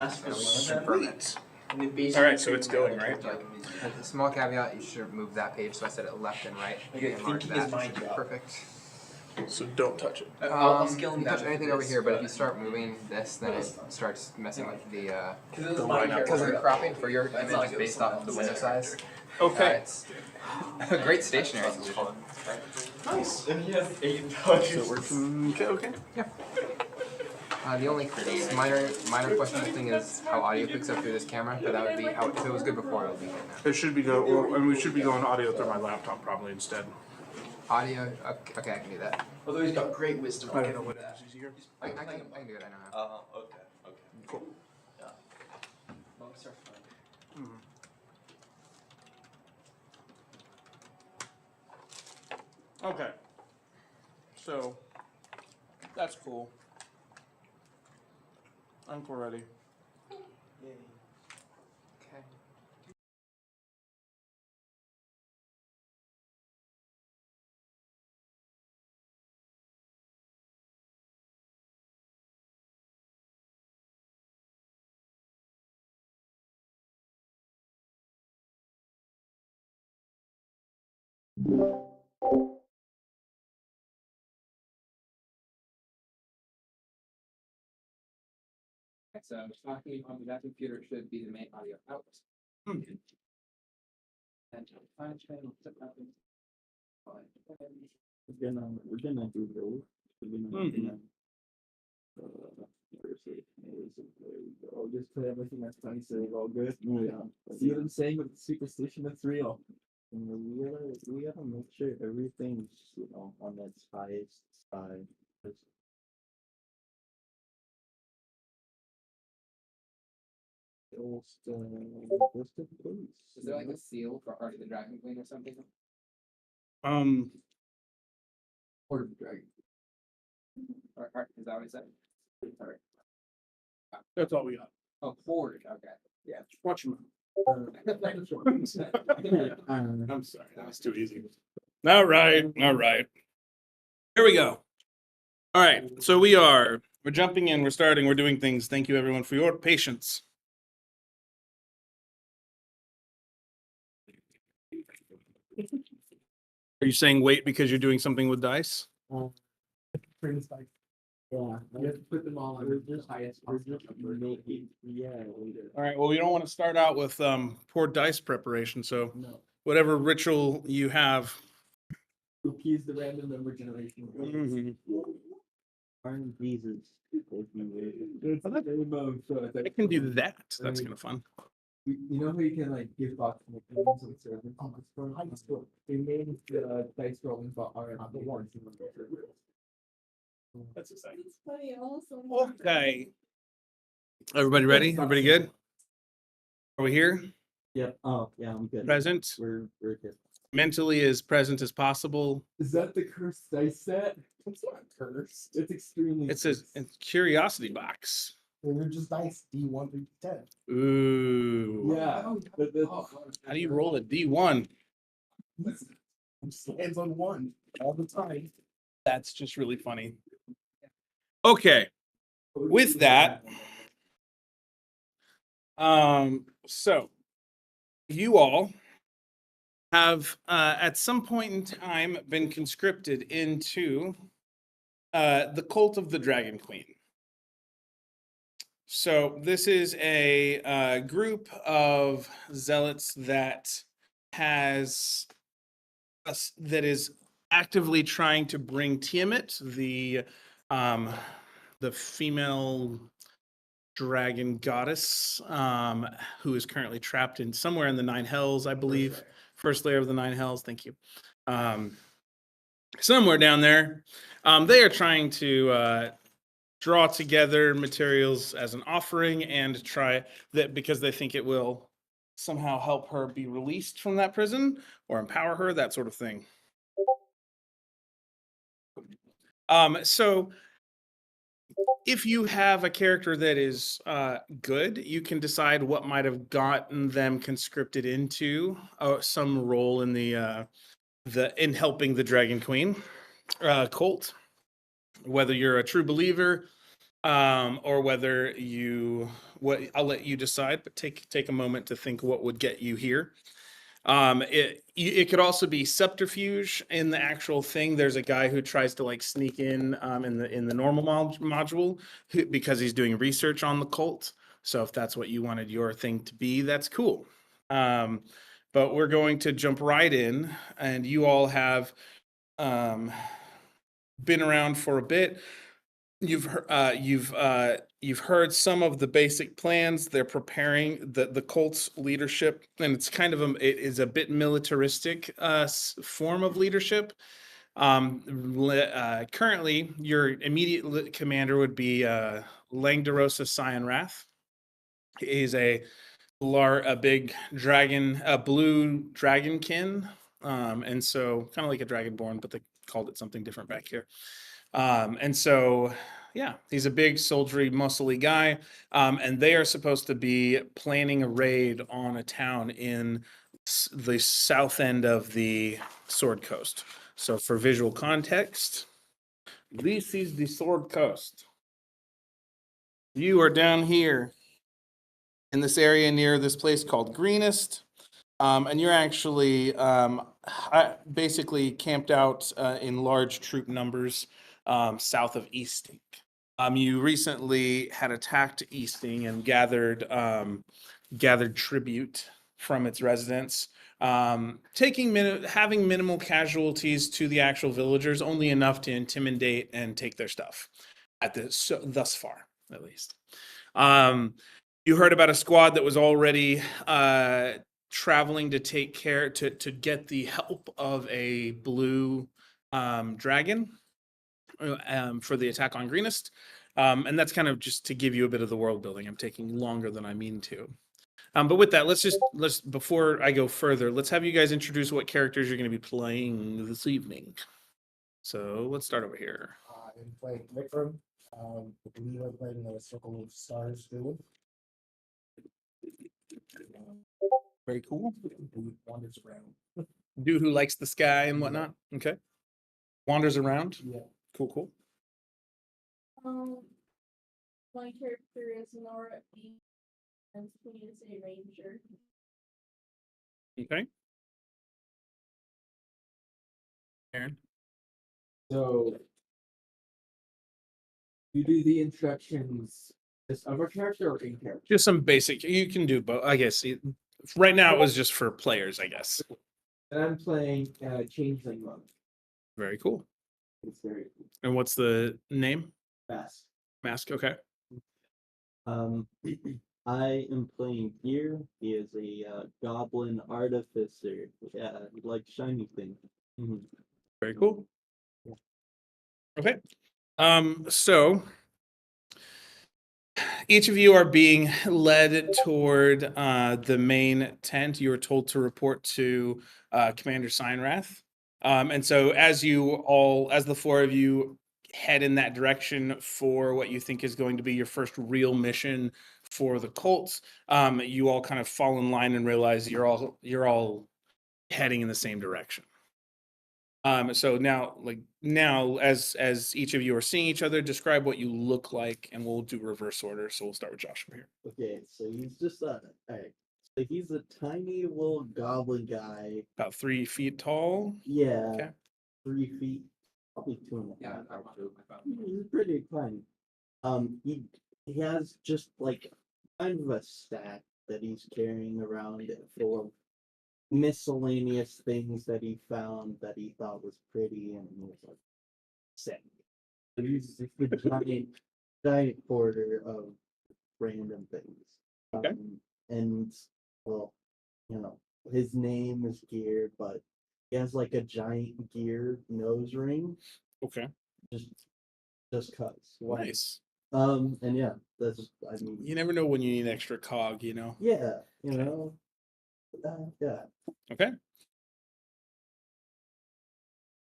Confirm it. All right, so it's going, right? Like a small caveat, you should move that page. So I said it left and right. Okay, and mark thinking is my should be job. perfect. So don't touch it. I'll scale You him can touch down anything for over this, here, but if you start moving this, then it starts messing with the because this is my because of the character. cropping for your That's image not is good based for off of the window size. Okay. It's a great stationary solution. Nice. And he has 8 So dollars. it works. Okay. Yeah. The only minor questionable thing is how audio picks up through this camera, but that would be how if it was good before, it would be good now. It should be and we should be going audio through my laptop probably instead. Audio, okay, I can do that. Although he's got great wisdom. I don't know what it is easier. I can do it, I know how. Okay. Cool. Yeah. Monks are fun. Okay. So that's cool. I think we're ready. Yay. Okay. So talking on that computer should be the main audio output. And find channel We're gonna do those. There we go. Just put everything that's funny so it's all good. Yeah. See what I'm saying with the superstition? That's real. And we gotta make sure everything's on that highest side. Is there like a seal for Heart of the Dragon Queen or something? Heart of the Dragon. Or Heart, is that what I said? Sorry. That's all we got. Oh, Horde, okay. Yeah. Watch him. I'm sorry, that was too easy. All right. Here we go. All right, so we're jumping in, we're starting, we're doing things. Thank you everyone for your patience. Are you saying wait because you're doing something with dice? Yeah. You have to put them all on the highest possible number. Yeah. All right, well, we don't want to start out with poor dice preparation, so No. whatever ritual you have. Keys the random number generation. Iron Jesus. I can do that. That's kind of fun. You know how you can like give box nicknames and servants on Discord? High school. They made the dice rolling for our awards. That's exciting. It's funny, also. Okay. Everybody ready? Everybody good? Are we here? Yep. Oh, yeah, I'm good. Present? We're good. Mentally as present as possible. Is that the cursed dice set? It's not cursed. It's extremely. It's a curiosity box. They're just dice D1 through 10. Ooh. Yeah. How do you roll a D1? Stands on 1 all the time. That's just really funny. Okay. With that, so you all have at some point in time been conscripted into the cult of the Dragon Queen. So this is a group of zealots that is actively trying to bring Tiamat, the female dragon goddess, who is currently trapped in somewhere in the Nine Hells, I believe. First layer of the Nine Hells. Thank you. Somewhere down there, they are trying to draw together materials as an offering and try that because they think it will somehow help her be released from that prison or empower her, that sort of thing. So if you have a character that is good, you can decide what might have gotten them conscripted into some role in in helping the Dragon Queen cult. Whether you're a true believer, or whether you what I'll let you decide, but take a moment to think what would get you here. It could also be subterfuge in the actual thing. There's a guy who tries to like sneak in the normal module because he's doing research on the cult. So if that's what you wanted your thing to be, that's cool. But we're going to jump right in, and you all have been around for a bit. You've heard some of the basic plans. They're preparing the cult's leadership, and it's kind of it is a bit militaristic form of leadership. Currently, your immediate commander would be Langdarosa Cyan Wrath. He's a big dragon, a blue dragonkin, and so kind of like a dragonborn, but they called it something different back here. And so, yeah, he's a big, soldiery, muscly guy. And they are supposed to be planning a raid on a town in the south end of the Sword Coast. So, for visual context, this is the Sword Coast. You are down here in this area near this place called Greenest. And you're actually basically camped out in large troop numbers south of Easting. You recently had attacked Easting and gathered tribute from its residents, having minimal casualties to the actual villagers, only enough to intimidate and take their stuff thus far, at least. You heard about a squad that was already traveling to to get the help of a blue dragon for the attack on Greenest. And that's kind of just to give you a bit of the world building. I'm taking longer than I mean to. But with that, let's before I go further, let's have you guys introduce what characters you're going to be playing this evening. So let's start over here. I'm playing Vikram. I believe I'm playing the Circle of Stars dude. Very cool. Who wanders around. Dude who likes the sky and whatnot. Okay. Wanders around. Yeah. Cool. My character is Nora E. and he is a ranger. Okay. Aaron. So you do the instructions just of a character or in character? Just some basic. You can do both, I guess. Right now, it was just for players, I guess. And I'm playing Changeling mode. Very cool. It's very And what's the name? fast. Mask. Okay. I am playing Gear. He is a goblin artificer. Yeah, like shiny thing. Mhm. Very cool. Okay. So each of you are being led toward the main tent. You are told to report to Commander Signwrath. And so as the four of you head in that direction for what you think is going to be your first real mission for the cults, you all kind of fall in line and realize you're all heading in the same direction. So now as each of you are seeing each other, describe what you look like, and we'll do reverse order. So we'll start with Josh from here. Okay, so he's just alright. So he's a tiny little goblin guy. About 3 feet tall. Yeah. Okay. 3 feet, probably 2.5. Yeah, He's pretty tiny. He has just like kind of a stack that he's carrying around full of miscellaneous things that he found that he thought was pretty, and he was like, sick. So he's just the giant hoarder of random things. Okay. And well, his name is Gear, but he has like a giant gear nose ring. Okay. Just cuz. Why? Nice. And yeah, You never know when you need an extra cog, yeah, Okay. yeah. Okay.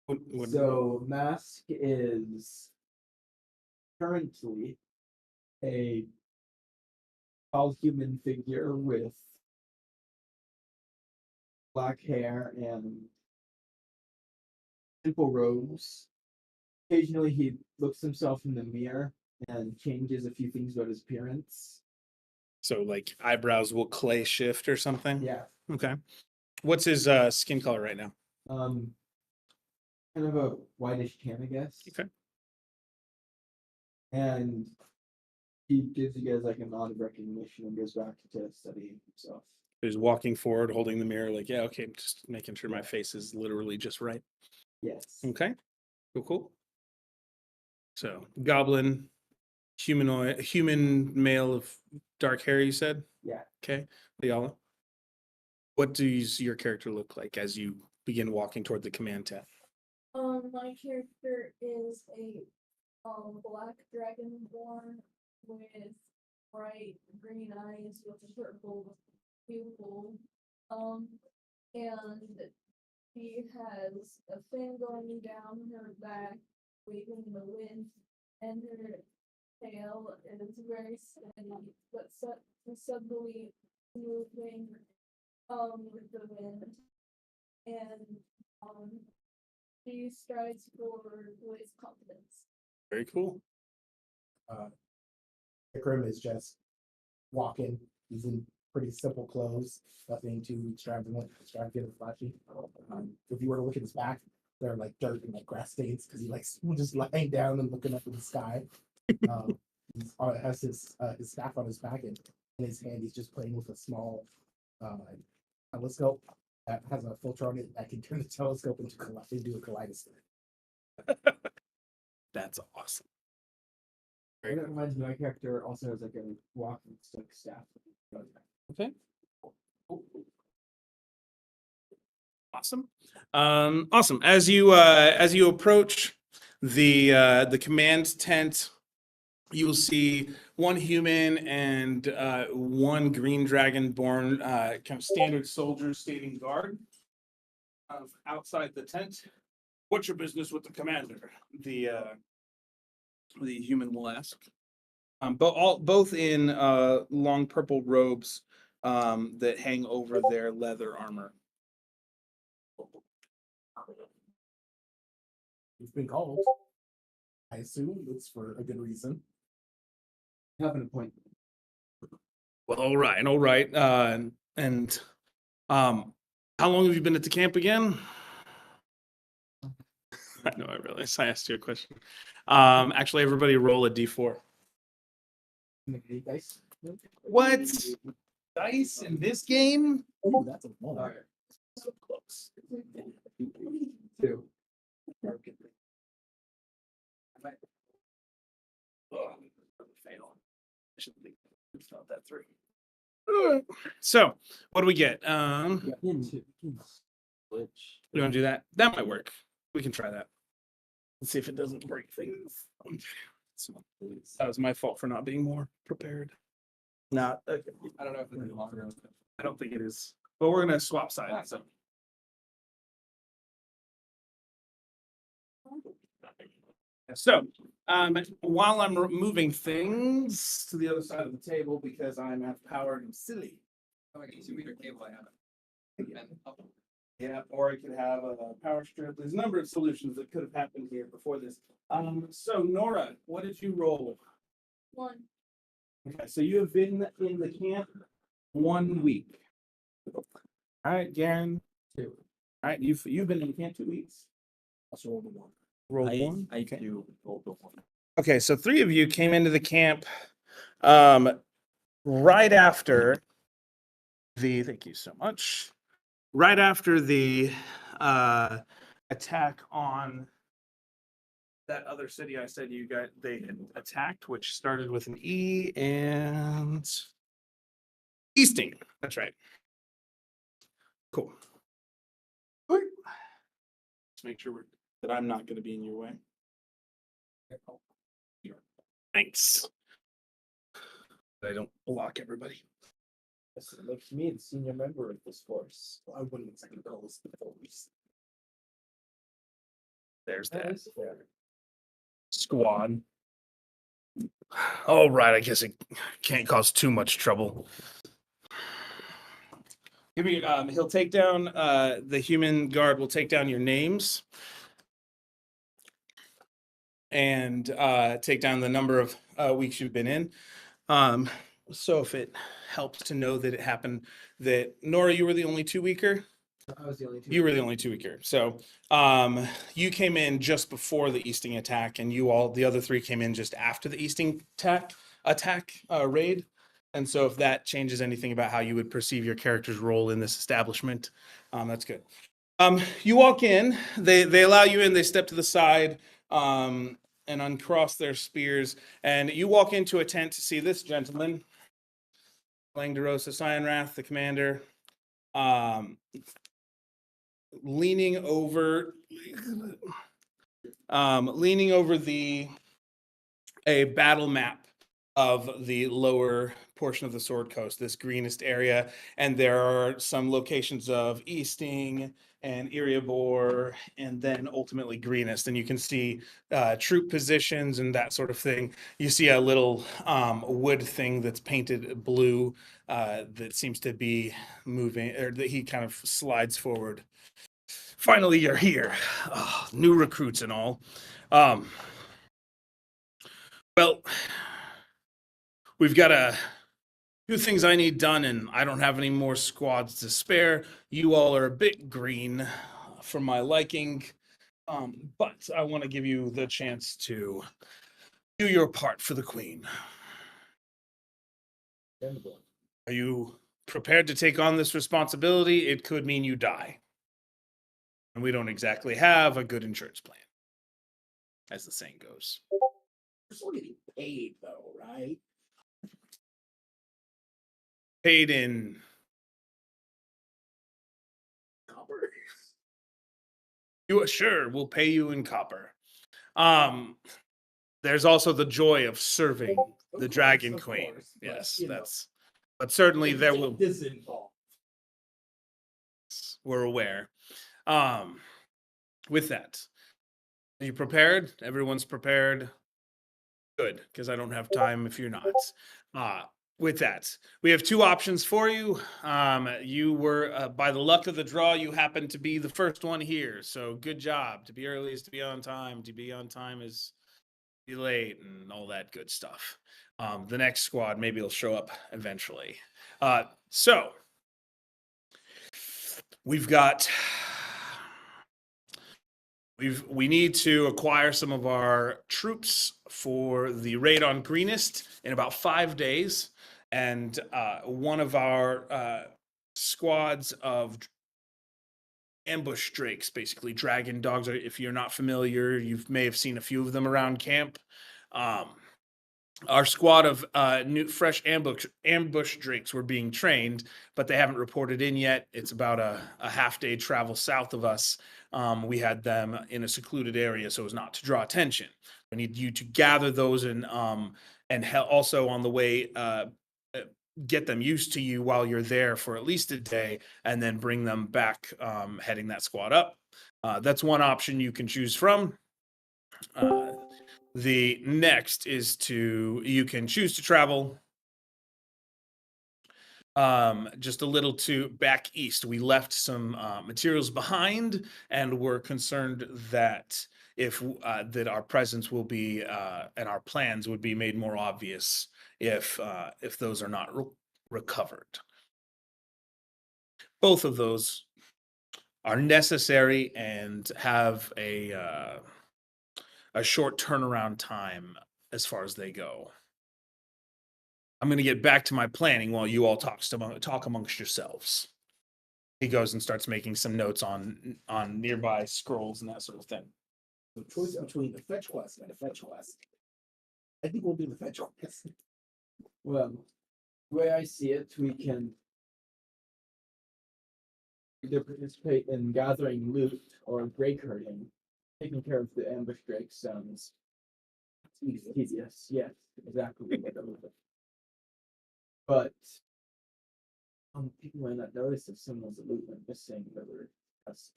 What- So Mask is currently a tall human figure with black hair and simple robes. Occasionally he looks himself in the mirror and changes a few things about his appearance. So like eyebrows will clay shift or something? Yeah. Okay. What's his skin color right now? Kind of a whitish tan, I guess. Okay. And he gives you guys like a nod of recognition and goes back to studying himself. He's walking forward, holding the mirror, like, yeah, okay, I'm just making sure my face is literally just right. Yes. Okay. Cool. So goblin, humanoid, human male of dark hair, you said? Yeah. Okay. Liala. What does your character look like as you begin walking toward the command tent? My character is a black dragonborn with bright green eyes with a purple pupil. And she has a fin going down her back, waving in the wind, and her tail is very steady, but suddenly moving with the wind. And she strives forward with confidence. Very cool. Vikram is just walking. He's in pretty simple clothes, nothing too extravagant or flashy. If you were to look at his back, there are like dirt and like grass stains because he likes just lying down and looking up at the sky. He has his staff on his back, and in his hand he's just playing with a small telescope that has a filter on it that can turn the telescope into a kaleidoscope. That's awesome. And it reminds me, my character also has like a walking stick staff. Okay. Awesome. Awesome. As you approach the command tent, you will see one human and one green dragonborn kind of standard soldiers standing guard outside the tent. What's your business with the commander? The human will ask. Both in long purple robes that hang over their leather armor. He's been called. I assume it's for a good reason. Have an appointment. Well, all right. And how long have you been at the camp again? I know I realized I asked you a question. Actually, everybody roll a d4. Dice. What? Dice in this game? Ooh, that's a one. Alright. So close. 2. Oh, fail. I shouldn't think it's not that 3. So, what do we get? Switch. You want to do that? That might work. We can try that. Let's see if it doesn't break things. That was my fault for not being more prepared. Not. I don't know if it's longer. I don't think it is. But we're gonna swap sides. So. So, while I'm moving things to the other side of the table because I'm half powered and silly. Oh, I can see meter cable I have. Yeah, or I could have a power strip. There's a number of solutions that could have happened here before this. So Nora, what did you roll? 1. Okay, so you have been in the camp 1 week. All right, Garen. 2. All right, you've been in camp 2 weeks. Also rolled a one. Roll 1. I Okay. do roll the 1. Okay, so 3 of you came into the camp right after the, thank you so much, right after the attack on that other city I said they had attacked, which started with an E and Easting. That's right. Cool. Let's make sure that I'm not going to be in your way. Thanks. I don't block everybody. This makes me the senior member of this force. I wouldn't exactly call this the force. There's that. That is fair. Squad. All right, I guess it can't cause too much trouble. Give me, he'll take down, the human guard will take down your names. And take down the number of weeks you've been in. So if it helps to know that it happened. That Nora, you were the only 2-weeker. I was the only two. You were the only 2-weeker. So you came in just before the Easting attack, and the other 3 came in just after the Easting attack raid. And so if that changes anything about how you would perceive your character's role in this establishment, that's good. You walk in, they allow you in, they step to the side and uncross their spears, and you walk into a tent to see this gentleman, Langderosa Cyanrath, the commander, leaning over a battle map of the lower portion of the Sword Coast, this greenest area, and there are some locations of Easting and Erebor, and then ultimately greenest, and you can see troop positions and that sort of thing. You see a little wood thing that's painted blue that seems to be moving, or that he kind of slides forward. Finally, you're here. Oh, new recruits and all. Well, we've got a few things I need done, and I don't have any more squads to spare. You all are a bit green for my liking, but I want to give you the chance to do your part for the Queen. Are you prepared to take on this responsibility? It could mean you die. And we don't exactly have a good insurance plan, as the saying goes. We're still getting paid though, right? Paid in Copper. sure, we'll pay you in copper. There's also the joy of serving the Dragon Queen. Yes, but certainly there will. This involved. We're aware. With that, are you prepared? Everyone's prepared. Good, because I don't have time if you're not. With that, we have 2 options for you. You were, by the luck of the draw, you happened to be the first one here. So good job. To be early is to be on time. To be on time is to be late, and all that good stuff. The next squad maybe will show up eventually. So we've got. We need to acquire some of our troops for the raid on Greenest in about 5 days, and one of our squads of ambush drakes, basically dragon dogs. If you're not familiar, you may have seen a few of them around camp. Our squad of new, fresh ambush drakes were being trained, but they haven't reported in yet. It's about a half-day travel south of us. We had them in a secluded area so as not to draw attention. We need you to gather those and also on the way get them used to you while you're there for at least a day, and then bring them back, heading that squad up. That's one option you can choose from. The next is you can choose to travel just a little to back east. We left some materials behind, and we're concerned that that our presence will be and our plans would be made more obvious if those are not recovered. Both of those are necessary and have a short turnaround time as far as they go. I'm going to get back to my planning while you all talk amongst yourselves. He goes and starts making some notes on nearby scrolls and that sort of thing. The choice between the fetch quest and the fetch quest. I think we'll do the fetch quest. Well, the way I see it, we can either participate in gathering loot or break herding. Taking care of the ambush drake sounds tedious. Yes, exactly. But people might not notice if someone's a loot went missing, whether that's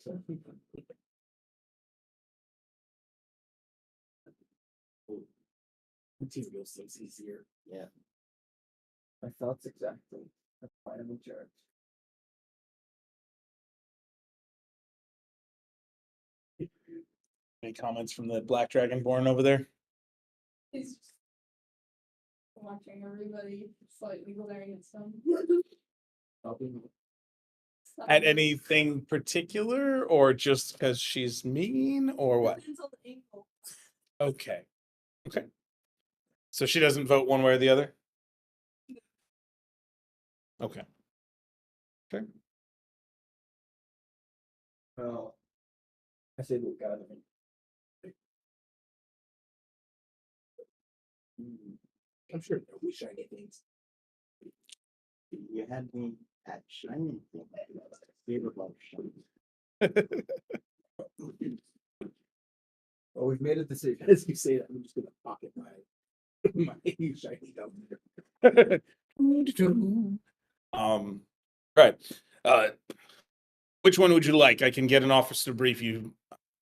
Material seems easier. yeah. My thoughts exactly. That's why I'm in charge. Any comments from the Black Dragonborn over there? watching everybody slightly glaring at some. At anything particular, or just because she's mean, or what? Depends on the angle. Okay. Okay. So she doesn't vote one way or the other? Okay. Okay. Well, I say look out of it. I'm sure there will be shiny things. You had me at shiny thing. Favorite love shiny. Well, we've made a decision. As you say that, I'm just gonna pocket my my shiny gum. Right. Which one would you like? I can get an officer to brief you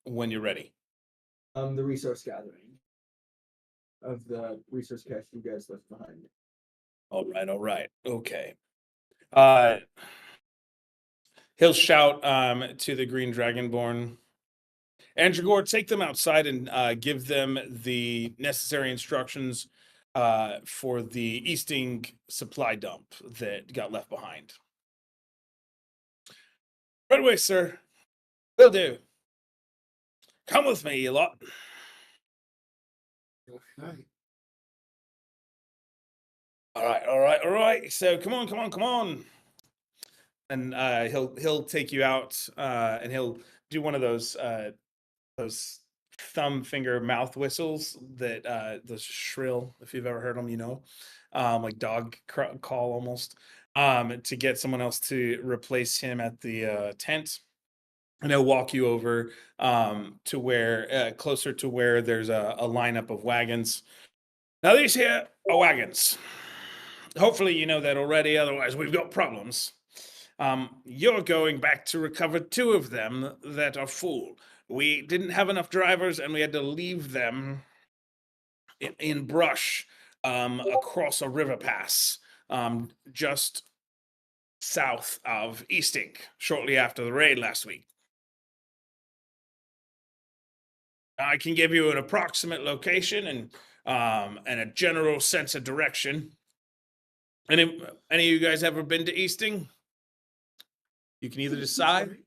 when you're ready. The resource gathering of the resource cache you guys left behind. All right. Okay. He'll shout to the Green Dragonborn. Andragor, take them outside and give them the necessary instructions for the Easting supply dump that got left behind. Right away, sir. Will do. Come with me, you lot. All right. So come on. And he'll take you out and he'll do one of those thumb finger mouth whistles that those shrill, if you've ever heard them, you know, like dog call almost, to get someone else to replace him at the tent. And he'll walk you over to where closer to where there's a lineup of wagons. Now these here are wagons. Hopefully you know that already, otherwise we've got problems. You're going back to recover 2 of them that are full. We didn't have enough drivers and we had to leave them in brush across a river pass just south of Easting shortly after the raid last week. I can give you an approximate location and a general sense of direction. Any of you guys ever been to Easting? You can either decide.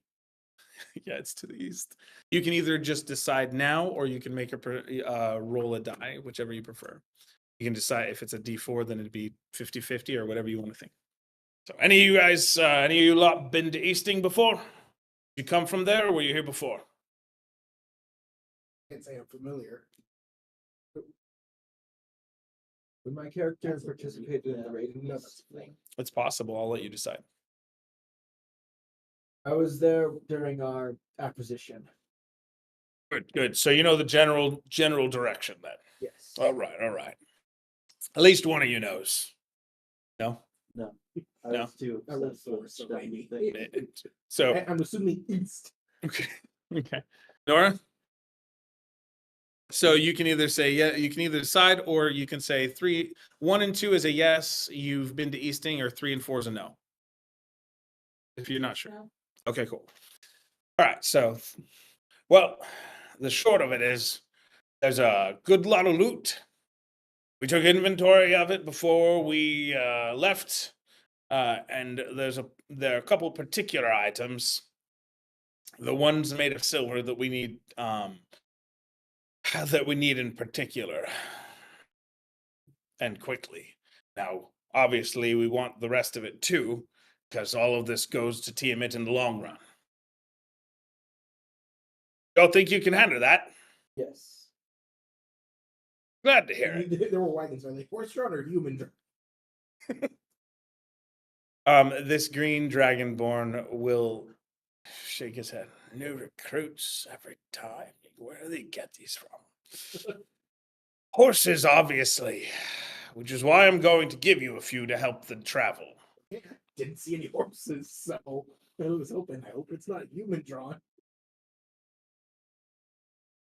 Yeah, it's to the east. You can either just decide now, or you can make a roll a die, whichever you prefer. You can decide if it's a D4, then it'd be 50-50 or whatever you want to think. So any of you guys, any of you lot been to Easting before? You come from there, or were you here before? Can't say I'm familiar. Would my character participate in the raid? No, that's the thing. It's possible. I'll let you decide. I was there during our acquisition. Good. So you know the general direction then. Yes. All right. At least one of you knows. No? No. I No. was too. I rolled obsessed with 4, so shiny maybe. things. So I'm assuming east. okay. Nora? So you can either say yeah, you can either decide, or you can say 3, 1 and 2 is a yes, you've been to Easting, or 3 and 4 is a no. If you're not sure. No. Okay, cool. All right, so well, the short of it is there's a good lot of loot. We took inventory of it before we left, and there are a couple particular items. The ones made of silver that we need in particular, and quickly. Now, obviously, we want the rest of it too, because all of this goes to Tiamat in the long run. Don't think you can handle that? Yes. Glad to hear it. There were wagons. Are they horse-drawn or human-drawn? This green dragonborn will shake his head. New recruits every time. Where do they get these from? Horses, obviously, which is why I'm going to give you a few to help the travel. Yeah, didn't see any horses, so I was hoping. I hope it's not human-drawn.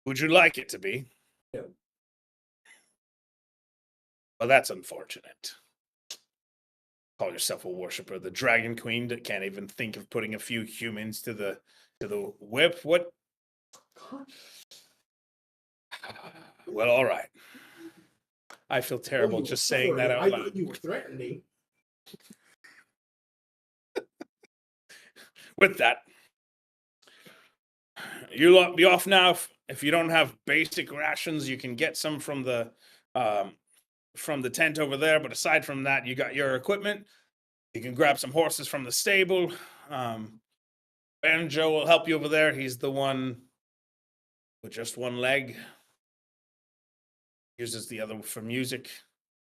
Would you like it to be? No. Well, that's unfortunate. Call yourself a worshiper of the Dragon Queen that can't even think of putting a few humans to the whip. What? Well, all right. I feel terrible just saying that out I loud. thought you were threatening. With that, you'll be off now. If you don't have basic rations, you can get some from the tent over there. But aside from that, you got your equipment. You can grab some horses from the stable. Banjo will help you over there. He's the one with just one leg. Uses the other for music.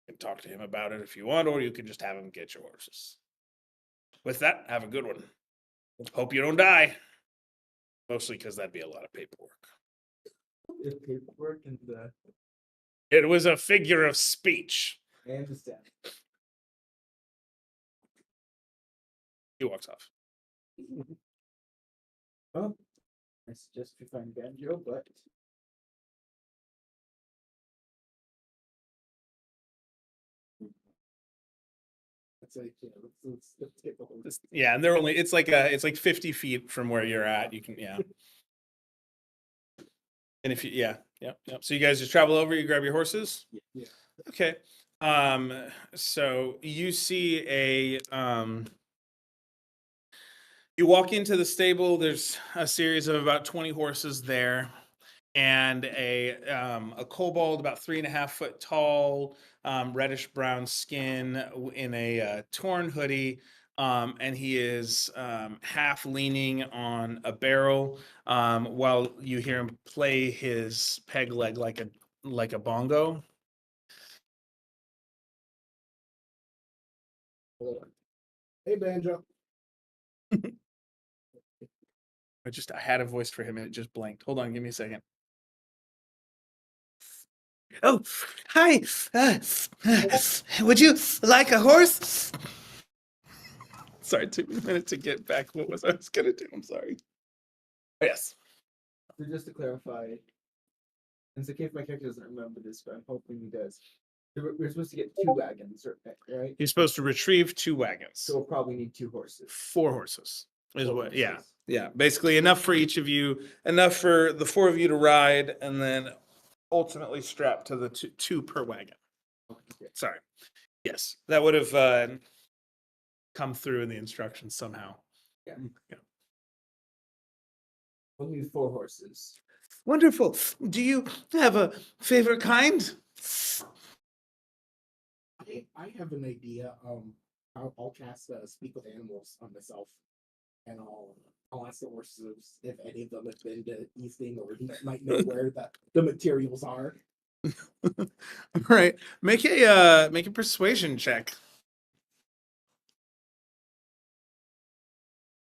You can talk to him about it if you want, or you can just have him get your horses. With that, have a good one. Hope you don't die. Mostly because that'd be a lot of paperwork. If paperwork and the It was a figure of speech. I understand. He walks off. Well, I suggest we find Banjo, but It's like, yeah, let's take the whole. Yeah, and they're only it's like 50 feet from where you're at. You can And if you yep. So you guys just travel over, you grab your horses? Yeah. Okay. So you see you walk into the stable, there's a series of about 20 horses there, and a kobold about 3.5 foot tall, reddish brown skin in a torn hoodie. And he is half leaning on a barrel while you hear him play his peg leg like a bongo. Hey, Banjo. I had a voice for him and it just blanked. Hold on, give me a second. Oh, hi. Would you like a horse? Sorry, it took me a minute to get back what I was gonna do. I'm sorry. Yes. so just to clarify, and it's okay if my character doesn't remember this, but I'm hoping he does. We're supposed to get 2 wagons, right? You're supposed to retrieve 2 wagons. So we'll probably need 2 horses. 4 horses is 4 what, yeah. horses. Yeah. Basically enough for each of you, enough for the 4 of you to ride, and then ultimately strapped to the 2 per wagon. Okay. Sorry. Yes. That would have come through in the instructions somehow. We'll need 4 horses. Wonderful. Do you have a favorite kind? I have an idea. I'll cast Speak with Animals on myself, and I'll ask the horses if any of them have been to Easting or might know where the materials are. All right. Make a persuasion check.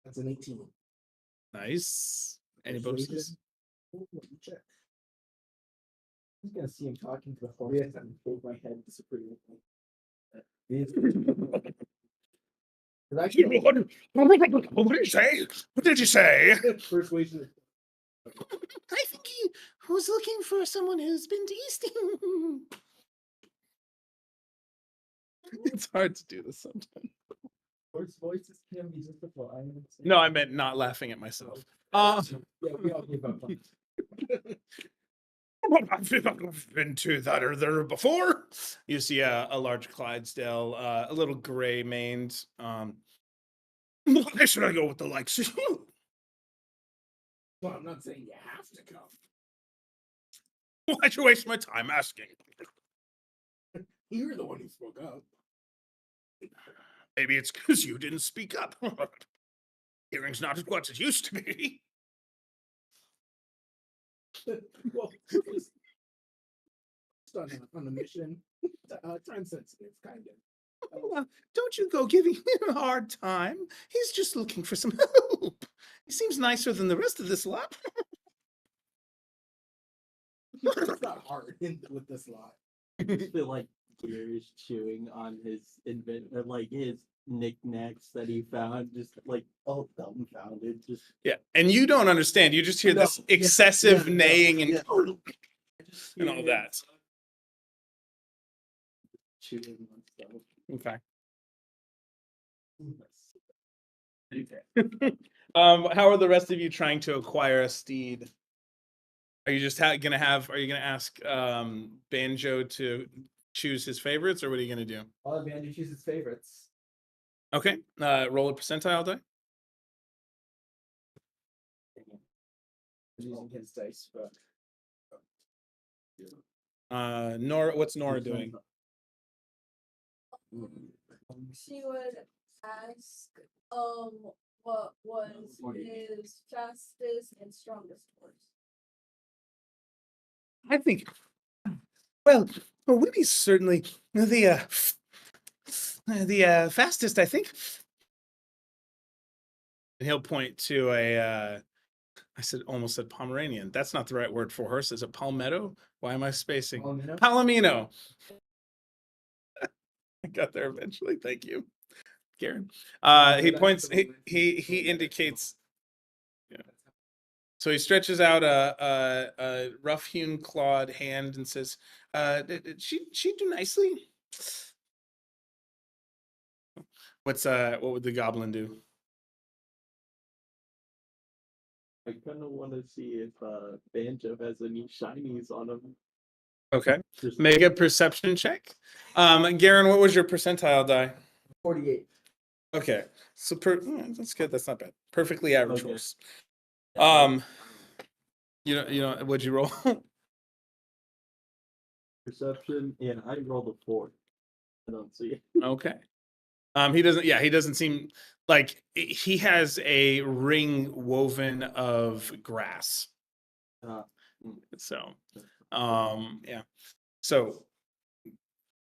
That's an 18. Nice. Any Persuasion? bonuses? Oh, let me check. I'm just gonna see him talking to the horse and hold my head disapprovingly. What did you say? What did you say? Persuasion. I think he was looking for someone who's been to Easting. It's hard to do this sometimes. Horse voices can be difficult. I understand. No, I meant not laughing at myself. Yeah, we all gave up on it. I've been to that or there before. You see a large Clydesdale, a little gray maned. Why should I go with the likes of you? Well, I'm not saying you have to come. Why'd you waste my time asking? You're the one who spoke up. Maybe it's because you didn't speak up. Hearing's not what it used to be. Well, just on a mission. Time sensitive, kind of. Don't you go giving him a hard time. He's just looking for some help. He seems nicer than the rest of this lot. It's not hard with this lot. I just feel like gears chewing on his like his knickknacks that he found, just like all dumbfounded. Just Yeah, and you don't understand. You just hear No, this yeah, excessive yeah, no, neighing and, yeah. and all that. chewing on stuff. Okay. Yes. How are the rest of you trying to acquire a steed? Are you just are you gonna ask Banjo to choose his favorites, or what are you going to do? I'll have Andy choose his favorites. Okay, roll a percentile die. Using his dice, but Nora, what's Nora doing? She would ask, what was his fastest and strongest horse? I think, well, Winnie's certainly the fastest, I think. And he'll point to almost said Pomeranian. That's not the right word for horse. Is it palmetto? Why am I spacing? Palomino. I got there eventually. Thank you, Garen. He points. He indicates. Yeah. So he stretches out a rough-hewn clawed hand and says, "Did she do nicely?" What would the goblin do? I kind of want to see if Banjo has any shinies on him. Okay, Just make a perception check. Garen, what was your percentile die? 48. Okay, so that's good. That's not bad. Perfectly average Okay. horse. You know, what'd you roll? Perception, and I rolled a 4. I don't see it. Okay. He doesn't seem like he has a ring woven of grass. So, yeah. So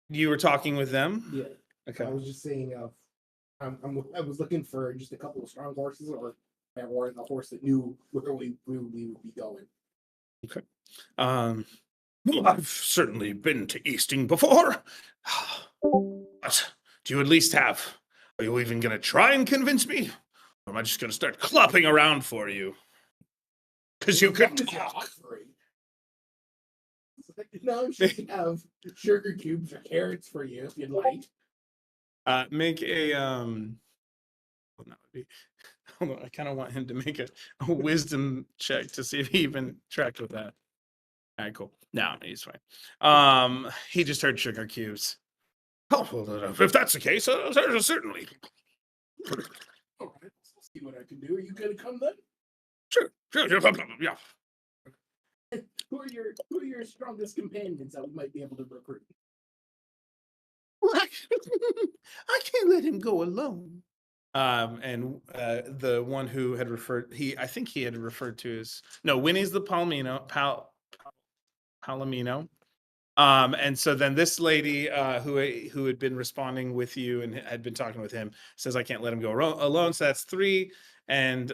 you were talking with them? Yeah. Okay. I was just saying, I was looking for just a couple of strong horses, or a horse that knew where we would be going. Okay. Well, I've certainly been to Easting before. But do you at least have? Are you even going to try and convince me? Or am I just going to start clopping around for you? Because you could talk. No, I'm sure we have sugar cubes or carrots for you if you'd like. Make a well, that would be. Hold on, I kind of want him to make a wisdom check to see if he even tracked with that. All right, cool. No, he's fine. He just heard sugar cubes. Oh, well, if that's the case, certainly. All right, let's see what I can do. Are you gonna come then? Sure, yeah. Who are your strongest companions that we might be able to recruit? Well, I can't let him go alone. And the one who had I think he had referred to as Winnie's the Palomino. And so then this lady who had been responding with you and had been talking with him says, I can't let him go alone. So that's 3. And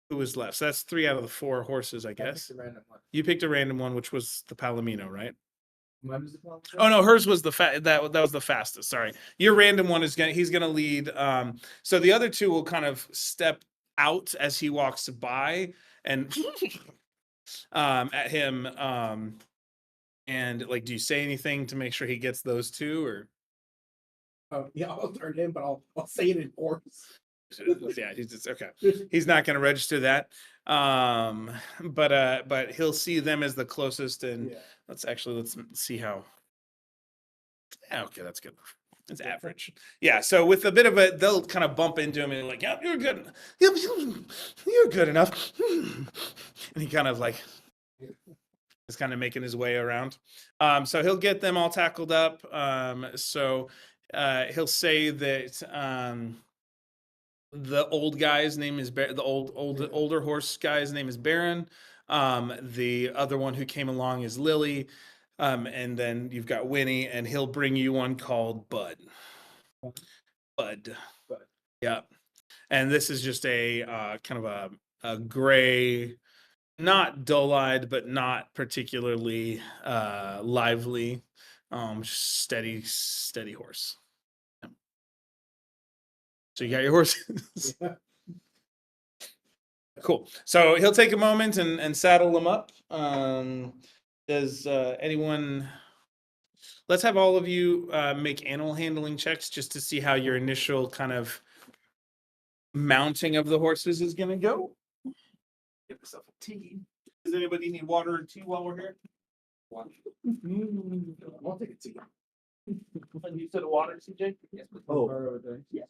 who was left? So that's 3 out of the 4 horses, I guess. I picked a random one. You picked a random one, which was the Palomino, right? Mine was the Palomino? Oh no, hers was that was the fastest. Sorry, your random one he's gonna lead. So the other 2 will kind of step out as he walks by and at him. And like, do you say anything to make sure he gets those 2 or? Yeah, I'll turn him, but I'll say it in horse. Yeah, he's just okay. He's not going to register that. But he'll see them as the closest, and Yeah. let's see how. Yeah, okay, that's good. It's average. Yeah, so with a bit of they'll kind of bump into him and like, yeah, you're good. Yep, you're good enough. And he kind of like is kind of making his way around. So he'll get them all tackled up. So he'll say that the old guy's name is the older horse guy's name is Baron. The other one who came along is Lily. And then you've got Winnie, and he'll bring you one called Bud. Bud. Yeah. And this is just a kind of a gray, not dull-eyed, but not particularly lively, steady horse. Yeah. So you got your horses. Yeah. Cool. So he'll take a moment and saddle them up. Does anyone? Let's have all of you make animal handling checks just to see how your initial kind of mounting of the horses is going to go. Get myself a tea. Does anybody need water or tea while we're here? I'll take it to you. And you said water, CJ? Yes, please. Oh. Yeah.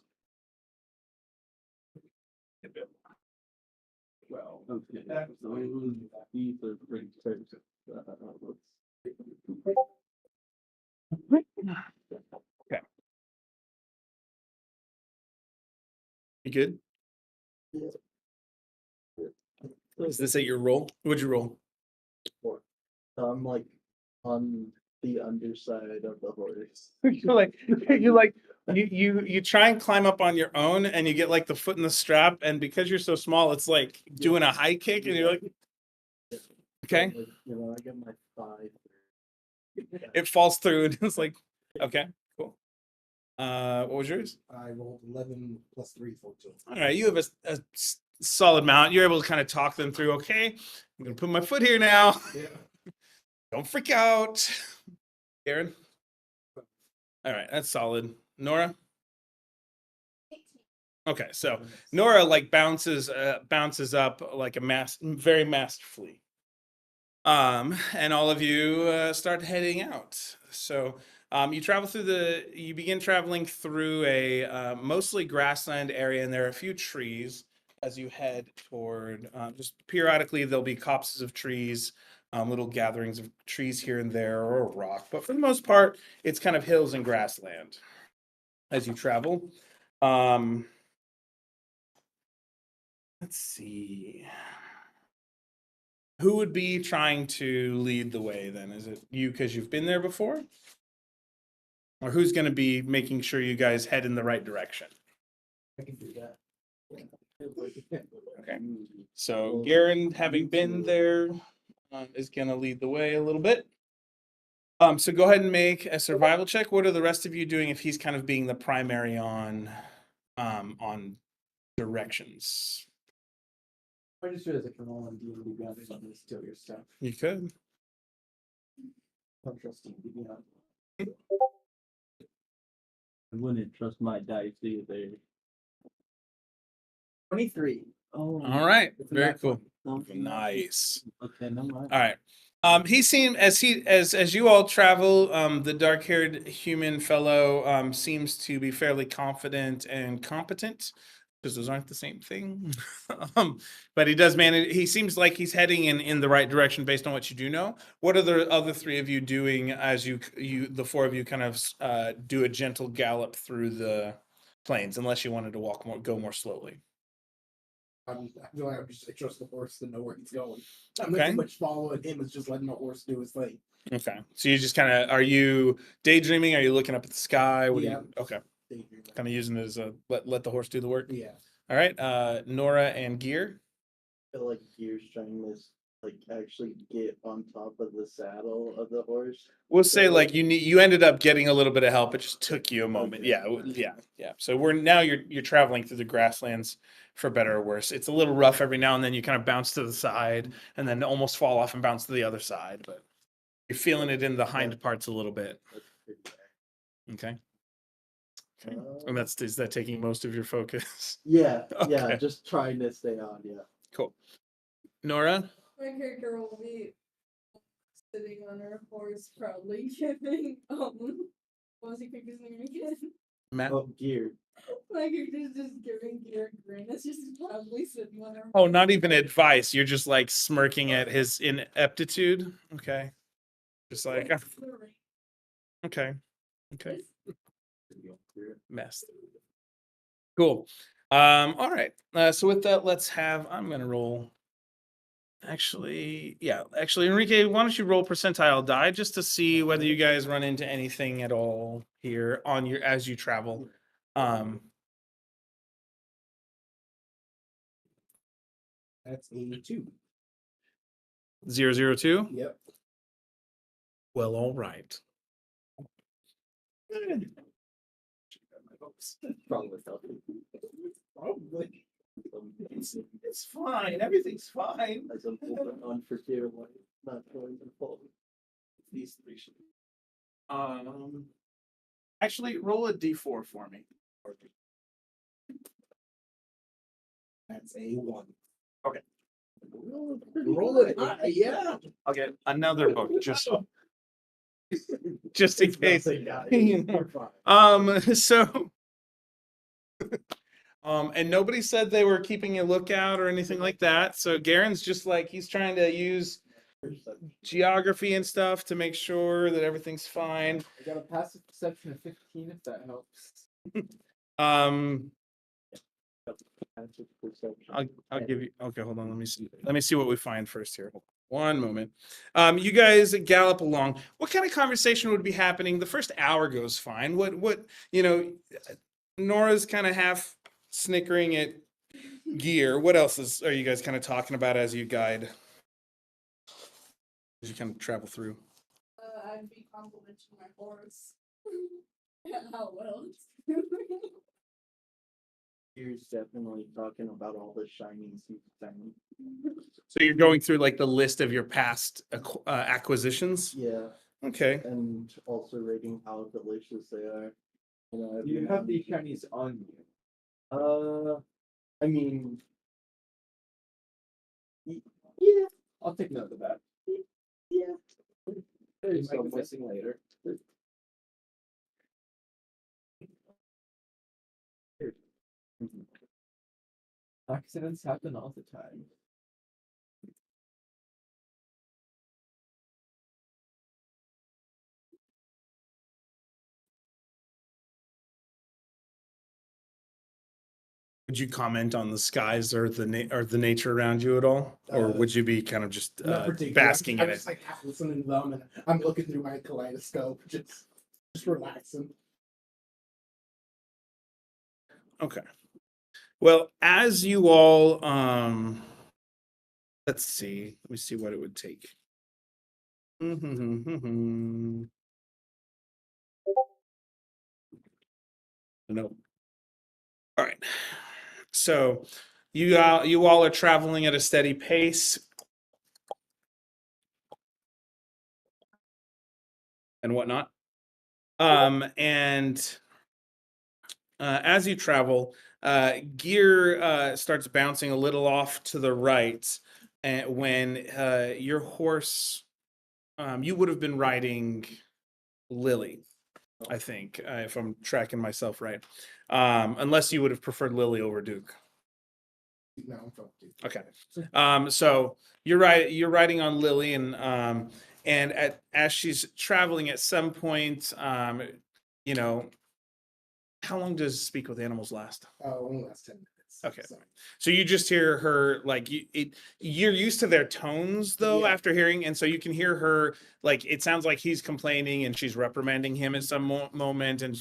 Well, okay. So it was these are pretty close. You good? Is this at your roll? What'd you roll? I'm like on the underside of the horse. You try and climb up on your own and you get like the foot in the strap, and because you're so small, it's like doing a high kick and you're like, okay, Like, you know, I get my thigh. it falls through and it's like, okay, cool. What was yours? I rolled 11 plus 3 for 2. All right, you have a solid mount. You're able to kind of talk them through. Okay, I'm gonna put my foot here now. Yeah. Don't freak out, Aaron. All right, that's solid. Nora. Okay, so Nora like bounces up like a very masterfully. And all of you start heading out. So you begin traveling through a mostly grassland area, and there are a few trees as you head toward. Just periodically, there'll be copses of trees, little gatherings of trees here and there, or a rock. But for the most part, it's kind of hills and grassland as you travel. Let's see. Who would be trying to lead the way then? Is it you because you've been there before? Or who's going to be making sure you guys head in the right direction? I can do that. Okay. So Garen, having been there, is going to lead the way a little bit. So go ahead and make a survival check. What are the rest of you doing if he's kind of being the primary on directions? I just realized I can roll on D&D Beyond and steal your stuff. You could. I'm trusting D&D Beyond. I wouldn't trust my dice either. 23. Oh, All right. It's a Very nat cool. 20. Nice. Okay, no mind. All right. He seemed as you all travel, the dark-haired human fellow seems to be fairly confident and competent, because those aren't the same thing. But he does manage. He seems like he's heading in the right direction based on what you do know. What are the other three of you doing as the four of you kind of do a gentle gallop through the plains, unless you wanted to go more slowly? I feel like I trust the horse to know where he's going. I'm not Okay. too much following him. It's just letting the horse do his thing. Okay. So you just kind of, are you daydreaming? Are you looking up at the sky? What Yeah. are you, okay. Daydreaming. Kind of using it as a let the horse do the work. Yeah. All right. Nora and Gear. I feel like Gear's trying to like actually get on top of the saddle of the horse. We'll say like you ended up getting a little bit of help. It just took you a moment. Okay. Yeah. So you're traveling through the grasslands for better or worse. It's a little rough every now and then. You kind of bounce to the side and then almost fall off and bounce to the other side, but you're feeling it in the hind parts a little bit. That's pretty bad. Okay. And is that taking most of your focus? Yeah, Okay. yeah, just trying to stay on, yeah. Cool. Nora? My character will be sitting on her horse, proudly giving what was your character's name again? Matt? Oh, Gear. My character's just giving Gear a grin. It's just proudly sitting on her. Oh, not even advice. You're just like smirking at his ineptitude. Okay. Just like, okay. Mess. Cool. All right. So with that, I'm gonna roll. Actually, Enrique, why don't you roll percentile die just to see whether you guys run into anything at all here as you travel. That's a 2. 002. Yep. Well, all right. Probably healthy. Probably. It's fine. Everything's fine. As I'm holding on for dear life, not going to fall. These three should. Actually, roll a d4 for me. That's a 1. Roll it high, yeah. I'll get another book just in case. You're fine. So and nobody said they were keeping a lookout or anything like that. So Garen's just like he's trying to use geography and stuff to make sure that everything's fine. I got a passive perception of 15 if that helps. Um Passive perception. I'll give you okay, hold on. Let me see what we find first here. Hold on one moment. You guys gallop along. What kind of conversation would be happening? The first hour goes fine. What Nora's kind of half snickering at gear. What else are you guys kind of talking about as you guide? As you kind of travel through. I'd be complimenting my horse. How well it's doing. Here's definitely talking about all the shining he's found. So you're going through like the list of your past acquisitions. Yeah, Okay. and also rating how delicious they are. You have these shinies on you. I mean, Yeah, I'll take note of that. yeah. There's Might no be missing later. Accidents happen all the time. Would you comment on the skies or the nature around you at all, or would you be kind of just Not particularly. basking I'm in it? just like half listening to them, and I'm looking through my kaleidoscope, just relaxing. Okay. Well, as you all let's see. Let me see what it would take. No. All right. So you all are traveling at a steady pace. And whatnot. And as you travel, gear starts bouncing a little off to the right, and when your horse, you would have been riding Lily, I think, if I'm tracking myself right, unless you would have preferred Lily over Duke. No, I'm focused. Okay. So you're riding on Lily, and as she's traveling at some point, how long does Speak with Animals last? Only last 10 minutes. Okay. So. So you just hear her like you're used to their tones though Yeah. after hearing, and so you can hear her like it sounds like he's complaining and she's reprimanding him at some moment, and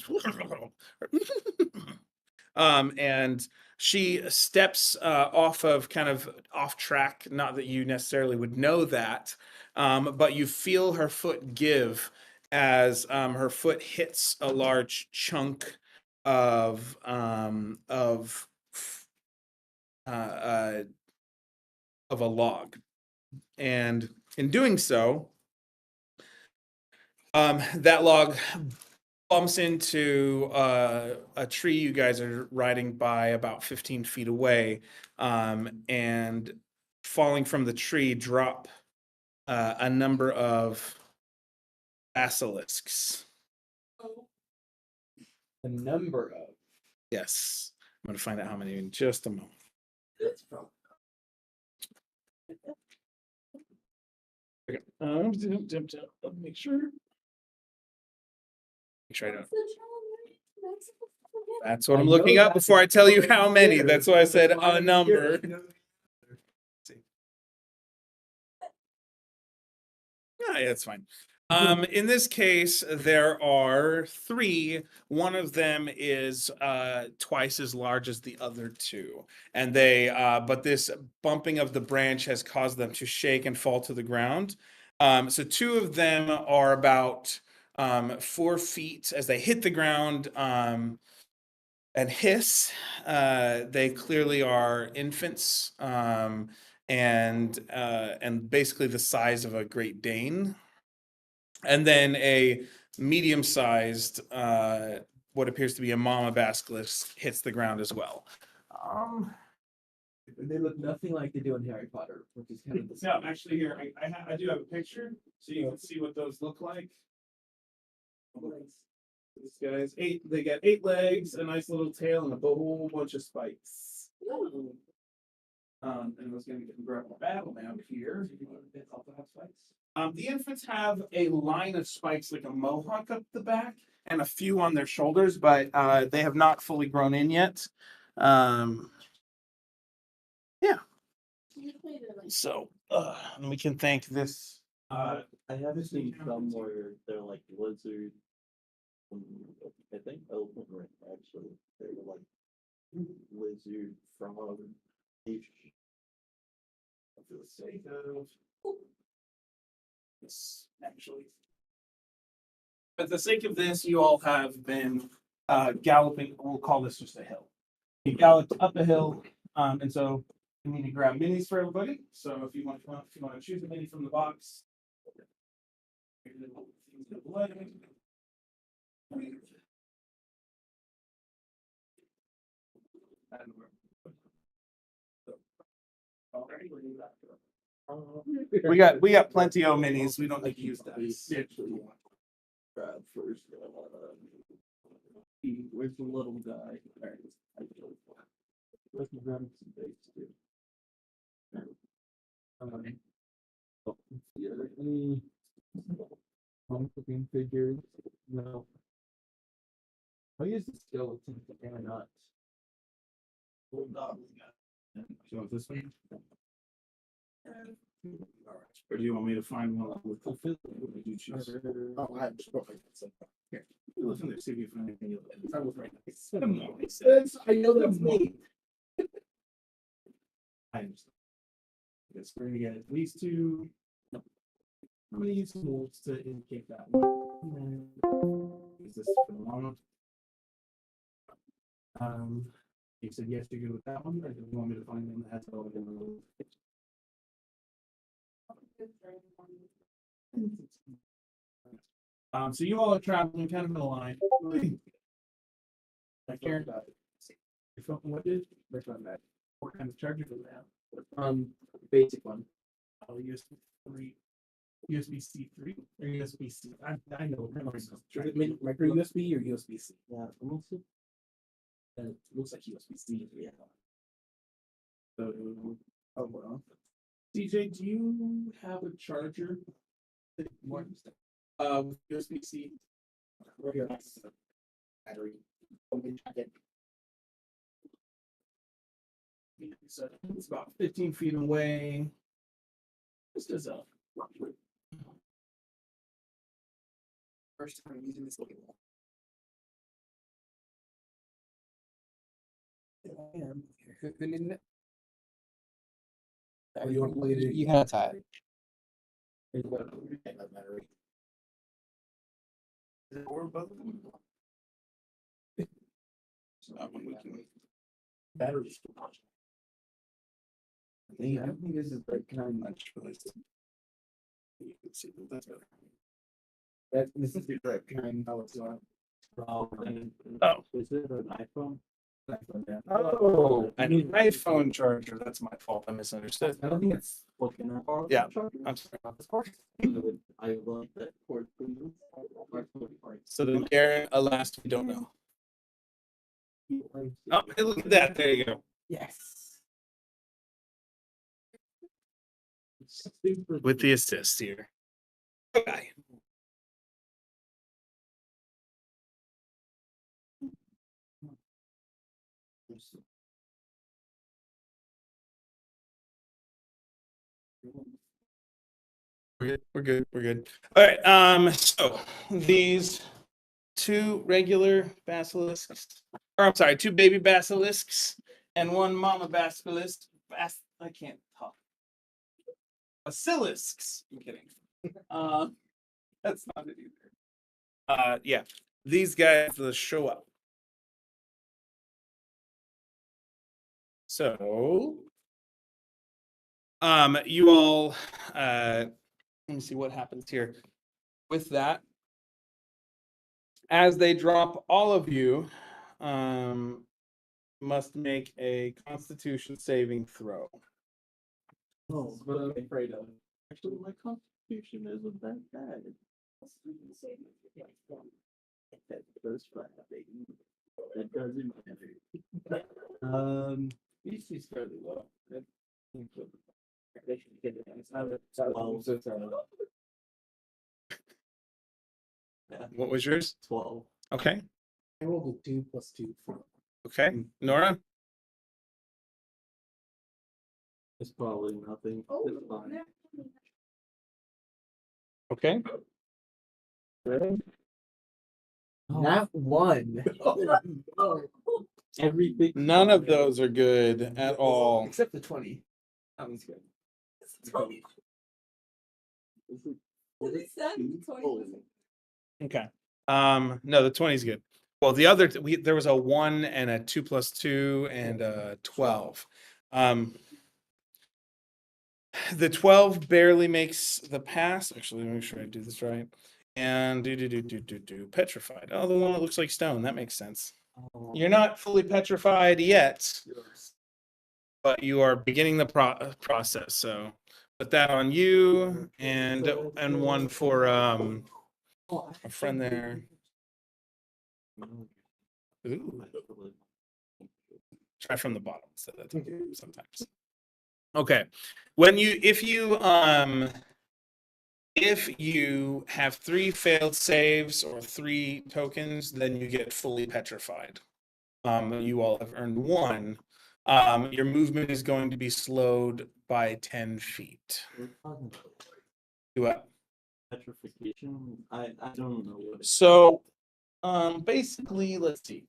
and she steps off of kind of off track. Not that you necessarily would know that, but you feel her foot give as her foot hits a large chunk of a log, and in doing so, that log bumps into a tree you guys are riding by about 15 feet away, and falling from the tree drop a number of basilisks. A number of. Yes, I'm going to find out how many in just a moment. That's probably. Okay. Make sure. Make sure I don't. That's what I'm looking up before I tell you how many. That's why I said a number. Yeah, that's fine. In this case, there are 3. One of them is twice as large as the other 2, and but this bumping of the branch has caused them to shake and fall to the ground. So 2 of them are about 4 feet as they hit the ground and hiss. They clearly are infants, and basically the size of a Great Dane. And then a medium-sized, what appears to be a mama basilisk hits the ground as well. They look nothing like they do in Harry Potter, which is kind of the No, actually, here I do have a picture, so you can see what those look like. These guys, they got 8 legs, a nice little tail, and a whole bunch of spikes. And I was gonna grab a battle map here. The infants have a line of spikes like a mohawk up the back and a few on their shoulders, but they have not fully grown in yet. Yeah. So and we can thank this. I haven't seen some where they're like lizard. I think elephant ring actually. They're like lizard frog fish. For the sake of this, actually. For the sake of this, you all have been galloping. We'll call this just a hill. You galloped up a hill, and so you need to grab minis for everybody. So if you want to choose a mini from the box. We got plenty of minis. We don't need to use dice. Grab first. Where's the little guy? There it is. Let's grab some base too. Any cooking figures? No. I'll use the skeleton and not. So this one. All right. Or do you want me to find one with the fifth? What did you choose? Oh, I just broke it. Here, you look in there, see if you find anything. That was right. I know that's me. I understand. Guess we're gonna get at least 2. No. I'm gonna use some wolves to indicate that one. Is this for the long one? You said yes, you're good with that one, or do you want me to find one that has all of them? So you all are traveling kind of in a line. Like Karen, your phone, what did? Which one that? What kind of charger do they have? Basic one. Oh, USB 3, USB-C 3 or USB-C. I know. Micro USB or USB-C? Yeah, almost. It looks like USB-C. Yeah. So, oh well. CJ, do you have a charger? With USB-C. Right here. Battery. Okay, check it. So it's about 15 feet away. Just as a First time using this label. I am. Who needed it? Oh, you want to play it? You had a tie. Battery. or both of them. So that one we can. Batteries. I don't think this is like kind of Much for this. You can see that that's better. That this is the correct kind. How it's on. Oh. Is it an iPhone? Oh, an iPhone charger. That's my fault. I misunderstood. I don't think it's Looking at our Yeah. charger? I'm sorry about this part. I love that port. Please. So then, Karen, alas, we don't know. Oh, hey, look at that. There you go. Yes. Super. With the assist here. Okay. We're good. We're good. We're good. All right. So these 2 regular basilisks, or I'm sorry, 2 baby basilisks and 1 mama basilisk. I can't talk. Basilisks. I'm kidding. That's not it either. Yeah, these guys will show up. So, you all, let me see what happens here. With that, as they drop all of you, must make a Constitution saving throw. Oh, but I'm afraid of. Actually, my constitution isn't that bad. That goes flat, baby. That doesn't matter. BC's fairly low. I think so. They should get it. It's not a 12. Yeah, What was yours? 12. Okay. I rolled a 2 + 2. Okay. Nora? It's probably nothing. Oh, It's fine. Okay. Not one. Everything. None of those are good at all. Except the 20. That one's good. At least that 20 was- Okay. No, the 20 is good. Well, the other there was a 1 and a 2 + 2 and a 12. The 12 barely makes the pass. Actually, let me make sure I do this right. And do petrified. Oh, the one that looks like stone. That makes sense. You're not fully petrified yet, but you are beginning the process. So put that on you, and one for a friend there. Ooh. Try from the bottom instead of the top sometimes. Okay. If you have 3 failed saves or 3 tokens, then you get fully petrified. You all have earned 1. Your movement is going to be slowed by 10 feet. Do what? Petrification. I don't know what. So, basically, let's see.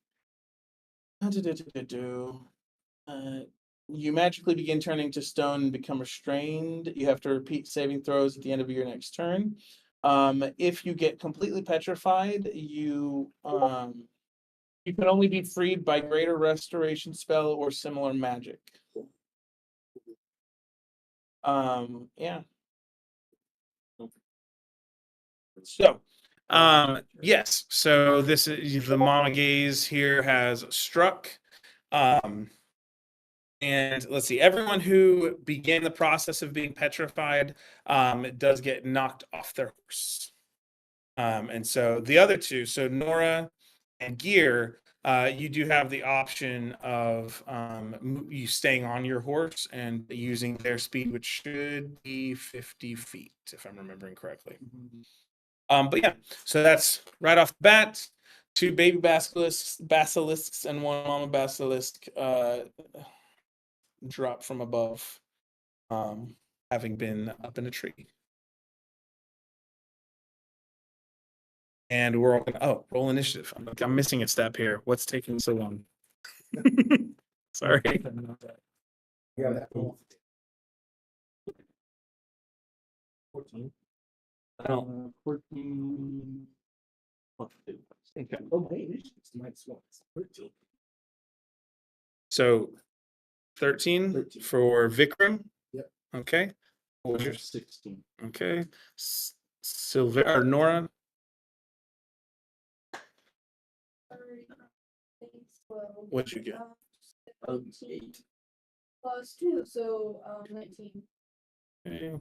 You magically begin turning to stone and become restrained. You have to repeat saving throws at the end of your next turn. If you get completely petrified, you can only be freed by greater restoration spell or similar magic. Yeah. So, yes. So this is the Mama Gaze here has struck. And let's see, everyone who began the process of being petrified does get knocked off their horse. And so the other two, so Nora and Gear, you do have the option of you staying on your horse and using their speed, which should be 50 feet, if I'm remembering correctly. But yeah, so that's right off the bat. 2 baby basilisks and 1 mama basilisk drop from above, having been up in a tree. And we're all gonna roll initiative. I'm missing a step here. What's taking so long? Sorry. Yeah, that roll. 14. Oh. 14. +2. Okay. Oh, wait, it's -1. It's 13. So 13 13. for Vikram. Yep. Okay. What was yours? 16. Okay. Sylvia or Nora. What'd you get? 8. +2, so 19. Okay.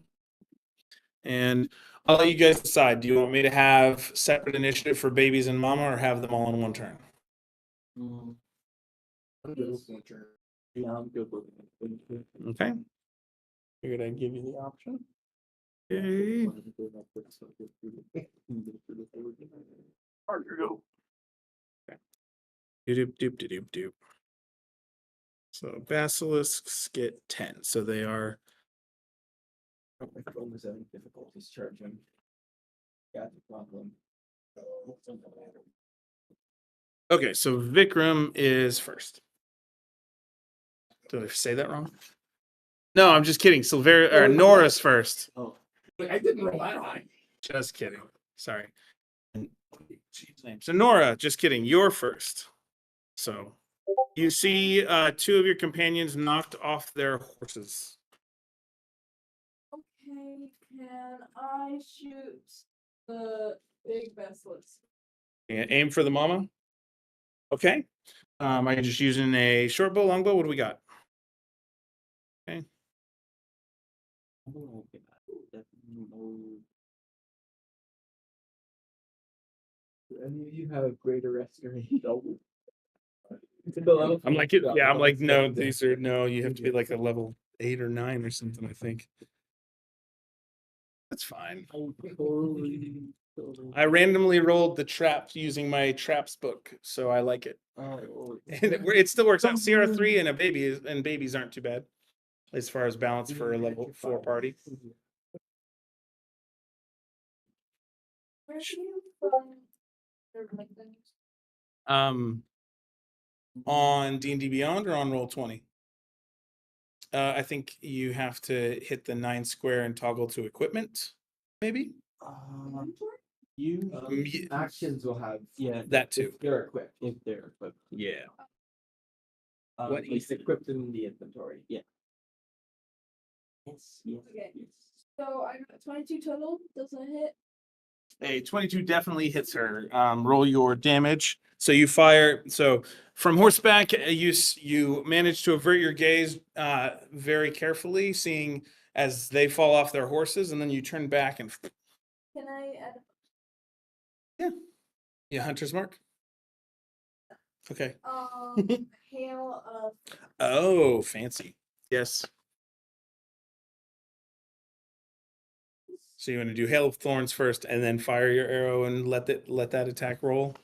And I'll let you guys decide. Do you want me to have separate initiative for babies and mama, or have them all in one turn? Mm, I'm good with 1 turn. yeah, I'm good with it. Okay. Figured I'd give you the option. Okay. Harder go. Okay. Doop doop doop doop doop. So basilisks get 10. So they are My phone is having difficulties charging. Got the problem. okay. So Vikram is first. Did I say that wrong? No, I'm just kidding. Or Nora's first. Oh, I didn't roll that high. Just kidding. Sorry. So Nora, just kidding. You're first. So you see 2 of your companions knocked off their horses. Okay, can I shoot the big basilisk? And aim for the mama. Okay. I'm just using a short bow, long bow. What do we got? Okay. Do any of you have greater restoration? I'm like, yeah, I'm like, no, these are no, you have to be like a level 8 or 9 or something, I think. That's fine. I randomly rolled the traps using my traps book, so I like it. And it still works out. CR3 and babies aren't too bad as far as balance for a level 4 party. Where do you find the rankings? On D&D Beyond or on Roll20? I think you have to hit the 9 square and toggle to equipment, maybe. Actions will have That too. if they're equipped. If they're equipped. Yeah. What is equipped in the inventory? Yeah. Yes. Okay. So I got 22 total. Doesn't hit. A 22 definitely hits her. Roll your damage. So you fire. So from horseback, you manage to avert your gaze very carefully, seeing as they fall off their horses, and then you turn back and Can I add yeah, hunter's mark. Okay. hail of Oh, fancy. Yes. So you want to do hail of thorns first, and then fire your arrow and let that attack roll.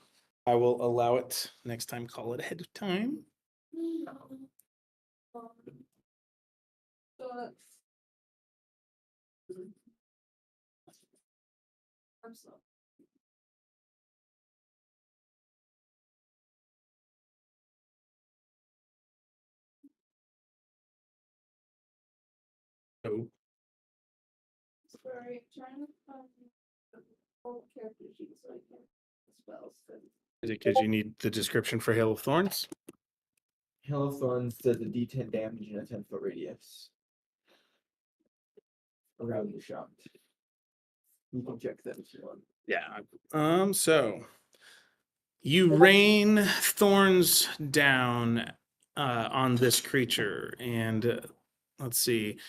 I will allow it next time. Call it ahead of time. so that's I'm slow. Oh, Sorry, I'm trying to find the old character sheet so I can spells. is it because you need the description for hail of thorns? Hail of Thorns does a D10 damage in a 10-foot radius around the shot. You can check that if you want. Yeah. So you rain thorns down on this creature, and let's see.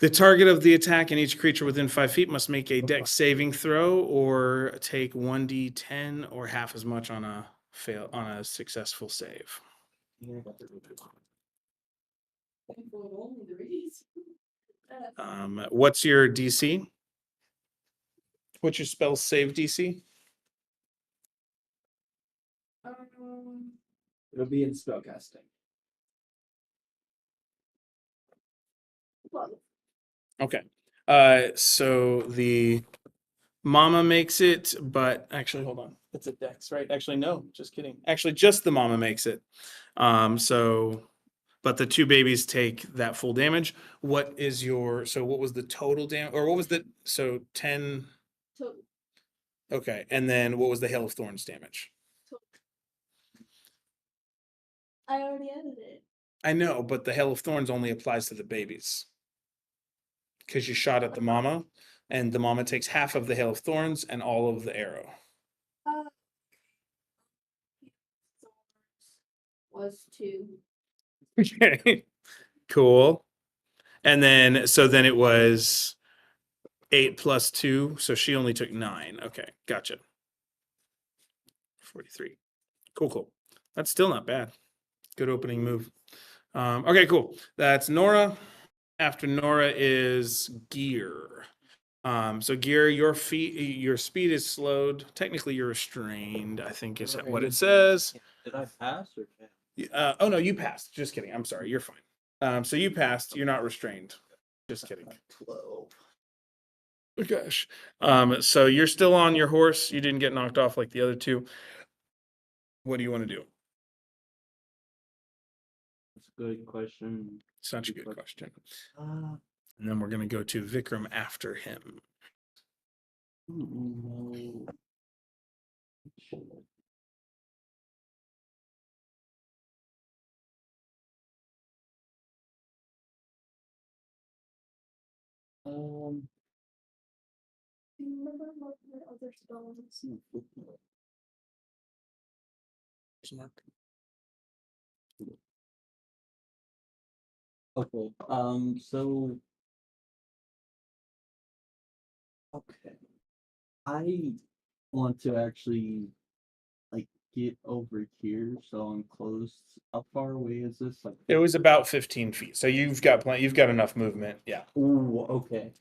The target of the attack and each creature within 5 feet must make a dex saving throw or take 1d10 or half as much on a successful save. Only the reads. What's your DC? What's your spell save DC? It'll be in spellcasting. Well, Okay. So the mama makes it, but actually, hold on. It's a dex, right? Actually, no, just kidding. Actually, just the mama makes it. But the 2 babies take that full damage. What was the total damage, or what was 10? total. Okay, and then what was the hail of thorns damage? I already added it. I know, but the hail of thorns only applies to the babies. Because you shot at the mama, and the mama takes half of the hail of thorns and all of the arrow. Was 2. Okay, cool. And then it was 8 plus 2, so she only took 9. Okay, gotcha. 43. Cool. That's still not bad. Good opening move. Okay, cool. That's Nora. After Nora is Gear. So Gear, your speed is slowed. Technically, you're restrained, I think is what it says. Did I pass or fail? Oh no, you passed. Just kidding. I'm sorry. You're fine. So you passed. You're not restrained. Just kidding. 12. Oh gosh. So you're still on your horse. You didn't get knocked off like the other 2. What do you want to do? That's a good question. Such a good question. And then we're going to go to Vikram after him. Do you remember what the other spell was? Okay. So. Okay. I want to actually like get over here, so I'm close. How far away is this? Like. It was about 15 feet. So you've got plenty. You've got enough movement. Yeah. Ooh, okay.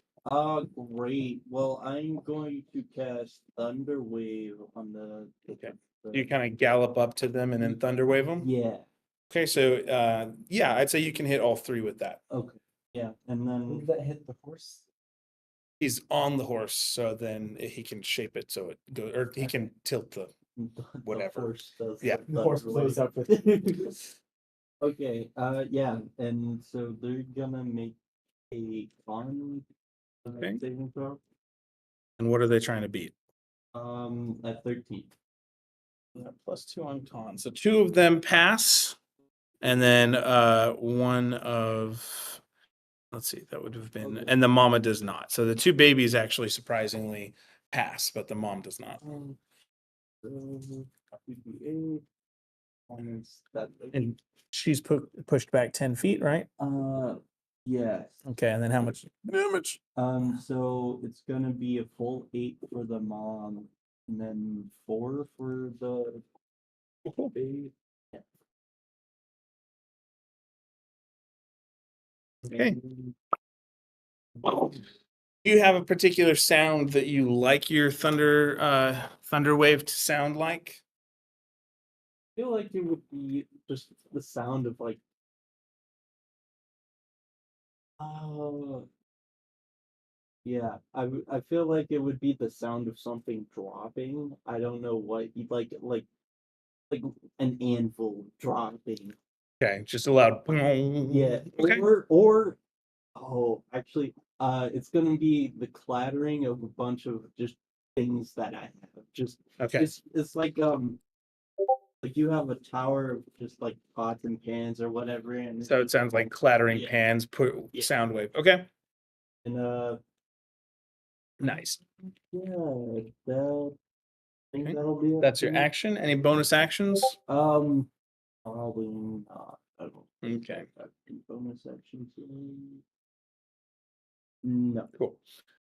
Great. Well, I'm going to cast Thunder Wave on the. Okay. You kind of gallop up to them and then thunder wave them. Yeah. Okay. So yeah, I'd say you can hit all three with that. Okay. Yeah, and Did then that hit the horse? He's on the horse, so then he can shape it so it goes, or he can tilt the. the Whatever. horse does Yeah. the The horse Thunder blows Wave. up with Okay. Yeah, and so they're gonna make a con Okay. saving throw. And what are they trying to beat? At 13. +2 on con. So 2 of them pass, and then one of, let's see, that would have been, Okay. and the mama does not. So the 2 babies actually surprisingly pass, but the mom does not. So copy the A. Minus that. And she's pushed back 10 feet, right? Yes. Okay, and then how much damage? So it's gonna be a full 8 for the mom, and then 4 for the baby. Okay. Do you have a particular sound that you like your thunder wave to sound like? I feel like it would be just the sound of like. Yeah, I feel like it would be the sound of something dropping. I don't know what you'd like an anvil dropping. Okay, just a loud. Yeah. Okay. Or oh, actually, it's gonna be the clattering of a bunch of just things that I have. Just Okay. it's like you have a tower of just like pots and pans or whatever, and So it sounds like clattering Yeah. pans, Yeah. sound wave. Okay. and Nice. yeah, that I think Okay. that'll be it. That's for your me. action. Any bonus actions? Probably not. I don't think Okay. I've got bonus actions. No. Cool.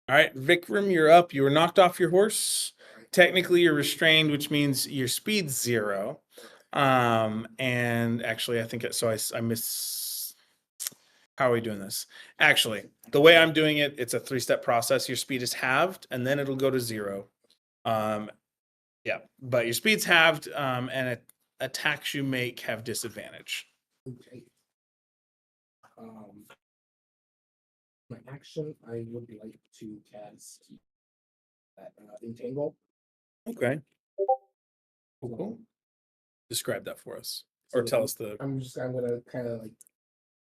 All right, Vikram, you're up. You were knocked off your horse. Technically, you're restrained, which means your speed's 0. And actually, I think I miss. How are we doing this? Actually, the way I'm doing it, it's a 3-step process. Your speed is halved, and then it'll go to 0. Yeah, but your speed's halved, and attacks you make have disadvantage. Okay. My action, I would like to cast that entangle. Okay. Cool. Describe that for us, or tell us the. I'm gonna kind of like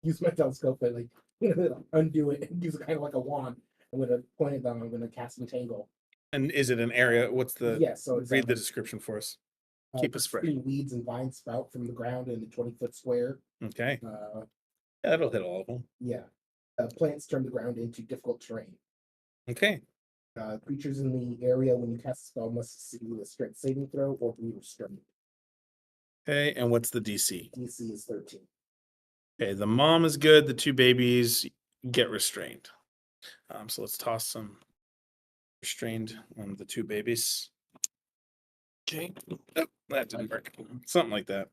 use my telescope and like undo it and use it kind of like a wand. I'm gonna point it down. I'm gonna cast entangle. And is it an area? What's the? Yes, so it's Read the description for us. Keep us fresh. Weeds and vines sprout from the ground in a 20-foot square. Okay, Uh, that'll hit all of them. yeah. Plants turn the ground into difficult terrain. Okay, Creatures in the area when you cast a spell must succeed a strength saving throw or be restrained. okay, and what's the DC? DC is 13. Okay, the mom is good. The 2 babies get restrained. So let's toss some restrained on the 2 babies. Okay, oh, that didn't work. Something like that.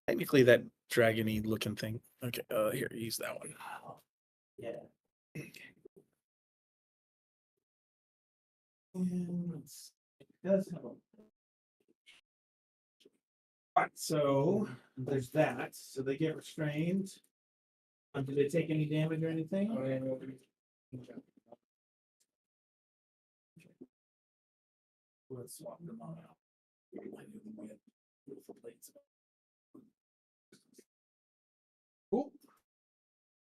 Technically, that dragony looking thing. Okay, here, use that one. Yeah. It does have a. Alright, so there's that. So they get restrained. Do they take any damage or anything? Let's swap them all out. Beautiful plates. Cool.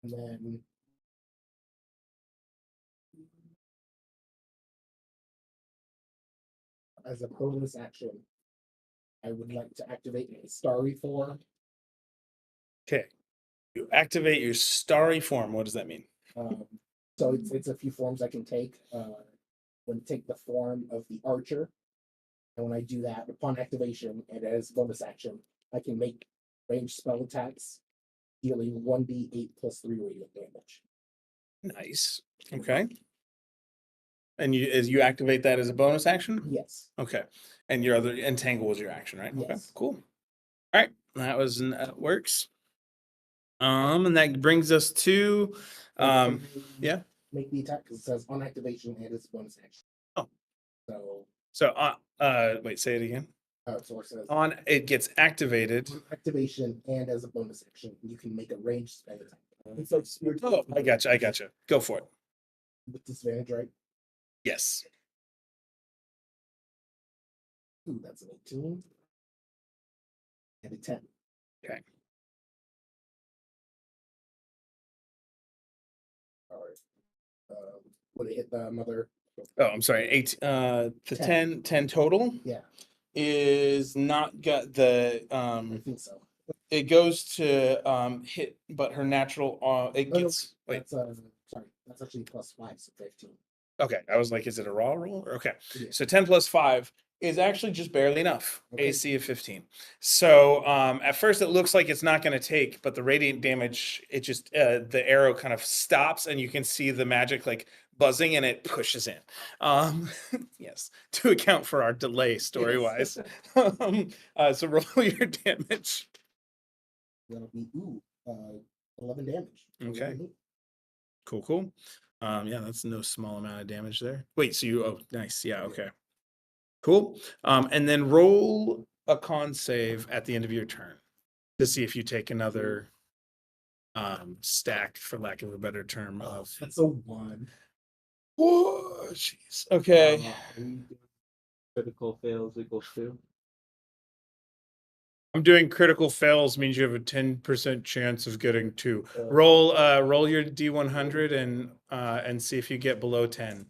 And then as a bonus action, I would like to activate a starry form. Okay. You activate your starry form. What does that mean? So it's a few forms I can take. When take the form of the archer. And when I do that, upon activation and as bonus action, I can make ranged spell attacks dealing 1d8 plus 3 radiant damage. Nice. Okay. And you activate that as a bonus action? Yes. Okay. And your other entangle was your action, right? Okay, Yes. cool. All right. That works. And that brings us to yeah. Make the attack because it says on activation and it's a bonus action. Oh. So Wait, say it again. so it says On it gets activated. on activation and as a bonus action, you can make a ranged spell attack. It's like Oh, I gotcha. Go for it. with disadvantage, right? Yes. Ooh, that's an 18. And a 10. Okay. All right. Would it hit the mother? Oh, I'm sorry. The 10 total Yeah, is not got the I think so. it goes to hit, but her natural it Oh, no, gets wait. That's sorry, that's actually +5, so 15. Okay, I was like, is it a raw roll? Okay, Yeah. so 10 plus 5 is actually just barely enough. Okay. AC of 15. So at first it looks like it's not going to take, but the radiant damage, it just the arrow kind of stops, and you can see the magic like buzzing, and it pushes in. Yes, to account for our delay story wise. So roll your damage. That'll be 11 damage. Okay. Cool. Yeah, that's no small amount of damage there. Wait, so oh, nice. Yeah, okay. Cool. And then roll a con save at the end of your turn to see if you take another stack, for lack of a better term, of That's a 1. oh jeez. Okay. Critical fails equals 2. I'm doing critical fails means you have a 10% chance of getting 2. Roll your D100 and see if you get below 10.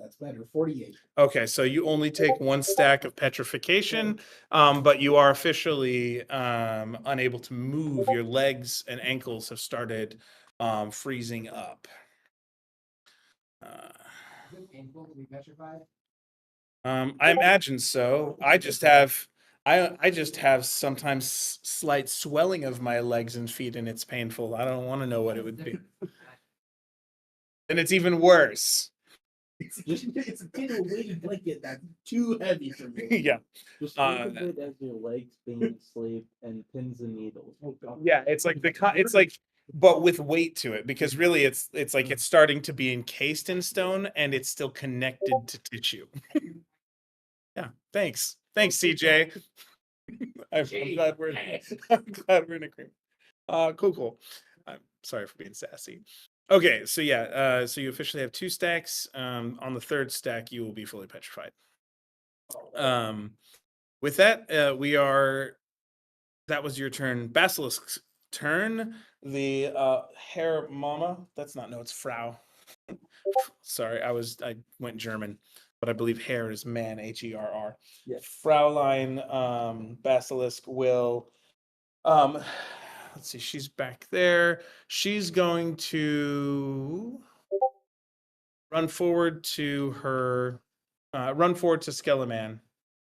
That's better. 48. Okay, so you only take 1 stack of petrification, but you are officially unable to move. Your legs and ankles have started freezing up. Is it painful to be petrified? I imagine so. I just have sometimes slight swelling of my legs and feet, and it's painful. I don't want to know what it would be. And it's even worse. It's a tin weighted blanket that's too heavy for me. Yeah. Just Uh, think of it as your legs being enslaved and pins and needles. Oh, God. Yeah, it's like it's like, but with weight to it, because really it's like it's starting to be encased in stone and it's still connected to tissue. Yeah, thanks, CJ. I'm glad we're in agreement. Cool. I'm sorry for being sassy. Okay, so yeah, so you officially have 2 stacks. On the 3rd stack, you will be fully petrified. With that, that was your turn. Basilisk's turn. The Herr Mama. That's not, no, it's Frau. Sorry, I went German, but I believe Herr is man, Herr. Yes. Fraulein Basilisk will let's see, she's back there. She's going to run forward to Skeleman,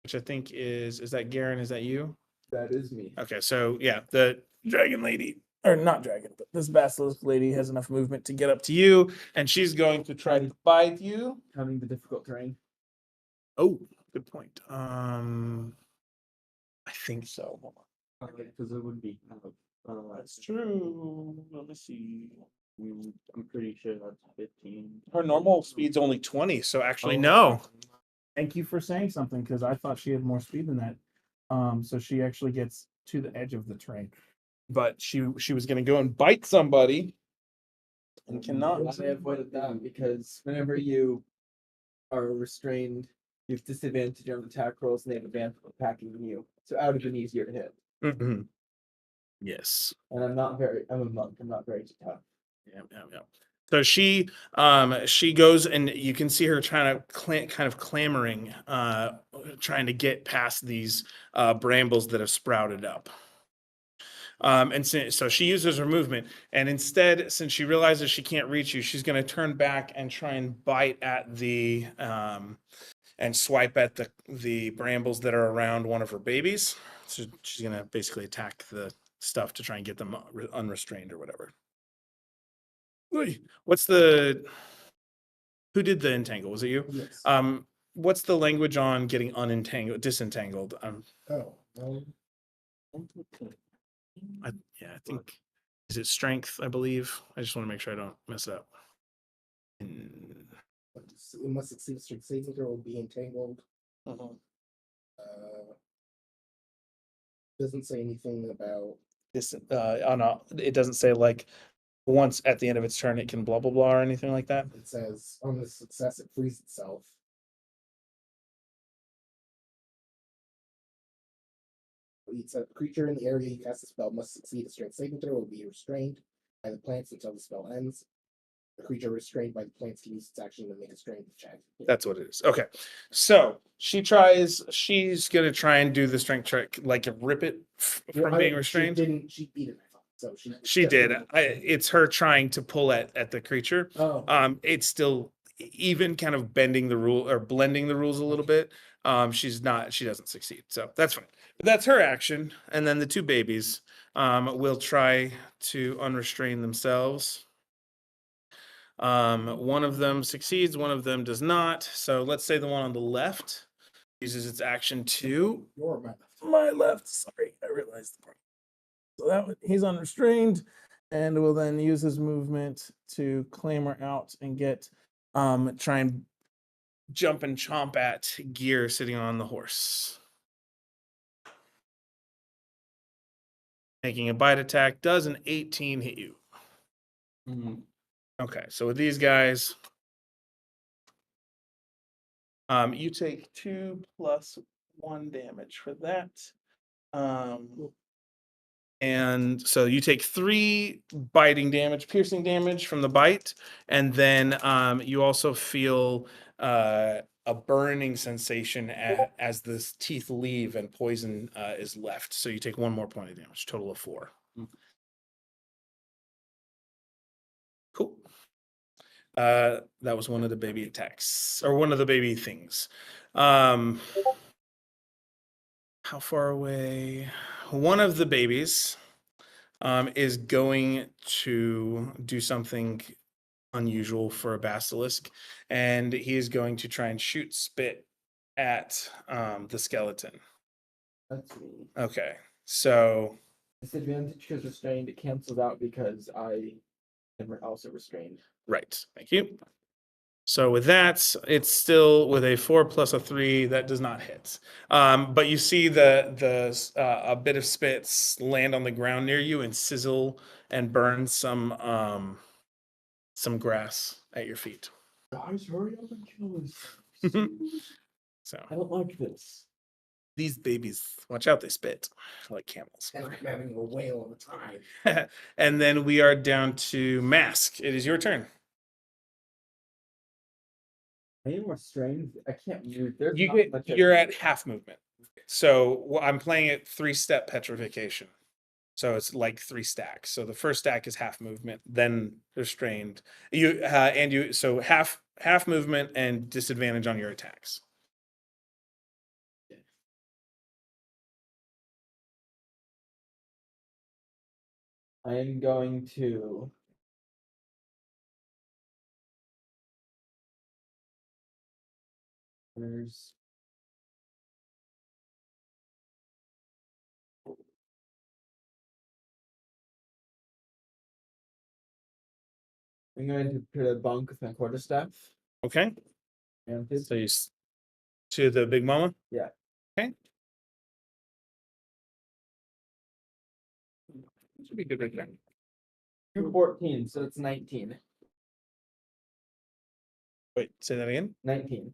which I think is that Garen? Is that you? That is me. Okay, so yeah, the dragon lady, or not dragon, but this basilisk lady has enough movement to get up to you, and she's going to try to bite you. Counting the difficult terrain. Oh, good point. I think so. Hold on. Okay, because it would be kind of. That's true. Let me see. I'm pretty sure that's 15. Her normal speed's only 20, so actually Oh, no. Thank you for saying something, because I thought she had more speed than that. So she actually gets to the edge of the train. But she was gonna go and bite somebody and cannot. I avoided that because whenever you are restrained, you have disadvantage on attack rolls and they have advantage on attacking you. So I would have been easier to hit. Mhm. Yes. And I'm a monk, I'm not very tough. Yeah. So she goes, and you can see her trying to kind of clamoring, trying to get past these brambles that have sprouted up. And so she uses her movement, and instead, since she realizes she can't reach you, she's going to turn back and try and bite at the and swipe at the brambles that are around one of her babies. So she's going to basically attack the stuff to try and get them unrestrained or whatever. What's the? Who did the entangle? Was it you? Yes. What's the language on getting disentangled? Oh, I think is it strength? I believe. I just want to make sure I don't mess it up. it must succeed a strength saving throw or be entangled. Doesn't say anything about. This it doesn't say like once at the end of its turn it can blah blah blah or anything like that. It says on the success it frees itself. It's a creature in the area you cast the spell must succeed a strength saving throw or be restrained by the plants until the spell ends. The creature restrained by the plants can use its action to make a strength check. That's what it is. Okay. So she's gonna try and do the strength check, like rip it from being restrained. She beat it, I thought. So She did. It's her trying to pull at the creature. Oh. It's still even kind of bending the rule or blending the rules a little bit. She doesn't succeed. So that's fine. But that's her action. And then the two babies will try to unrestrain themselves. One of them succeeds, one of them does not. So let's say the one on the left uses its action to Your my left. my left. Sorry, I realized the part. So that he's unrestrained and will then use his movement to clamber out and get try and jump and chomp at Gear sitting on the horse. Making a bite attack. Does an 18 hit you? Okay, so with these guys, you take 2 plus 1 damage for that. And so you take 3 biting damage, piercing damage from the bite, and then you also feel a burning sensation as the teeth leave and poison is left. So you take 1 more point of damage, total of 4. Cool. That was one of the baby attacks, or one of the baby things. How far away? One of the babies is going to do something unusual for a basilisk, and he is going to try and shoot spit at the skeleton. That's me. Okay, so Disadvantage because restrained, it cancels out because I am also restrained. right, thank you. So with that, it's still with a 4 plus a 3 that does not hit. But you see a bit of spits land on the ground near you and sizzle and burn some grass at your feet. Guys, hurry up and kill us. So I don't like this. these babies, watch out, they spit like camels. And I'm having a whale of a time. And then we are down to Mask. It is your turn. I am restrained. I can't move. There's You not get, much I you're can at half movement. So I'm playing it 3-step petrification. So it's like 3 stacks. So the first stack is half movement, then restrained. So half movement and disadvantage on your attacks. I am going to. There's. I'm going to put a bunk with my quarterstaff. Okay. And So to the big mama? Yeah. Okay. Should be good right there. 214, so it's 19. Wait, say that again. 19.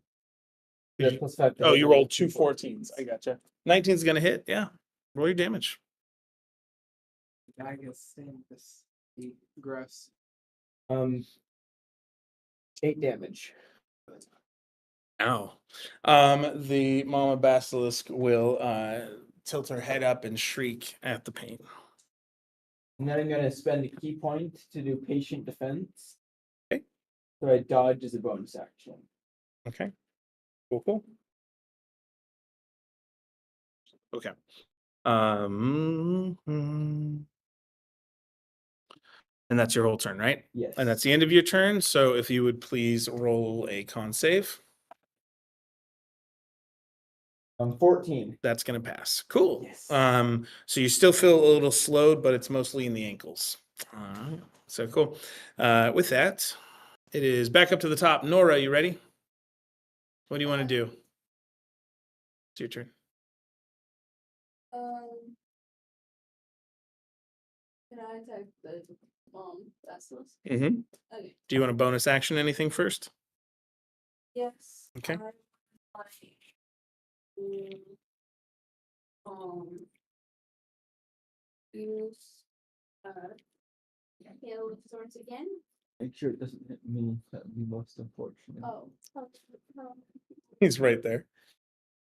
Did Yeah, plus 5. Oh, you rolled 2 14s. I gotcha. 19 is gonna hit. Yeah. Roll your damage. I guess same this gross. 8 damage. Ow. The mama basilisk will tilt her head up and shriek at the pain. And then I'm going to spend a key point to do patient defense. Okay. So I dodge as a bonus action. Okay. Cool. Okay. And that's your whole turn, right? Yes. And that's the end of your turn. So if you would please roll a con save. 14. That's gonna pass. Cool. Yes. So you still feel a little slowed, but it's mostly in the ankles. So cool. With that, it is back up to the top. Nora, you ready? What do you want to do? It's your turn. Can I attack the vessels? Mm-hmm. Okay. Do you want a bonus action anything first? Yes. Okay. I would like to, use hail with swords again. Make sure it doesn't hit me. That would be most unfortunate. Oh, no. He's right there.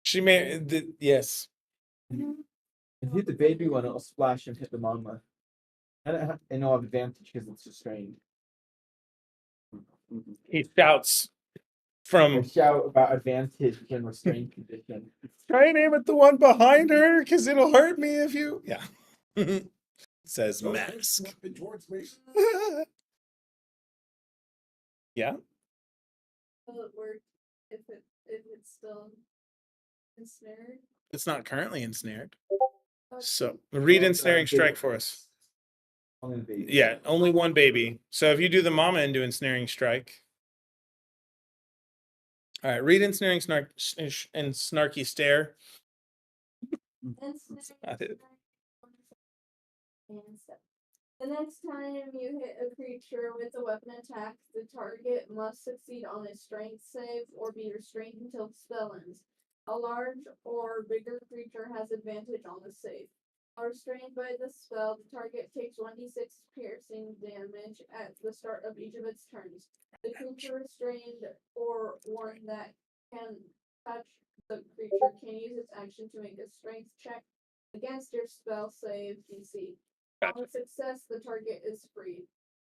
She may. Yes. If you hit the baby one, it'll splash and hit the mama. And it'll have advantage because it's restrained. He shouts I from. shout about advantage in restrained condition. Try and aim at the one behind her, because it'll hurt me if you. Yeah. Says mask. Yeah. Will it work if it's still ensnared? It's not currently ensnared. Okay. So read Well, ensnaring baby strike for us. Only the baby. Yeah, only one baby. So if you do the mama into ensnaring strike. All right, read ensnaring and snarky stare. I did. And step. The next time you hit a creature with a weapon attack, the target must succeed on a strength save or be restrained until the spell ends. A large or bigger creature has advantage on the save. While restrained by the spell, the target takes 1d6 piercing damage at the start of each of its turns. The creature restrained or one that can touch the creature can use its action to make a strength check against your spell save DC. On success, the target is freed.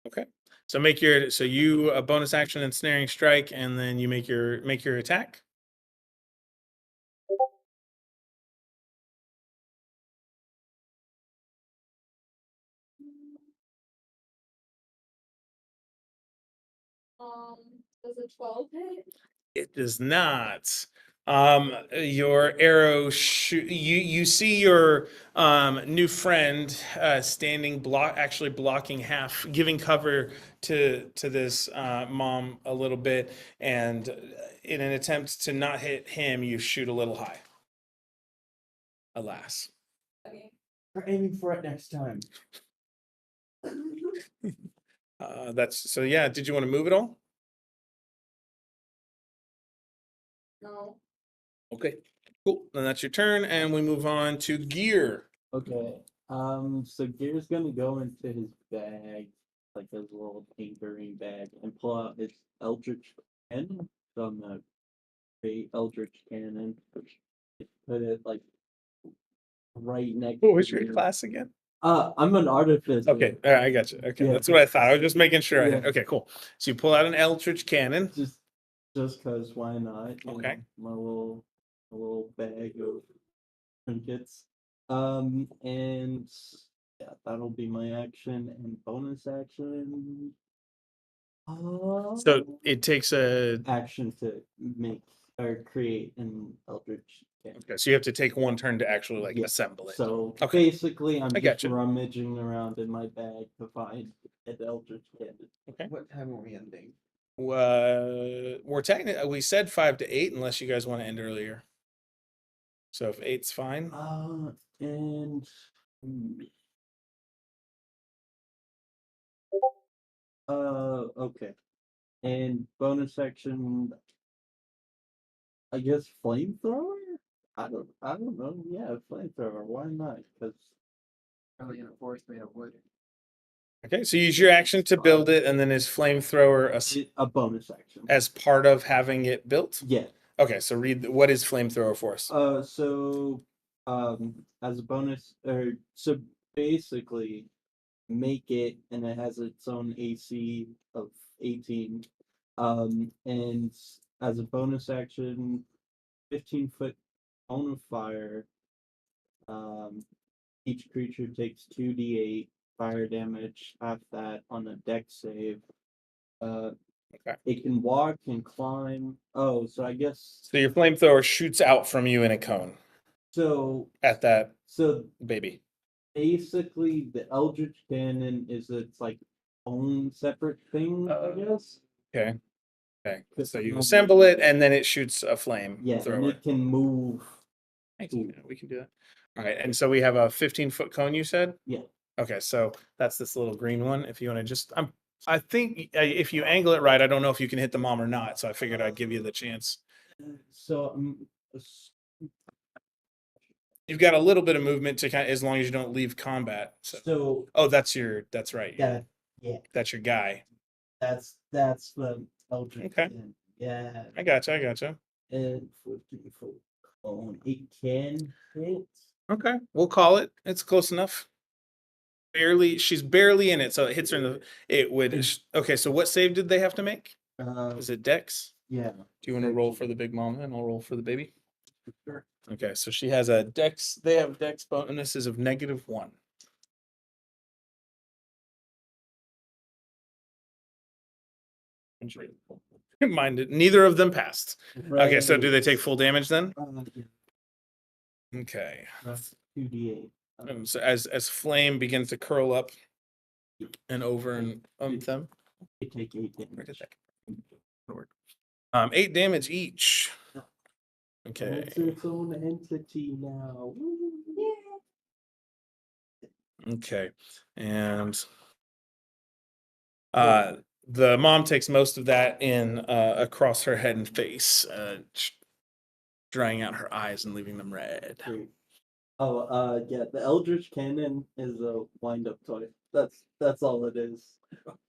Okay. So make your you a bonus action ensnaring strike, and then you make your attack. Does a 12 hit? It does not. Your arrow you see your new friend standing actually blocking half, giving cover to this mom a little bit, and in an attempt to not hit him, you shoot a little high. Alas. Okay. We're aiming for it next time. That's so yeah, did you want to move at all? No. Okay, cool. Then that's your turn, and we move on to Gear. Okay. So Gear's gonna go into his bag, like his little tinkering bag, and pull out his Eldritch Cannon from the great Eldritch Cannon. Put it like right next. What was to your me. class again? I'm an artificer. Okay, all right, I got you. Okay, Yeah. that's what I thought. I was just making sure. I Yeah. had. Okay, cool. So you pull out an Eldritch Cannon. Just cause why not? You Okay. know, my little bag of trinkets. And yeah, that'll be my action and bonus action. So it takes a. Action to make or create an Eldritch Cannon. Okay, so you have to take one turn to actually like Yeah, assemble it. So Okay. basically, I'm I just gotcha. rummaging around in my bag to find an Eldritch Cannon. Okay. What time are we ending? We're technically we said 5 to 8 unless you guys want to end earlier. So if 8's fine. And okay. And bonus action, I guess flamethrower? I don't know. Yeah, flamethrower. Why not? Because Probably in a forest made of wood. Okay, so use your action to build it, and then is flamethrower a bonus action. as part of having it built? Yeah. Okay, so read what is flamethrower for us? So as a bonus, or so basically make it, and it has its own AC of 18. And as a bonus action, 15-foot cone of fire Each creature takes 2d8 fire damage, half that on a dex save. Okay. It can walk and climb. Oh, so I guess So your flamethrower shoots out from you in a cone so. at that So baby. basically, the Eldritch Cannon is its like own separate thing, I guess. Okay. Okay. So you assemble it and then it shoots a flame Yeah, and thrower. it can move. Thanks. Yeah, we can do that. All right. And so we have a 15-foot cone, you said? Yeah. Okay. So that's this little green one. If you want to just, I think if you angle it right, I don't know if you can hit the mom or not. So I figured I'd give you the chance. So You've got a little bit of movement to kind of, as long as you don't leave combat. So, oh, that's right. yeah, That's your guy. that's the Eldritch Okay. Cannon. Yeah. I gotcha. And 14-foot cone. It can hit. Okay. We'll call it. It's close enough. She's barely in it. So it hits her in the, it would. Okay. So what save did they have to make? Is it Dex? Yeah. Do you want to roll for the big mama and I'll roll for the baby? Sure. Okay, so she has a Dex. They have Dex bonuses of -1. Mind it, neither of them passed. Okay, so do they take full damage then? Yeah. Okay. 2d8. So as flame begins to curl up and over and them. They take 8 Where did damage. that work? 8 damage each. Okay. It's its own entity now. Okay. And the mom takes most of that in across her head and face, drying out her eyes and leaving them red. Great. Oh, yeah, the Eldritch Cannon is a wind-up toy. That's all it is.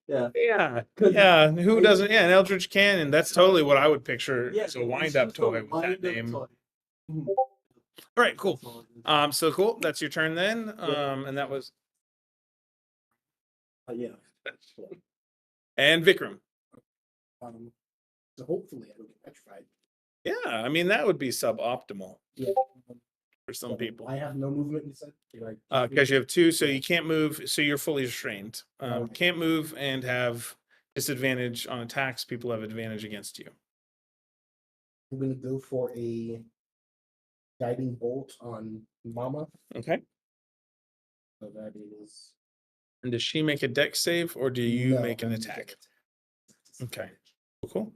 Yeah. Yeah. 'Cause Yeah. Who it- doesn't? Yeah, an Eldritch Cannon. That's totally what I would picture Yeah, as a it's wind-up just a toy with that wind-up name. toy. All right, cool. That's all it is. So cool. That's your turn then. Yeah. And that was Yeah. and Vikram. So hopefully I don't get petrified. Yeah, I mean that would be suboptimal Yeah. for some people. I have no movement, you said? Because you have 2, so you can't move, so you're fully restrained. Okay. Can't move and have disadvantage on attacks. People have advantage against you. I'm gonna go for a guiding bolt on Mama. Okay. So that is. And does she make a dex save or do you No, make an I attack? don't. Okay. Cool.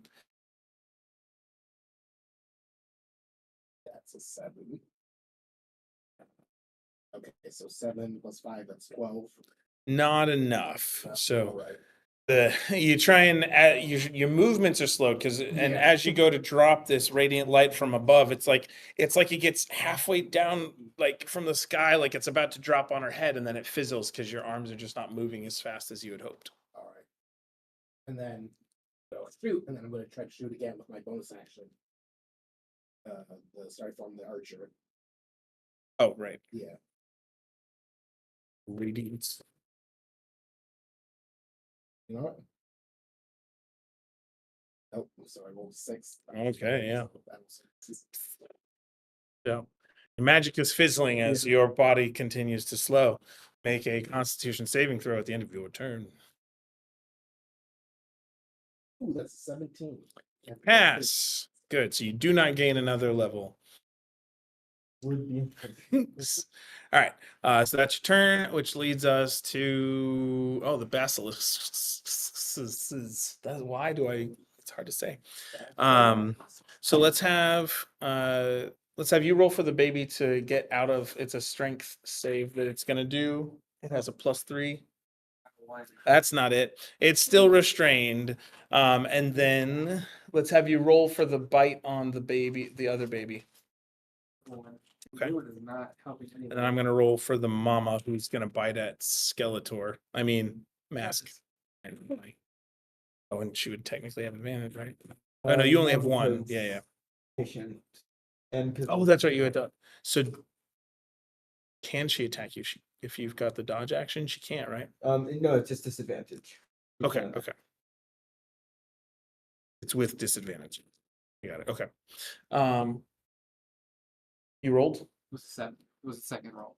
That's a 7. Okay, so 7 plus 5, that's 12. Not enough. So Alright. you try and your movements are slow because and Yeah. as you go to drop this radiant light from above, it's like it gets halfway down like from the sky, like it's about to drop on her head, and then it fizzles because your arms are just not moving as fast as you had hoped. Alright. And then so shoot, and then I'm gonna try to shoot again with my bonus action. Sorry from the archer. Oh, right. Yeah. Radiance. You know what? Oh, I'm sorry, I rolled 6. Okay, yeah. That was 6. Yeah. Your magic is fizzling as your body continues to slow. Make a Constitution saving throw at the end of your turn. Ooh, that's 17. Pass. Good. So you do not gain another level. Would be. All right. So that's your turn, which leads us to the basilisk. That's why do I? It's hard to say. So let's have you roll for the baby to get out of. It's a strength save that it's gonna do. It has a +3. That's not it. It's still restrained. And then let's have you roll for the bite on the baby, the other baby. Okay. And then I'm gonna roll for the mama who's gonna bite at Skeletor. I mean Mask. Oh, and she would technically have advantage, right? Oh no, you only have 1. Yeah. Patient. And Oh, that's right. You had done. So can she attack you if you've got the dodge action? She can't, right? no, it's just disadvantage. You Okay. can't. Okay. It's with disadvantage. You got it. Okay. You rolled? Was 7. It was the second roll.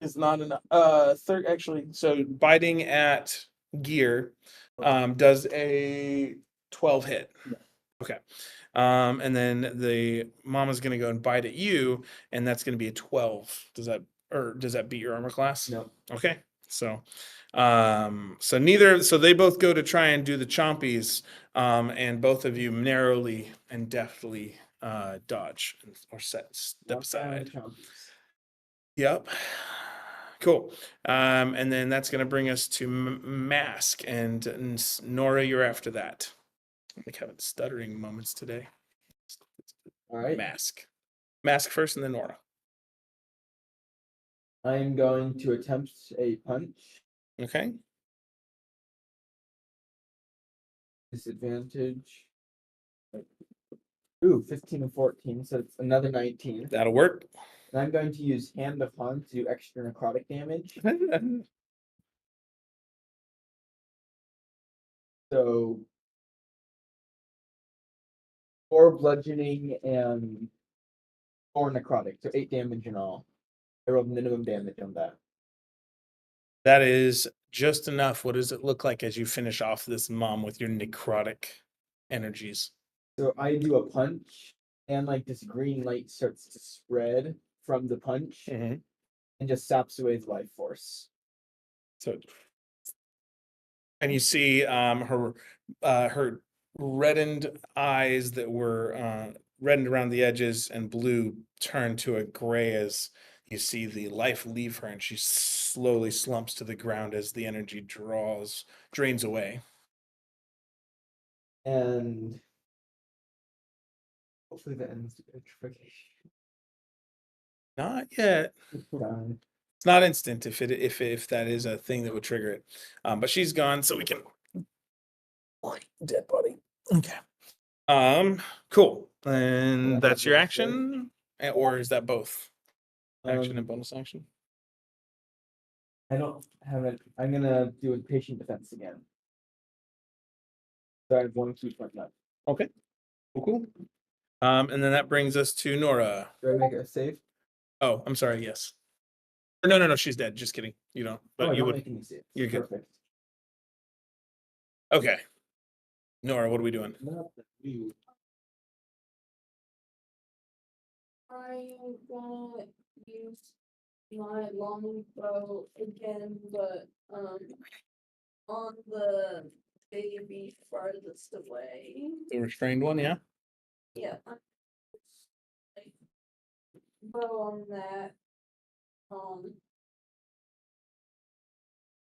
Is not enough. Third actually. So biting at gear, does a 12 hit. Yeah. Okay. And then the mama's gonna go and bite at you, and that's gonna be a 12. Does that beat your armor class? No. Okay. So so they both go to try and do the chompies, and both of you narrowly and deftly dodge or step Walk down aside. chompies. Yep. Cool. And then that's going to bring us to Mask and Nora. You're after that. I'm like having stuttering moments today. All right. Mask first, and then Nora. I'm going to attempt a punch. Okay. Disadvantage. Ooh, 15 and 14, so it's another 19. That'll work. And I'm going to use Hand of Hunt to do extra necrotic damage. So 4 bludgeoning and 4 necrotic, so 8 damage in all. I rolled minimum damage on that. That is just enough. What does it look like as you finish off this mom with your necrotic energies? So I do a punch, and like this green light starts to spread from the punch Mhm. and just saps away the life force. So, and you see her reddened eyes that were reddened around the edges and blue turn to a gray as you see the life leave her, and she slowly slumps to the ground as the energy drains away. And hopefully that ends the petrification. Not yet. Done. It's not instant if that is a thing that would trigger it. But she's gone, so we can dead body. Okay. Cool. And that's your action, or is that both? Action and bonus action. I don't have it. I'm gonna do a patient defense again. So I have 1 key point left. Okay. Cool. And then that brings us to Nora. Do I make a save? Oh, I'm sorry. Yes. No. She's dead. Just kidding. You know, but I'm you not would. making any saves. You're good. Perfect. Okay. Nora, what are we doing? I'm gonna use my longbow again, but on the baby farthest away. The restrained one, yeah. Yeah. Like, bow on that.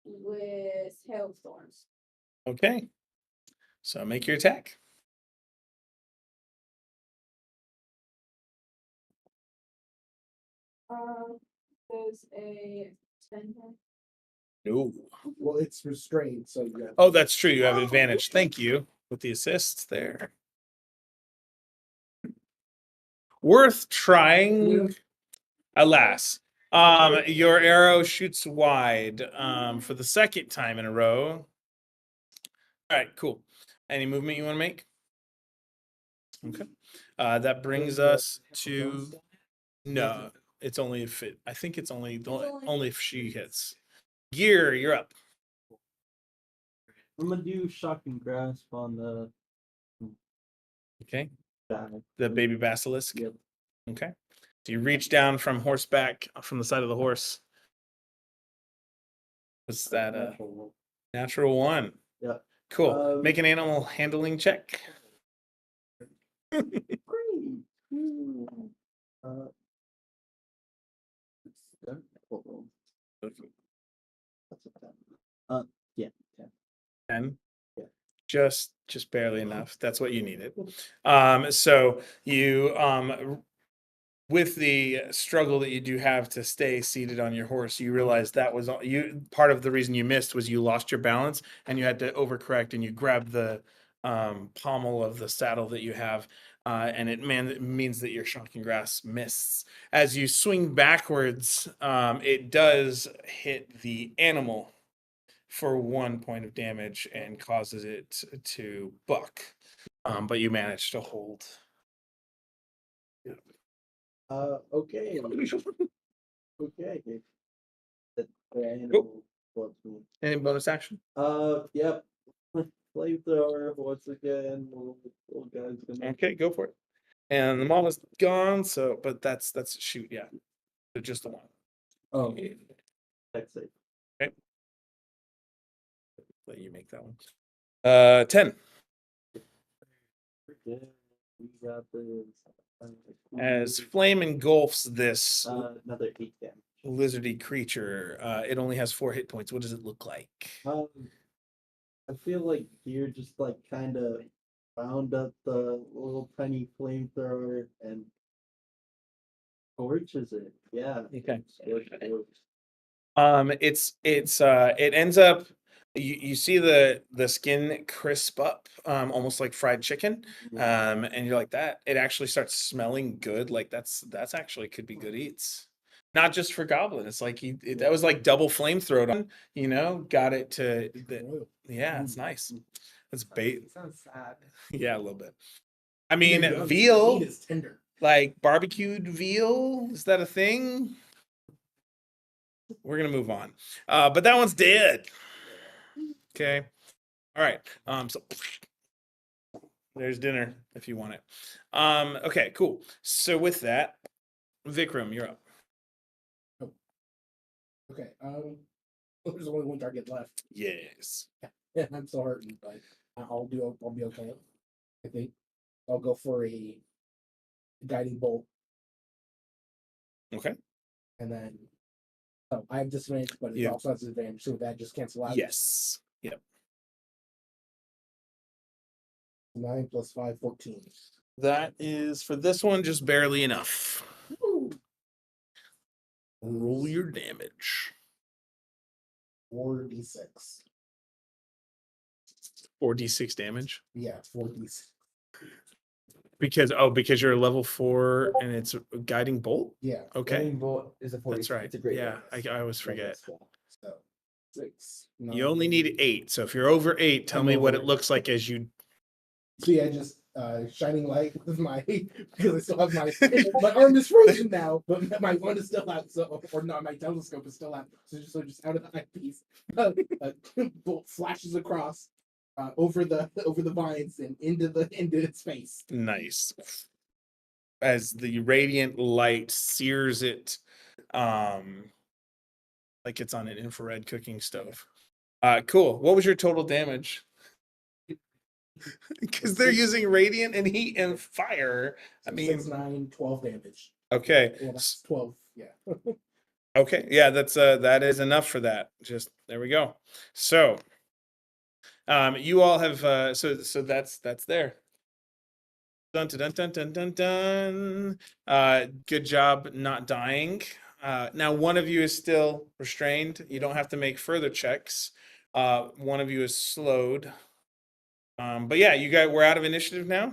With hailstorms. Okay. So make your attack. There's a 10. No. Well, it's restrained, so you have. Oh, that's true. You have advantage. Thank you with the assist there. Worth trying. Alas, your arrow shoots wide for the second time in a row. All right, cool. Any movement you want to make? Okay. That brings us to no. It's only if it. I think it's only only if she hits. Gear, you're up. I'm gonna do shocking grasp on the Okay. guy. The baby basilisk. Yep. Okay. So you reach down from horseback from the side of the horse. What's that? Natural one. Yeah. Cool. Make an animal handling check. Great. Uh, hold on. That's a 10. Yeah, 10. 10. Yeah. Just barely enough. That's what you needed. So you with the struggle that you do have to stay seated on your horse, you realize that was you part of the reason you missed was you lost your balance and you had to overcorrect and you grabbed the pommel of the saddle that you have. And it means that your shocking grasp misses. As you swing backwards, it does hit the animal for 1 point of damage and causes it to buck. But you managed to hold. Okay. Okay. That Cool. what's me. Any bonus action? Yep. Flamethrower once again. Little guy's gonna. Okay, go for it. And the mom is gone, so but that's shoot, yeah. But just the one. Oh, that's it. Okay. Let you make that one. 10. Yeah, we got this. As flame engulfs this Another 8 damage. lizardy creature, it only has 4 hit points. What does it look like? I feel like you're just like kind of wound up the little tiny flamethrower and torches it. Yeah. Okay. Scorch. It ends up you see the skin crisp up, almost like fried chicken. And you're like that. It actually starts smelling good. Like that's actually could be good eats. Not just for goblin. It's like that was like double flamethrower on, got it to yeah, it's nice. It's bait. Sounds sad. Yeah, a little bit. I mean, The veal, meat is tender. like barbecued veal, is that a thing? We're gonna move on. But that one's dead. Okay. All right. So there's dinner if you want it. Okay, cool. So with that, Vikram, you're up. Okay. There's only one target left. Yes. Yeah, I'm still hurting, but I'll be okay. I think I'll go for a guiding bolt, Okay. and then I have disadvantage, but it Yeah. also has advantage, so that just cancel out. Yes. Yep. 9 + 5, 14. That is for this one just barely enough. Woo! Roll your damage. 4d6. 4d6 damage. Yeah, 4d6. Because you're a level 4 and it's a guiding bolt. Yeah. Okay. Lightning bolt is a 40. That's right. It's a great Yeah, bonus. I always forget. So 6. You only need 8. So if you're over 8, tell I'm me what over it it. looks like as you. See, I just shining light with my because I still have my arm is frozen now, but my one is still out. So or no, my telescope is still out. So just out of the eyepiece, bolt flashes across over the vines and into its face. Nice. As the radiant light sears it, like it's on an infrared cooking stove. Cool. What was your total damage? Because they're using radiant and heat and fire. I mean, 6, 9, 12 damage. okay. Well, that's 12. Yeah. Okay. Yeah, that is enough for that. Just there we go. So, you all have so that's there. Dun dun dun dun dun dun. Good job not dying. Now one of you is still restrained. You don't have to make further checks. One of you is slowed. But yeah, we're out of initiative now.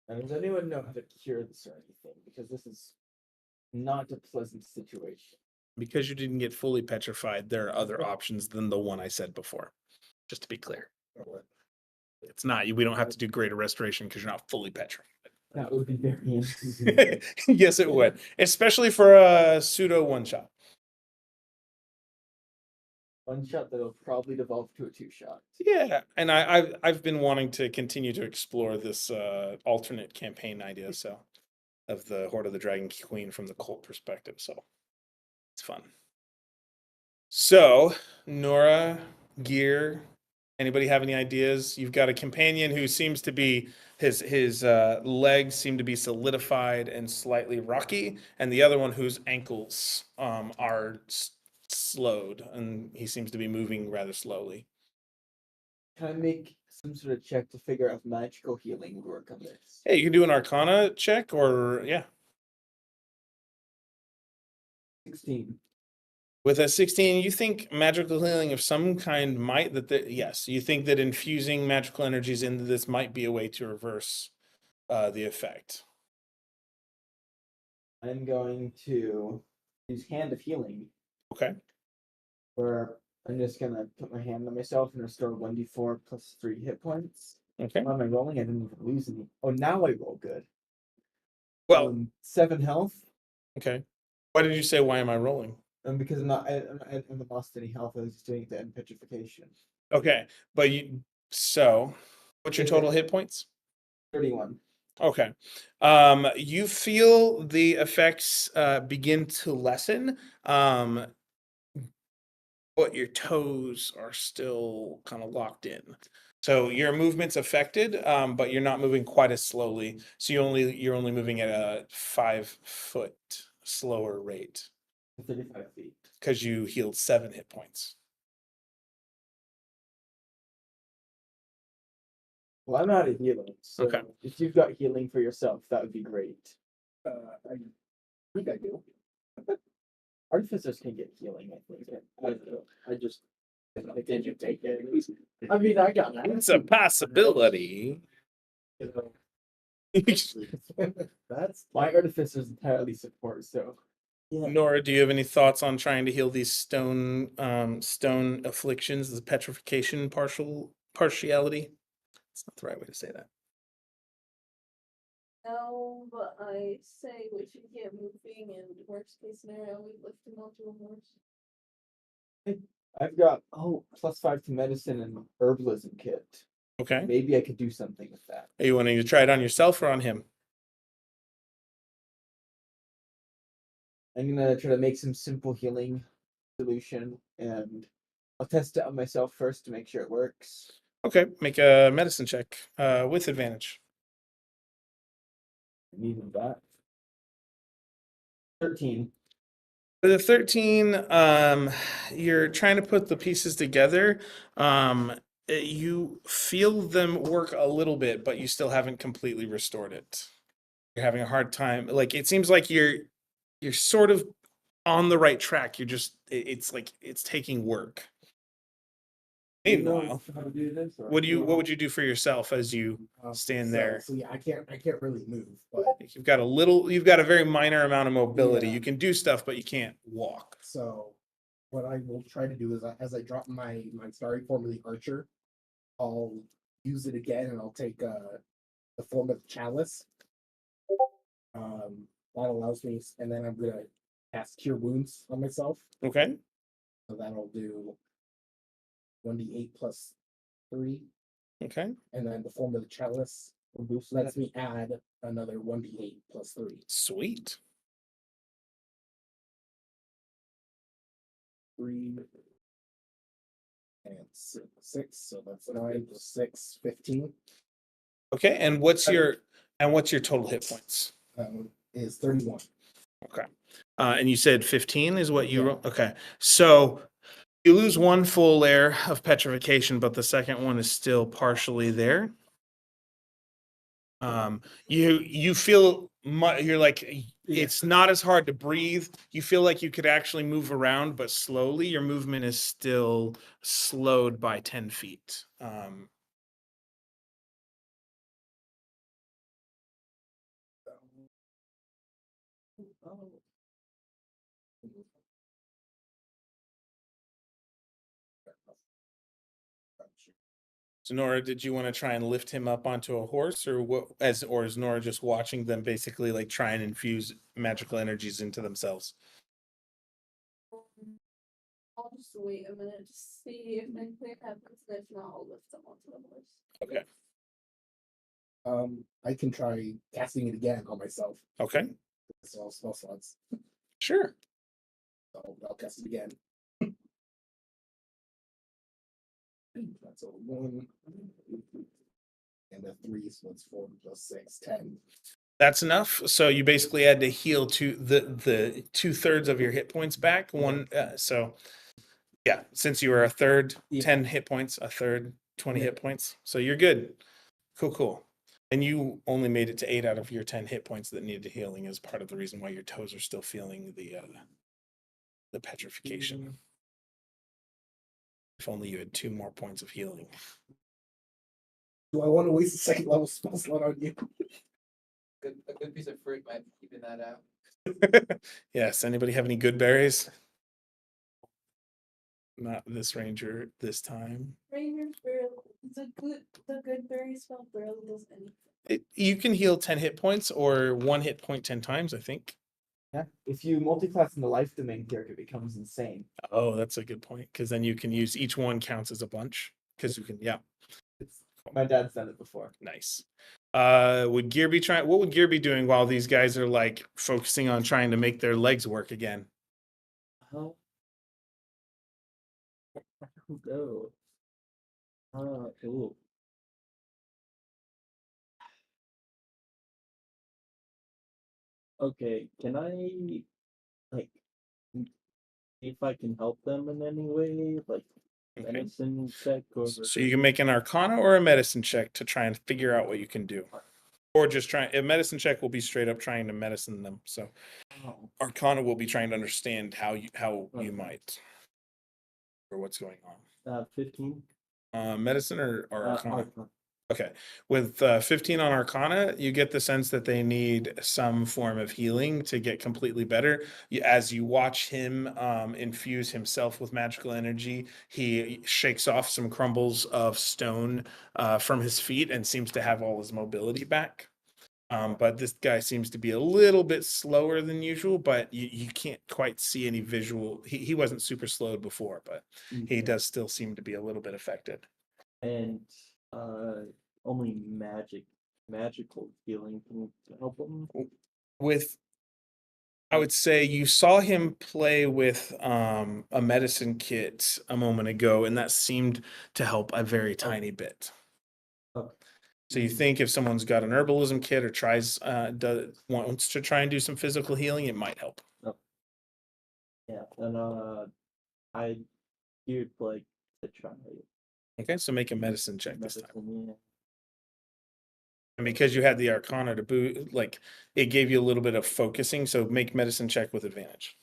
And does anyone know how to cure this or anything? Because this is not a pleasant situation. Because you didn't get fully petrified, there are other options than the one I said before. Just to be clear. It's not, we don't have to do greater restoration because you're not fully petrified. That would be very interesting. Yes, it would. Especially for a pseudo one shot. One shot that'll probably devolve to a 2-shot. Yeah, and I've been wanting to continue to explore this alternate campaign idea, so of the Horde of the Dragon Queen from the cult perspective, so it's fun. So, Nora, Gear, anybody have any ideas? You've got a companion who seems to be his legs seem to be solidified and slightly rocky, and the other one whose ankles are slowed, and he seems to be moving rather slowly. Can I make some sort of check to figure out if magical healing would work on this? Hey, you can do an Arcana check, or yeah. 16. With a 16, you think magical healing of some kind might yes, you think that infusing magical energies into this might be a way to reverse the effect. I'm going to use Hand of Healing, Okay. where I'm just gonna put my hand on myself and restore 1d4 plus 3 hit points. Okay. How am I rolling? I didn't even lose any. Oh, now I roll good. Well, 7 health. Okay. Why did you say, why am I rolling? Because I'm not, I'm not lost any health. I was just doing it to end petrification. Okay, but so what's your Is total it- hit points? 31. Okay. You feel the effects begin to lessen. But your toes are still kind of locked in. So your movement's affected, but you're not moving quite as slowly. So you're only moving at a 5-foot slower rate 35 feet. because you healed 7 hit points. Well, I'm out of healing. So Okay. if you've got healing for yourself, that would be great. I think I do. Artificers can get healing, I think. I don't know. I just. Did you take it? I mean, I got that. It's a possibility. You know, that's My artificers entirely support, so. yeah. Nora, do you have any thoughts on trying to heal these stone afflictions, the petrification partiality? It's not the right way to say that. No, but I say we should get moving, and worst case scenario, we lift him onto a horse. I've got +5 to medicine and herbalism kit. Okay. Maybe I could do something with that. Are you wanting to try it on yourself or on him? I'm gonna try to make some simple healing solution, and I'll test it on myself first to make sure it works. Okay, make a medicine check with advantage. Even that. 13. For the 13, you're trying to put the pieces together. You feel them work a little bit, but you still haven't completely restored it. You're having a hard time. Like it seems like you're sort of on the right track. You're just it's like it's taking work. Meanwhile, how to do this? Or- what would you do for yourself as you stand there? So yeah, I can't really move, but You've got a very minor amount of mobility. Yeah. You can do stuff, but you can't walk. so what I will try to do is as I drop my starting form of the archer, I'll use it again and I'll take the form of the chalice. That allows me, and then I'm gonna cast Cure Wounds on myself. Okay. So that'll do 1d8 plus 3, Okay. and then the form of the chalice lets me add another 1d8 plus 3. Sweet. 3 and 6, so that's 9 plus 6, 15. Okay. And what's your total hit points? Is 31. Okay. And you said 15 is what you Yeah. wrote? Okay. So you lose one full layer of petrification, but the second one is still partially there. You feel you're like it's not as hard to breathe. You feel like you could actually move around, but slowly. Your movement is still slowed by 10 feet. So Nora, did you want to try and lift him up onto a horse, or what? Or is Nora just watching them basically like try and infuse magical energies into themselves? I'll just wait a minute to see if anything happens, and if not, I'll lift them onto the horse. Okay. I can try casting it again on myself. Okay. It's all spell slots. Sure. So I'll cast it again. That's a 1. And a 3, so it's 4 plus 6, 10. That's enough. So you basically had to heal the 2/3 of your hit points back. So yeah, since you were a third, 10 hit points, a third, 20 hit points. So you're good. Cool. And you only made it to 8 out of your 10 hit points that needed healing as part of the reason why your toes are still feeling the petrification. If only you had 2 more points of healing. Do I want to waste a second level spell slot on you? A good piece of fruit might be keeping that out. Yes. Anybody have any good berries? Not this ranger this time. Ranger's barely, the good berry spell barely does anything. You can heal 10 hit points or 1 hit point 10 times, I think. Yeah. If you multi-class in the life domain character, it becomes insane. Oh, that's a good point. Because then you can use each one counts as a bunch. Because you can, yeah, My dad's done it before. nice. Would Gear be trying? What would Gear be doing while these guys are like focusing on trying to make their legs work again? Oh. Go. Ooh. Okay, can I like see if I can help them in any way? Like Okay. medicine check or So you can make an Arcana or a Medicine check to try and figure out what you can do, or just try. A Medicine check will be straight up trying to medicine them. So oh, Arcana will be trying to understand how you Okay. might or what's going on. 15. Medicine or Arcana. Arcana. Okay. With 15 on Arcana, you get the sense that they need some form of healing to get completely better. As you watch him infuse himself with magical energy, he shakes off some crumbles of stone from his feet and seems to have all his mobility back. But this guy seems to be a little bit slower than usual, but you can't quite see any visual. He wasn't super slowed before, but he does still seem to be a little bit affected. And only magical healing can help them. With I would say you saw him play with a medicine kit a moment ago, and that seemed to help a very tiny bit. Okay. So you think if someone's got an herbalism kit or wants to try and do some physical healing, it might help. Yeah, and I you'd like to try Okay, so make a medicine check this time. medicine, yeah. And because you had the Arcana to boot, like it gave you a little bit of focusing. So make medicine check with advantage.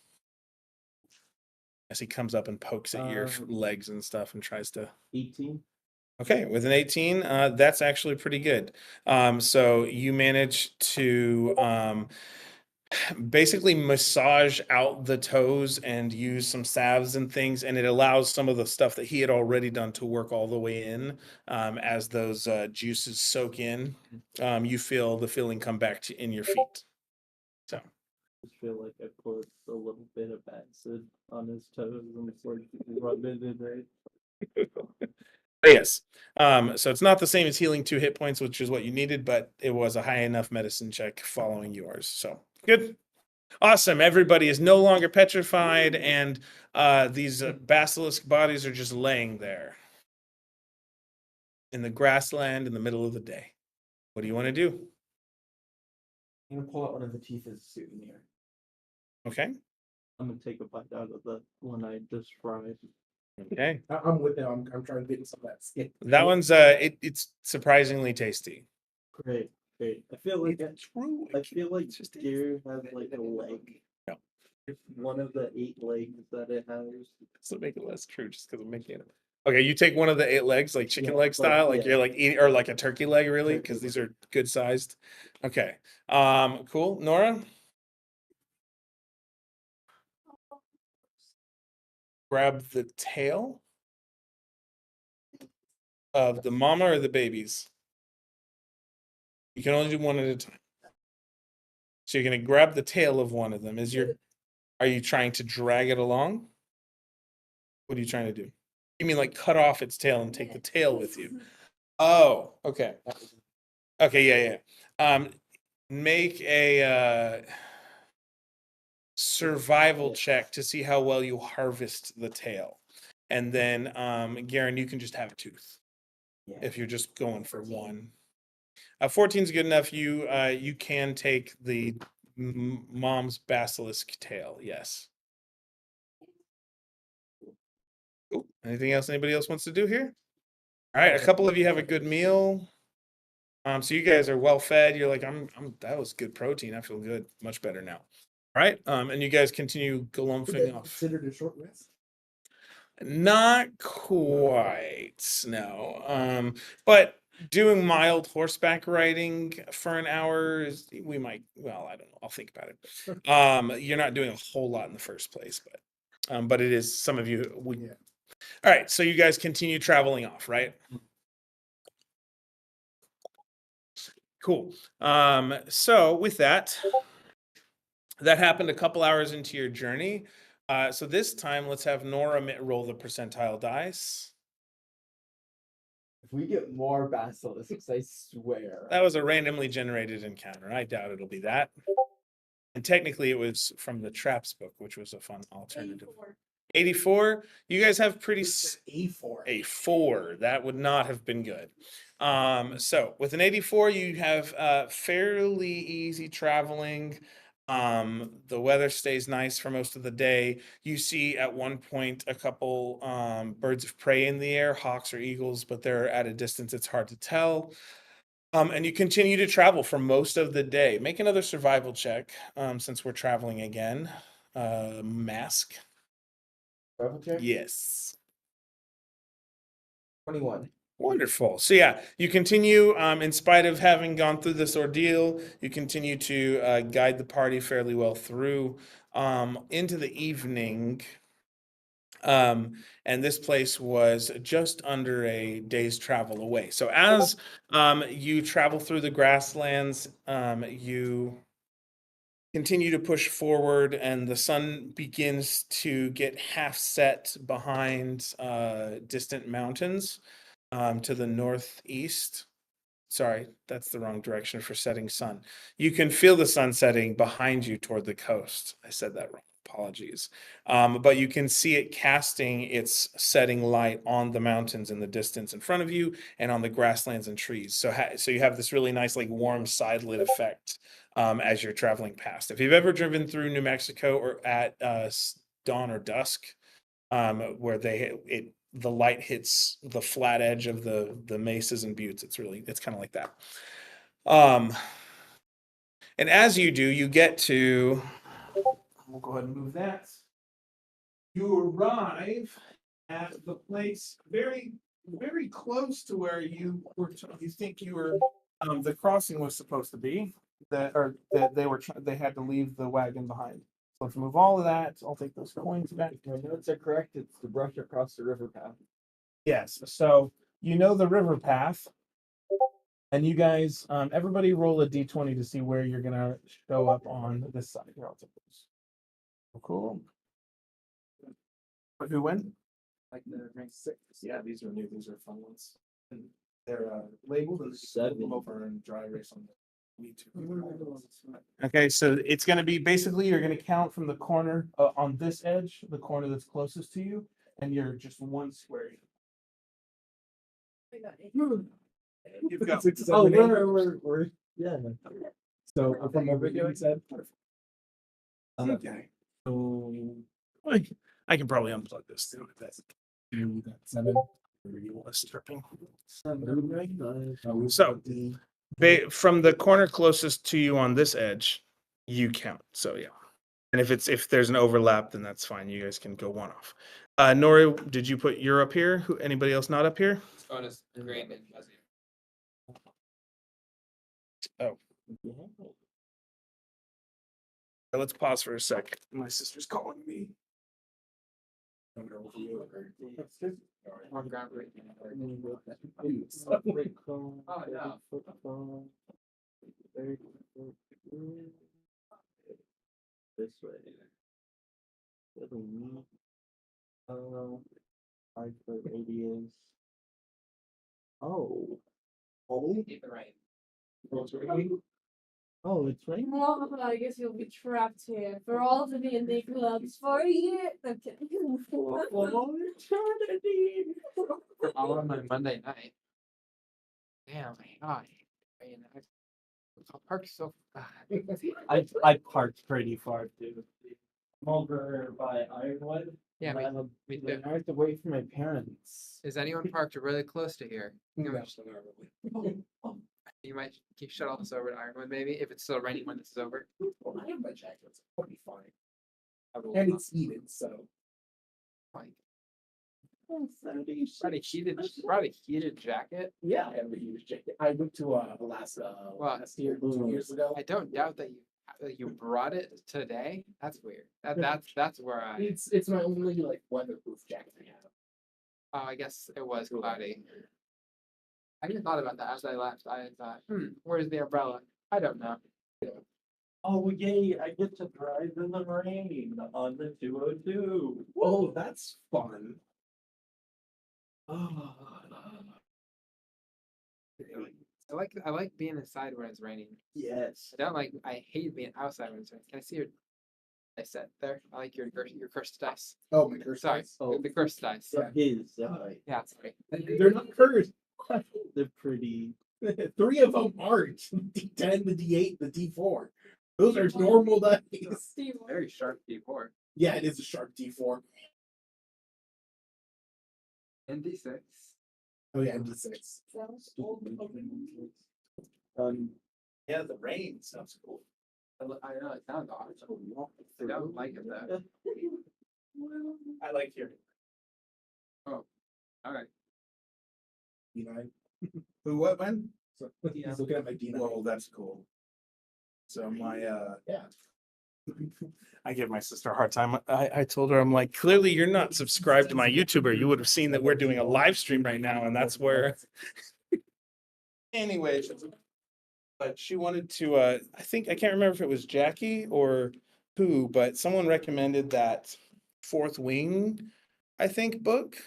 As he comes up and pokes at your legs and stuff and tries to. 18. Okay, with an 18, that's actually pretty good. So you manage to basically massage out the toes and use some salves and things, and it allows some of the stuff that he had already done to work all the way in. As those juices soak in, you feel the feeling come back in your feet. So Just feel like I poured a little bit of acid on his toes and sort of rubbed it in right. yes, so it's not the same as healing 2 hit points, which is what you needed, but it was a high enough medicine check following yours. So good. Awesome. Everybody is no longer petrified, and these basilisk bodies are just laying there in the grassland in the middle of the day. What do you want to do? I'm gonna pull out one of the teeth as a souvenir. Okay. I'm gonna take a bite out of the one I just fried. Okay. I'm with them. I'm trying to get some of that skin. That one's it's surprisingly tasty. Great, great. I feel like true. I feel like deer has like a leg. No. One of the 8 legs that it has. So make it less true just because I'm making it. Okay, you take one of the 8 legs, like chicken Yeah, leg like, style, like yeah. you're like eating, or like a turkey leg, really, Turkey because these leg. are good sized. Okay. Cool. Nora, grab the tail of the mama or the babies. You can only do one at a time. So you're gonna grab the tail of one of them. Are you trying to drag it along? What are you trying to do? You mean like cut off its tail and take the tail with you? Oh, okay. Okay, yeah. Make a survival check to see how well you harvest the tail. And then Garen, you can just have a tooth if you're just going for one. 14 is good enough. You can take the mom's basilisk tail. Yes. Cool. Anything else anybody else wants to do here? All right, a couple of you have a good meal. So you guys are well fed. You're like, that was good protein. I feel good, much better now. All right. And you guys continue galumphing off. Considered a short rest. Not quite, no. But doing mild horseback riding for an hour we might, well, I don't know. I'll think about it. You're not doing a whole lot in the first place, but it is some of you would. Yeah. All right, so you guys continue traveling off, right? Cool. So with that, That happened a couple hours into your journey. So this time, let's have Nora roll the percentile dice. If we get more basilisks, I swear. That was a randomly generated encounter. I doubt it'll be that. And technically, it was from the Traps book, which was a fun alternative. 84. You guys have pretty A4. a 4. That would not have been good. So with an 84, you have fairly easy traveling. The weather stays nice for most of the day. You see at one point a couple birds of prey in the air, hawks or eagles, but they're at a distance it's hard to tell. And you continue to travel for most of the day. Make another survival check since we're traveling again. Mask. Survival check? Yes. 21. Wonderful. So yeah, you continue, in spite of having gone through this ordeal, you continue to guide the party fairly well through into the evening. And this place was just under a day's travel away. So as you travel through the grasslands, you continue to push forward, and the sun begins to get half set behind distant mountains to the northeast. Sorry, that's the wrong direction for setting sun. You can feel the sun setting behind you toward the coast. I said that wrong. Apologies. But you can see it casting its setting light on the mountains in the distance in front of you and on the grasslands and trees. So you have this really nice, like, warm side-lit effect as you're traveling past. If you've ever driven through New Mexico or at dawn or dusk, where the light hits the flat edge of the mesas and buttes, it's kind of like that. And as you do, you get to, we'll go ahead and move that. You arrive at the place very, very close to where you think the crossing was supposed to be, that they had to leave the wagon behind. So let's move all of that. I'll take those coins back. My notes are correct. It's the brush across the river path. Yes, so you know the river path, and you guys, everybody roll a d20 to see where you're gonna show up on this side. Here, I'll take those. Cool. But who win? Like the rank 6. Yeah, these are new. These are fun ones. And they're labeled and Seven. them over and dry erase on the need to. Okay, so it's gonna be basically you're gonna count from the corner on this edge, the corner that's closest to you, and you're just one square. You've got. Oh, we're yeah. So from over here, you said. Okay. So I can probably unplug this too. If that's 7. less tripping. So So, from the corner closest to you on this edge, you count. So yeah. And if there's an overlap, then that's fine. You guys can go one off. Nora, did you put your up here? Anybody else not up here? Bonus green and fuzzy. Oh. Let's pause for a second. My sister's calling me. On ground breaking. Oh no. This way. I for radius. Oh. Keep it right. Oh, it's right. Well, I guess you'll be trapped here for all the D&D clubs for a year. I'm kidding. All on my Monday night. Damn, my God. Park's so. I parked pretty far too. Over by Ironwood. Yeah, me too. I have to wait for my parents. Is anyone parked really close to here? No. You might shuttle us over to Ironwood, maybe if it's still raining when this is over. I have my jackets. I'll be fine. I will And not it's heated, so. fight. Brought Brought a heated jacket. Yeah, I have a huge jacket. I went to Alaska last year, 2 years ago. I don't doubt that you brought it today. That's weird. That's where I. It's my only like weatherproof jacket I have. Oh, I guess it was cloudy. I even thought about that as I left. I thought, where's the umbrella? I don't know. Oh yay! I get to drive in the rain on the 202. Oh, that's fun. Oh, I like being inside when it's raining. yes. I hate being outside when it's raining. Can I see your dice set there? I like your cursed dice. Oh, my cursed Sorry, dice. Oh. the cursed dice. So his, Yeah, sorry. They're not cursed. they're pretty. 3 of them aren't. D10, the D8, the D4. Those are normal dice. Very sharp D4 Yeah, it is a sharp D4. and D6. Oh yeah, and D6. Yeah, the rain sounds cool. I know it sounds awesome. I don't like it though. I like hearing. All right. D9. Who, what, when? So he's looking at my D9. Well, that's cool. So my Yeah. I give my sister a hard time. I told her, I'm like, clearly you're not subscribed to my YouTuber. You would have seen that we're doing a live stream right now, and that's where. Anyway, but she wanted to. I think I can't remember if it was Jackie or who, but someone recommended that Fourth Wing, I think, book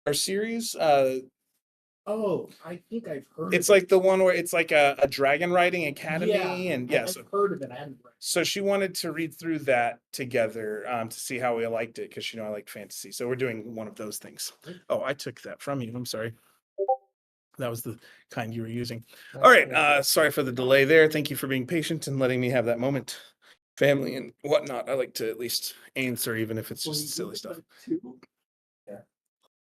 or series. Oh, I think I've heard. It's of like the one where it's like a dragon riding academy, and I've so heard of it. I haven't read. so she wanted to read through that together to see how we liked it because I like fantasy. So we're doing one of those things. Oh, I took that from you. I'm sorry. That was the kind you were using. All right. Sorry for the delay there. Thank you for being patient and letting me have that moment. Family and whatnot. I like to at least answer, even if it's just silly stuff.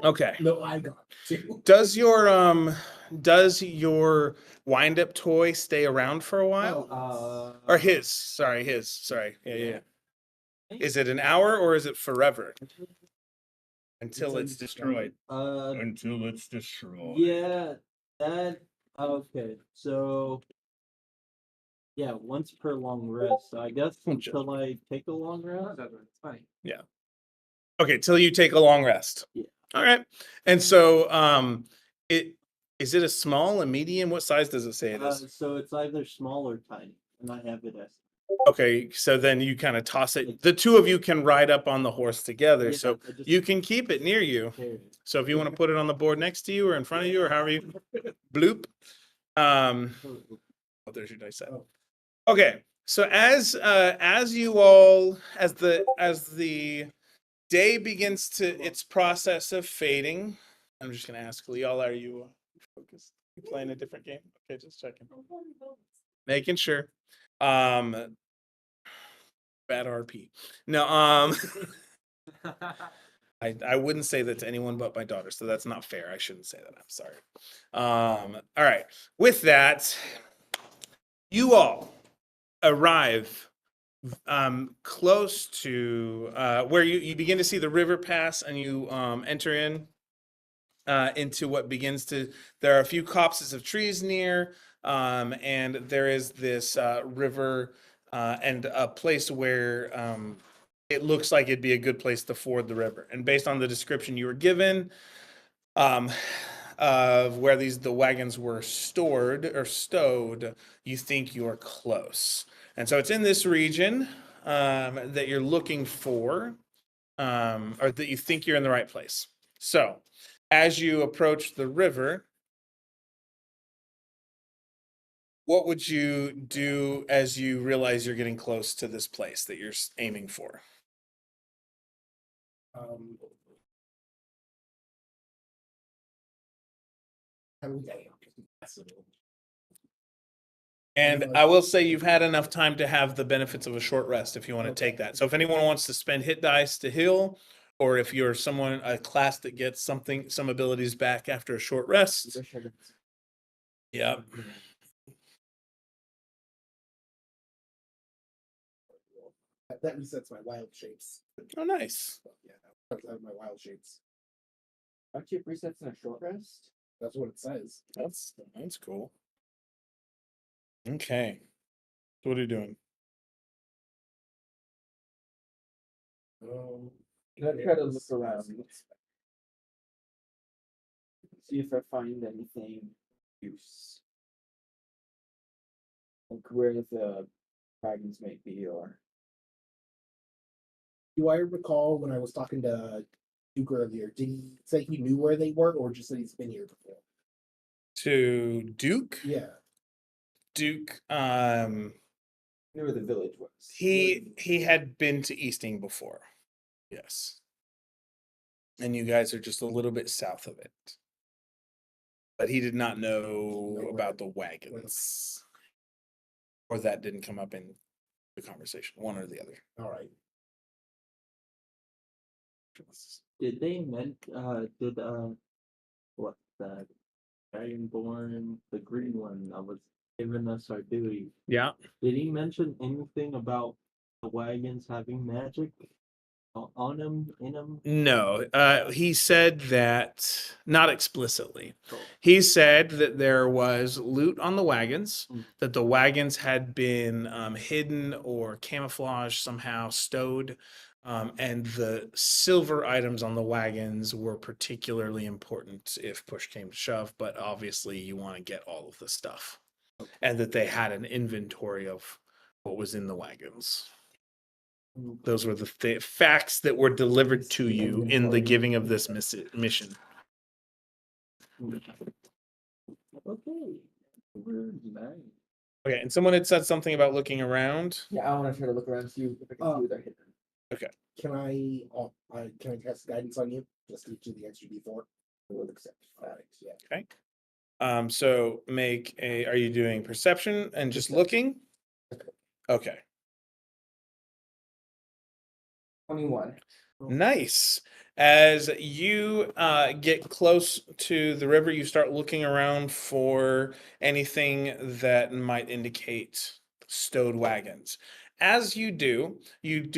Okay. No, I got 2. Does your wind up toy stay around for a while? Or his? Sorry. Yeah. Is it an hour or is it forever? Until it's destroyed. Until it's destroyed. Yeah, that okay. So yeah, once per long rest. So I guess until I take a long rest. It's funny. Okay, till you take a long rest. Yeah. All right. And so it is it a small, a medium? What size does it say it is? So it's either small or tiny, and I have it as Okay, so then you kind of toss it. The two of you can ride up on the horse together. yeah, So I just you can keep it near you. carry it. So if you want to put it on the board next to you or in front of you or however you bloop. Oh, there's your dice set. Oh. Okay. So as you all as the day begins to its process of fading, I'm just gonna ask y'all, are you focused? You playing a different game? Okay, just checking. Making sure. Bad RP. No, I wouldn't say that to anyone but my daughter, so that's not fair. I shouldn't say that. I'm sorry. All right. With that, you all arrive close to where you begin to see the river pass and you enter into what begins to there are a few copses of trees near and there is this river and a place where it looks like it'd be a good place to ford the river. And based on the description you were given of where the wagons were stored or stowed, you think you're close. And so it's in this region that you're looking for, or that you think you're in the right place. So as you approach the river, what would you do as you realize you're getting close to this place that you're aiming for? And I will say you've had enough time to have the benefits of a short rest if you want to take that. So if anyone wants to spend hit dice to heal, or if you're a class that gets some abilities back after a short rest. Yeah. That resets my wild shapes. Oh, nice. Yeah, that's my wild shapes. Aren't you resets in a short rest? That's what it says. That's cool. Okay. So what are you doing? I try to look around. See if I find anything use. Like where the wagons might be, or Do I recall when I was talking to Duke earlier, did he say he knew where they were or just that he's been here before? To Duke. Yeah. Duke. knew where the village was. He had been to Easting before. Yes. And you guys are just a little bit south of it. But he did not know about the wagons. Or that didn't come up in the conversation, one or the other. All right. Did they what that Dragonborn, the green one that was giving us our duty? Yeah. Did he mention anything about the wagons having magic on them, in them? No, he said that not explicitly. Cool. He said that there was loot on the wagons, Mm. that the wagons had been hidden or camouflaged somehow, stowed, and the silver items on the wagons were particularly important if push came to shove. But obviously, you want to get all of the stuff, and that they had an inventory of what was in the wagons. Those were the facts that were delivered to you in the giving of this mission. Okay. We're nice. Okay, and someone had said something about looking around. Yeah, I want to try to look around and see if I can see where they're hidden. Can I cast guidance on you? Just to do the extra D4. I will accept that. Yeah. Okay. So make a. Are you doing perception and just looking? Okay. 21. Nice. As you get close to the river, you start looking around for anything that might indicate stowed wagons. As you do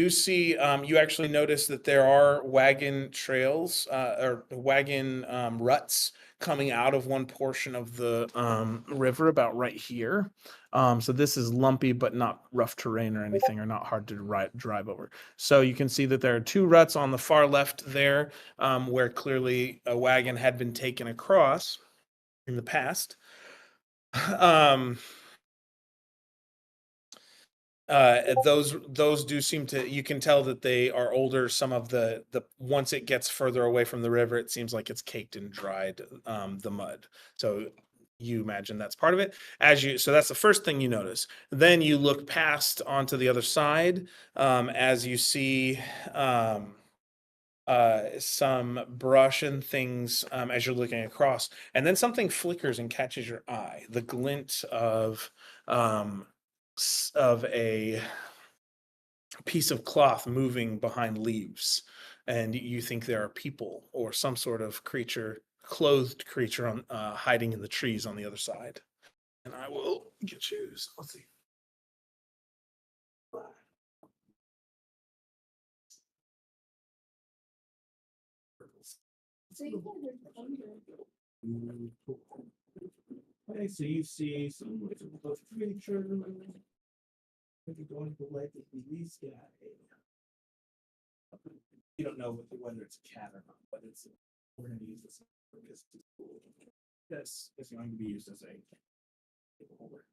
see, you actually notice that there are wagon trails or wagon ruts coming out of one portion of the river about right here. So this is lumpy, but not rough terrain or anything, or not hard to drive over. So you can see that there are two ruts on the far left there, where clearly a wagon had been taken across in the past. Those do seem to, you can tell that they are older. Some of the once it gets further away from the river, it seems like it's caked in dried the mud. So you imagine that's part of it. So that's the first thing you notice. Then you look past onto the other side, as you see some brush and things as you're looking across, and then something flickers and catches your eye. The glint of a piece of cloth moving behind leaves, and you think there are people or some sort of creature, clothed creature, on hiding in the trees on the other side. And I will get you. Let's see. Okay, so you see some of creature. Maybe going to like these guys. You don't know whether it's a cat or not, but we're going to use this because it's cool. This is going to be used as a holder.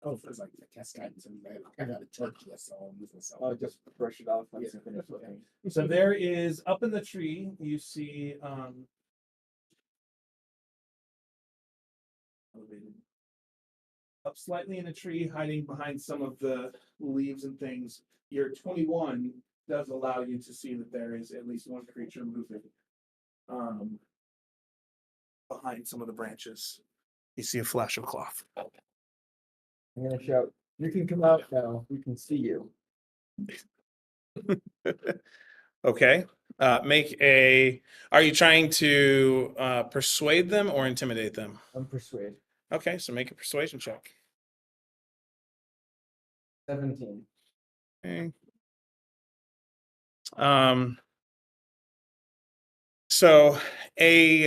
Oh, because like the cast guidance and I got a touch this, so I'll use this. I'll just brush it off once Yeah. I finish looking. So there is, up in the tree, you see up slightly in a tree, hiding behind some of the leaves and things. Your 21 does allow you to see that there is at least one creature moving behind some of the branches. You see a flash of cloth. I'm gonna shout, "You can come out now. We can see you." Okay. Are you trying to persuade them or intimidate them? I'm persuaded. Okay, so make a persuasion check. 17. Okay. So a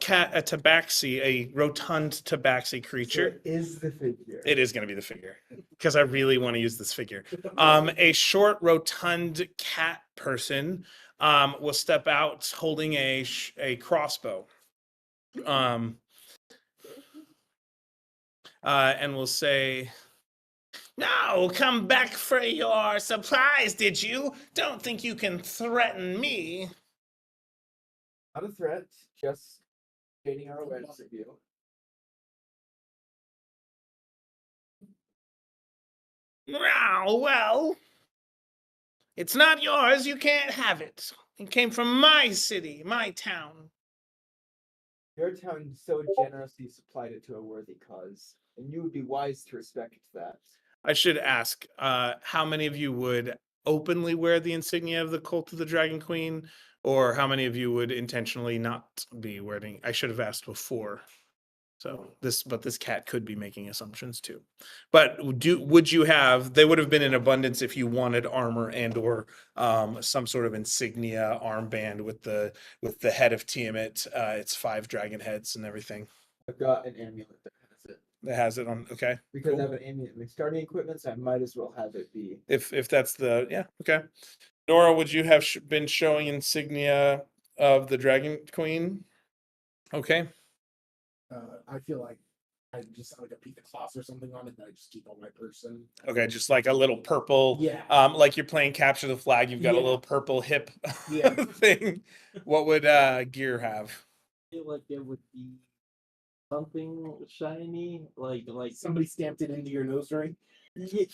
tabaxi, a rotund tabaxi creature. So it is the figure. It is going to be the figure because I really want to use this figure. A short, rotund cat person will step out holding a crossbow, and will say, No, come back for your supplies, did you? Don't think you can threaten me. Not a threat, just stating our awareness of you. Well, it's not yours. You can't have it. It came from my city, my town. Your town so generously supplied it to a worthy cause, and you would be wise to respect that. I should ask, how many of you would openly wear the insignia of the Cult of the Dragon Queen, or how many of you would intentionally not be wearing? I should have asked before. So but this cat could be making assumptions too. But would you have? They would have been in abundance if you wanted armor and or some sort of insignia armband with the head of Tiamat. It's 5 dragon heads and everything. I've got an amulet that has it. That has it on. Okay. Because cool. I have an amulet with starting equipment, so I might as well have it be. If that's the okay. Nora, would you have been showing insignia of the Dragon Queen? Okay. I feel like I just have like a piece of cloth or something on it that I just keep on my person. Okay, just like a little purple. Yeah. Like you're playing capture the flag. You've got a Yeah. little purple hip Yeah. thing. What would Gear have? I feel like it would be something shiny, like Somebody stamped it into your nose ring. yeah,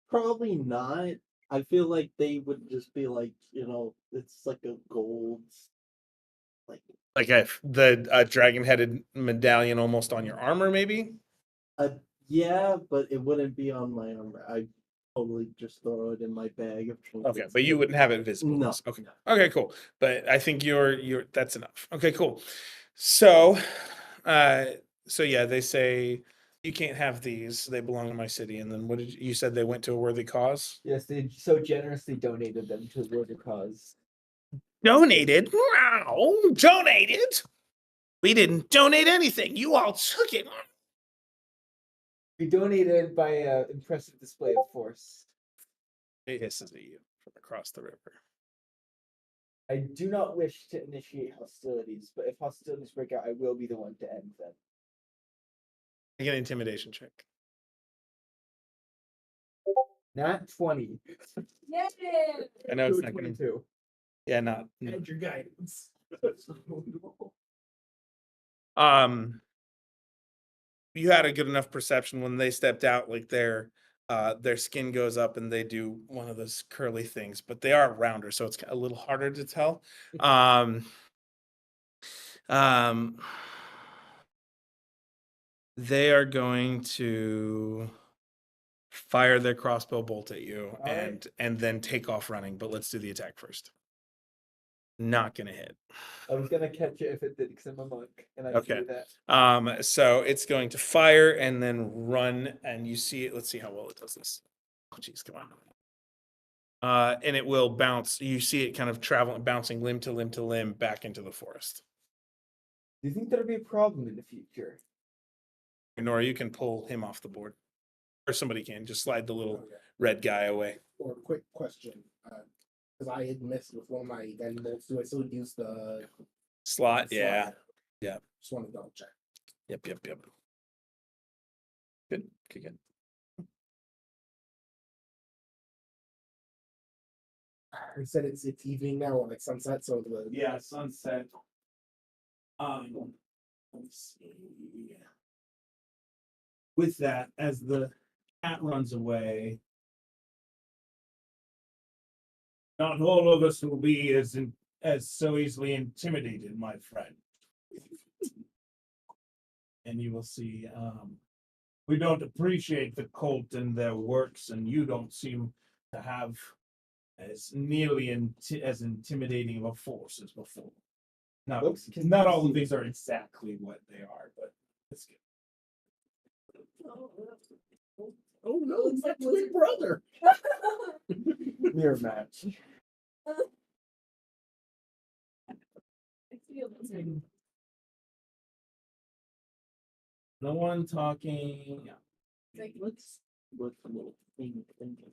probably not. I feel like they would just be like, it's like a gold, like Like the dragon-headed medallion almost on your armor, maybe? yeah, but it wouldn't be on my armor. I totally just throw it in my bag of trinkets. Okay, but you wouldn't have it visible. No. Okay. Okay, cool. But I think you're that's enough. Okay, cool. So yeah, they say you can't have these. They belong to my city. And then what did you said they went to a worthy cause? Yes, they so generously donated them to a worthy cause. Donated? Wow, donated? We didn't donate anything. You all took it. We donated by an impressive display of force. It hisses at you from across the river. I do not wish to initiate hostilities, but if hostilities break out, I will be the one to end them. Make an intimidation check. Nat 20. Yay! I know it's not going to. 22. Yeah, not. And your guidance. You had a good enough perception when they stepped out, like their skin goes up and they do one of those curly things, but they are rounder, so it's a little harder to tell. They are going to fire their crossbow bolt at you and then take off running, but let's do the attack first. Not gonna hit. I was gonna catch it if it did because I'm a monk, and I Okay. do that. So it's going to fire and then run, and you see it. Let's see how well it does this. Oh, geez, come on. And it will bounce. You see it kind of traveling, bouncing limb to limb to limb back into the forest. Do you think there'll be a problem in the future? Nora, you can pull him off the board, or somebody can just slide the little Okay. red guy away. Or quick question, because I had missed with one of my guiding bolts. Do I still use the Slot, slot? yeah. Yeah. Just want to double check. Yep. Good. Okay, good. You said it's evening now, or like sunset, so the Yeah, sunset. Let's see. With that, as the cat runs away, not all of us will be as so easily intimidated, my friend. And you will see, we don't appreciate the cult and their works, and you don't seem to have as nearly as intimidating of a force as before. Now, not all of these are exactly what they are, but it's good. oh no, it's my twin brother. Mirror match. I feel the same. No one talking. Yeah. Like, what's the little thing thinking?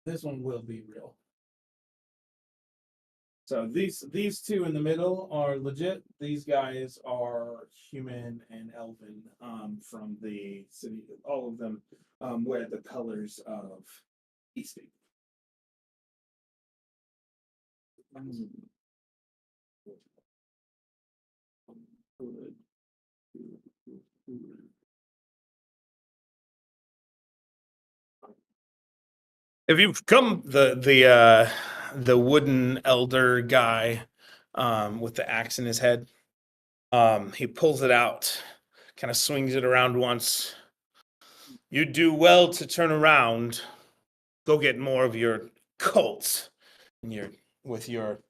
This one will be real. So these two in the middle are legit. These guys are human and elven from the city. All of them wear the colors of Easting. If you've come the wooden elder guy with the axe in his head, he pulls it out, kind of swings it around once. You do well to turn around. Go get more of your cults and with your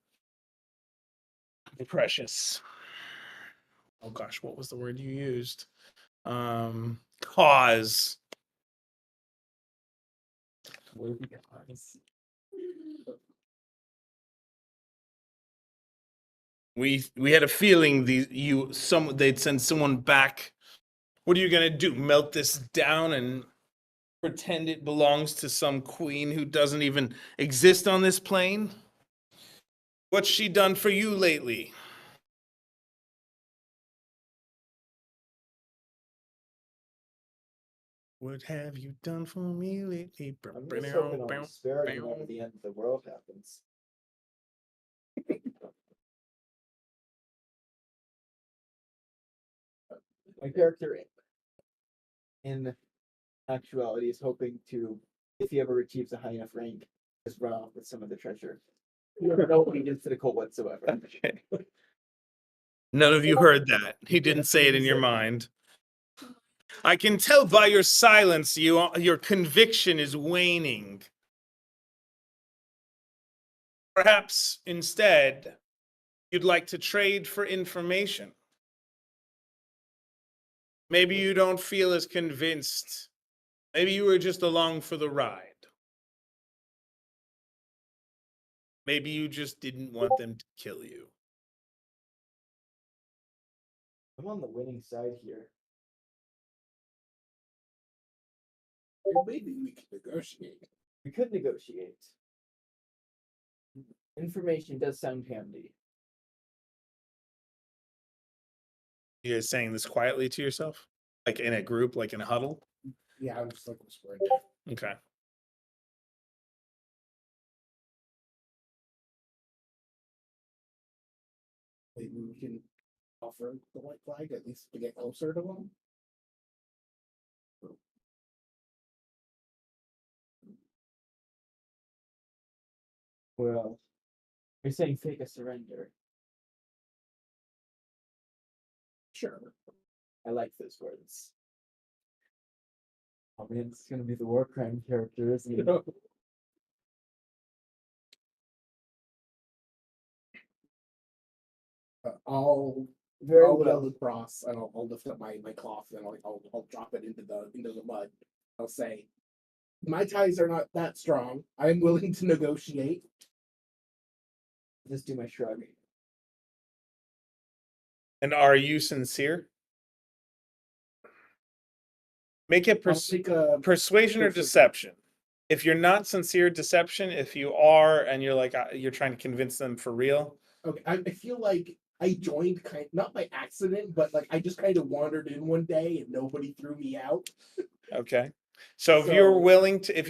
precious. Oh gosh, what was the word you used? Cause. We had a feeling they'd send someone back. What are you gonna do? Melt this down and pretend it belongs to some queen who doesn't even exist on this plane? What's she done for you lately? What have you done for me lately? I'm just hoping I'll be spared whenever the end of the world happens. My character in actuality is hoping to, if he ever achieves a high enough rank, just run off with some of the treasure. No allegiance to the cult whatsoever. Okay. None of you heard that. He didn't say it in your mind. I can tell by your silence, your conviction is waning. Perhaps instead, you'd like to trade for information. Maybe you don't feel as convinced. Maybe you were just along for the ride. Maybe you just didn't want them to kill you. I'm on the winning side here. Maybe we could negotiate. We could negotiate. Information does sound handy. You guys saying this quietly to yourself? Like in a group, like in a huddle? Yeah, I'm just like whispering. Okay. Maybe we can offer the white flag at least to get closer to them. Well, you're saying fake a surrender. Sure. I like those words. Oh man, it's gonna be the war crime character, isn't it? I'll Very I'll well. yell across and I'll lift up my cloth and I'll drop it into the mud. I'll say, my ties are not that strong. I'm willing to negotiate. Just do my shrug. And are you sincere? Make it I'll take a persuasion or deception. If you're not sincere, deception. If you are, and you're like you're trying to convince them for real. okay. I feel like I joined not by accident, but like I just kind of wandered in one day and nobody threw me out. Okay. So if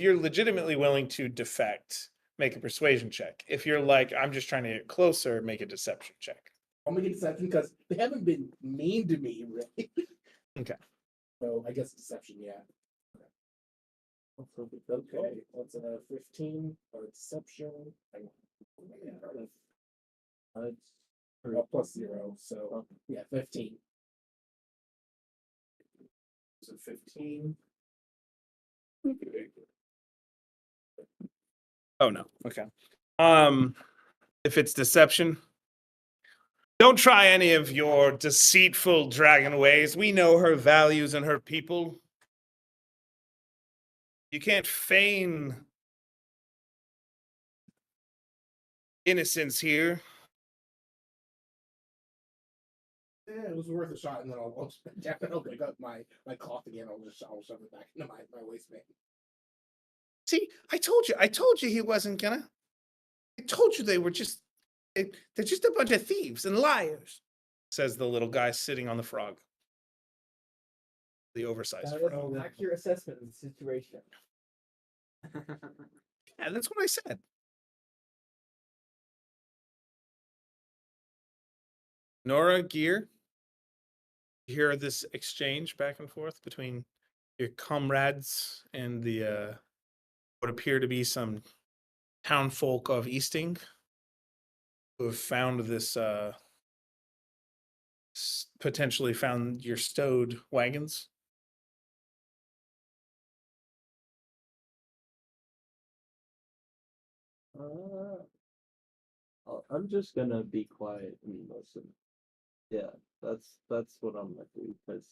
you're legitimately willing to defect, make a persuasion check. If you're like, I'm just trying to get closer, make a deception check. I'll make a deception because they haven't been mean to me, really. Okay. So I guess deception, yeah. Okay, that's a 15 or deception. Plus 0, so yeah, 15. So 15. Oh no. Okay. If it's deception, don't try any of your deceitful dragon ways. We know her values and her people. You can't feign innocence here. Yeah, it was worth a shot, and then I'll pick up my cloth again. I'll shove it back into my waistband. See, I told you he wasn't gonna. I told you they were just They're just a bunch of thieves and liars, says the little guy sitting on the frog. The oversized That is frog. an accurate assessment of the situation. Yeah, that's what I said. Nora, Gear, you hear this exchange back and forth between your comrades and the what appear to be some town folk of Easting who have found this potentially found your stowed wagons. I'm just gonna be quiet and listen. Yeah, that's what I'm gonna do because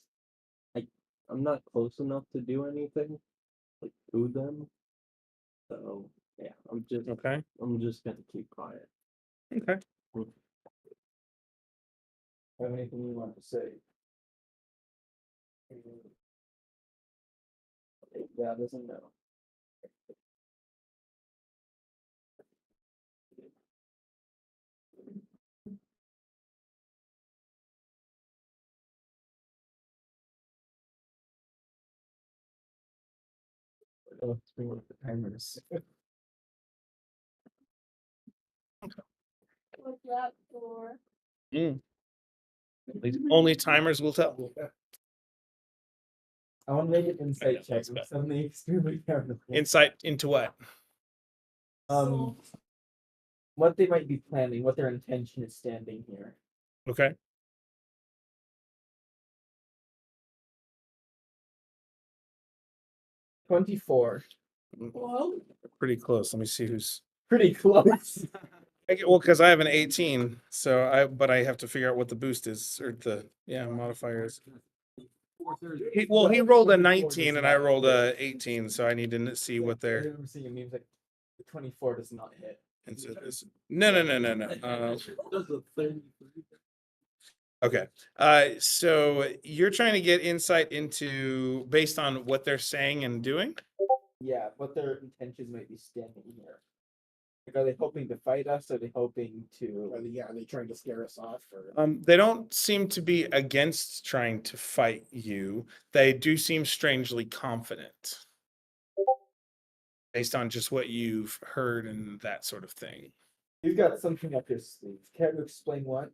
I'm not close enough to do anything like to them. So yeah, I'm just gonna keep quiet. Okay. Have anything you want to say? Yeah, doesn't know. Oh, bring up the timers. What's that for? Only timers will tell. I want to make an insight check. that's I'm bad. suddenly extremely careful. Insight into what? What they might be planning, what their intention is standing here. Okay. $24. Well, Pretty close. Let me see who's. Pretty close. Well, because I have an 18, but I have to figure out what the boost is or the modifier is. He rolled a 19 and I rolled a 18, so I need to see what I their. remember seeing a meme like the 24 does not hit. No. Okay. So you're trying to get insight into based on what they're saying and doing. Yeah, what their intentions might be standing here. Like, are they hoping to fight us? Are they hoping to? Are they trying to scare us off? Or... They don't seem to be against trying to fight you. They do seem strangely confident based on just what you've heard and that sort of thing. You've got something up your sleeve. Care to explain what?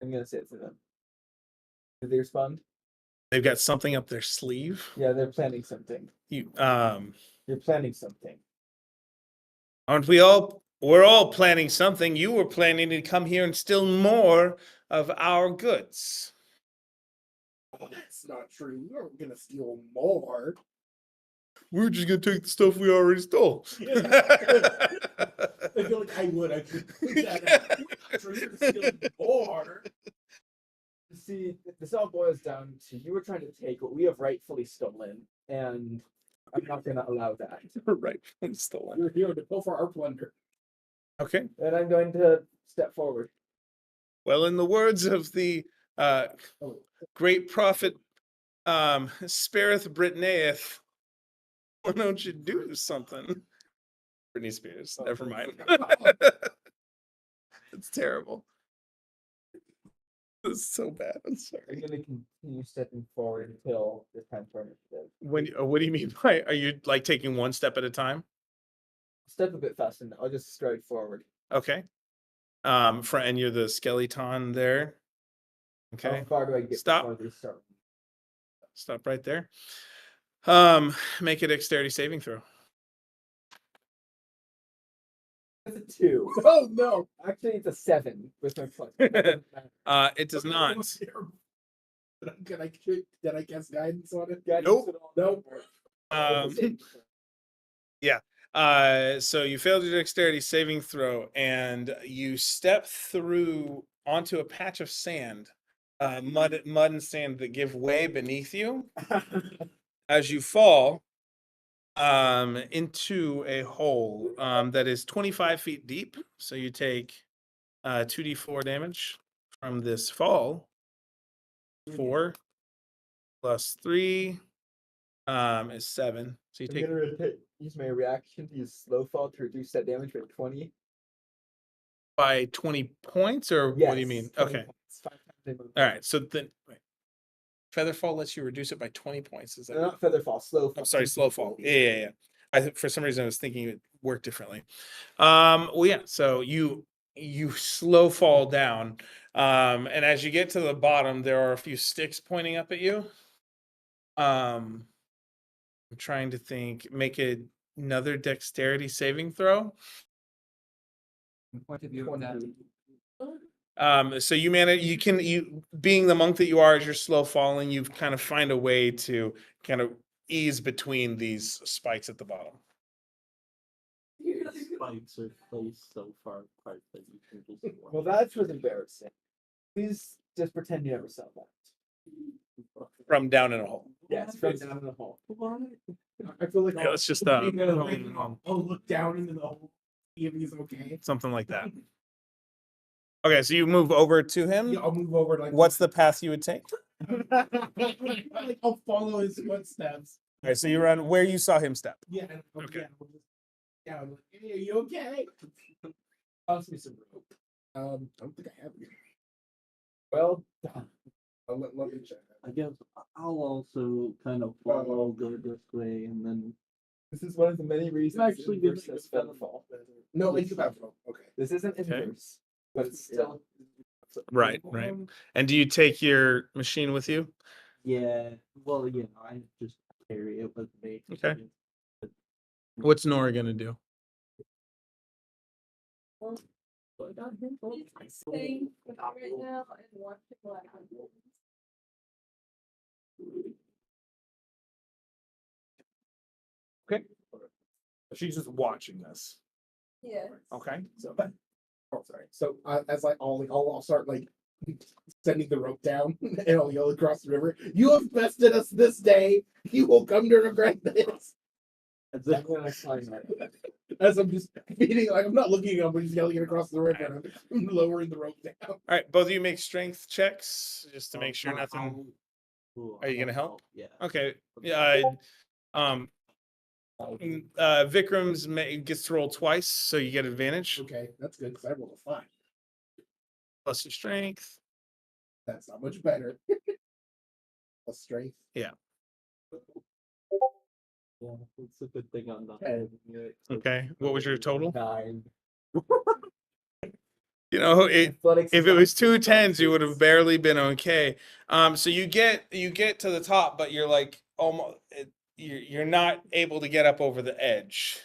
I'm gonna say it to them. Did they respond? They've got something up their sleeve. Yeah, they're planning something. You You're planning something. aren't we all? We're all planning something. You were planning to come here and steal more of our goods. Oh, that's not true. We aren't gonna steal more. We're just gonna take the stuff we already stole. I feel like I would actually put that out. We're not stealing more. See, this all boils down to you were trying to take what we have rightfully stolen, and I'm not gonna allow that. Right, stolen. We're here to go for our plunder. Okay. And I'm going to step forward. Well, in the words of the great prophet, spareth Britneyeth, why don't you do something? Britney Spears, never mind. It's terrible. It's so bad. I'm I'm sorry. gonna continue stepping forward until the time for initiative. What do you mean by? Are you like taking one step at a time? Step a bit faster. Now. I'll just stride forward. Okay. And you're the skeleton there. Okay. How far do I get Stop. before they start? Stop right there. Make a dexterity saving throw. It's a 2. Oh no! Actually, it's a 7 with my plus. It does not. Did I guess guidance on it? Nope. Nope. So you failed your dexterity saving throw, and you step through onto a patch of sand, mud and sand that give way beneath you as you fall into a hole that is 25 feet deep. So you take 2d4 damage from this fall. 4 plus 3 is 7. So you I'm take gonna use my reaction to use slow fall to reduce that damage by 20. by 20 points, or what do you mean? 20 Okay. points, 5 times they move All forward. right. So then wait. Featherfall lets you reduce it by 20 points. Is that Not feather fall, slow. I'm sorry, slow fall. Ability. Yeah. For some reason I was thinking it would work differently. Well, yeah. So you slow fall down, and as you get to the bottom, there are a few sticks pointing up at you. I'm trying to think. Make another dexterity saving throw. Point of view of that. So you manage. You being the monk that you are, as you're slow falling, you kind of find a way to kind of ease between these spikes at the bottom. Spikes are placed so far apart that you can just. Well, that was embarrassing. Please just pretend you never saw that. From down in a hole. Yes, from down in the hole. I feel like Yeah, it's just I'll look down into the hole, see if he's okay. something like that. Okay, so you move over to him. Yeah, I'll move over. Like, What's the path you would take? like I'll follow his footsteps. Okay, so you run where you saw him step. Yeah. And Okay. Yeah. I'm like, hey, are you okay? Toss me some rope. I don't think I have any. Well done. Let me check. I guess I'll also kind of follow, go this way, and then This is one of the many reasons. actually good inverse to has go feather fall. No, it's about rope. Okay. This isn't inverse, but it's still Right. And do you take your machine with you? yeah. Well, I just carry it with me. Okay. What's Nora gonna do? He's staying with right now and watching what happens. She's just watching this. Yes. Okay. So, oh, sorry. So as I'll start like sending the rope down, and I'll yell across the river. You have bested us this day. You will come to regret this. As I'm just beating, like I'm not looking up, I'm just yelling it across the river. And I'm lowering the rope down. All right, both of you make strength checks just to make sure nothing. Are you gonna help? Yeah. Okay. Yeah. Vikram's gets to roll twice, so you get advantage. Okay, that's good because I rolled a 5. Plus your strength. That's not much better. Plus strength. Yeah. Yeah, it's a good thing I'm not. Okay. Okay. What was your total? 9. You know, Athletics if is it not was two just tens, you would have bonuses. barely been okay. So you get to the top, but you're like almost you're not able to get up over the edge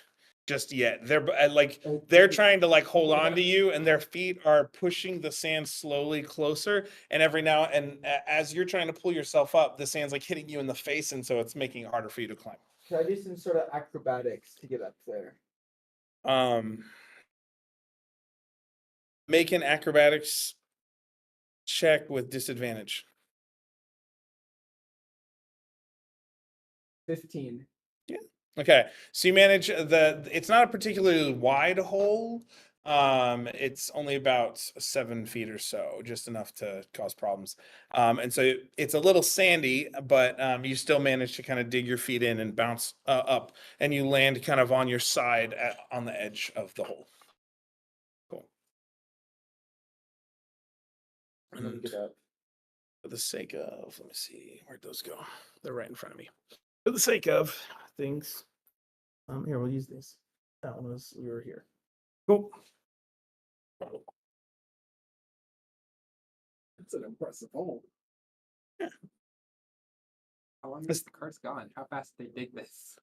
just yet. They're trying to like hold on to you, and their feet are pushing the sand slowly closer. And every now and as you're trying to pull yourself up, the sand's like hitting you in the face, and so it's making it harder for you to climb. Can I do some sort of acrobatics to get up there? Make an acrobatics check with disadvantage. 15. Okay, so you manage it's not a particularly wide hole. It's only about 7 feet or so, just enough to cause problems. And so it's a little sandy, but you still manage to kind of dig your feet in and bounce up, and you land kind of on your side on the edge of the hole. Cool. I'm gonna get up. For the sake of, let me see, where'd those go? They're right in front of me. For the sake of things, here, we'll use these. That one was, we were here. Cool. It's an impressive hole. How long is the cart's gone? How fast did they dig this?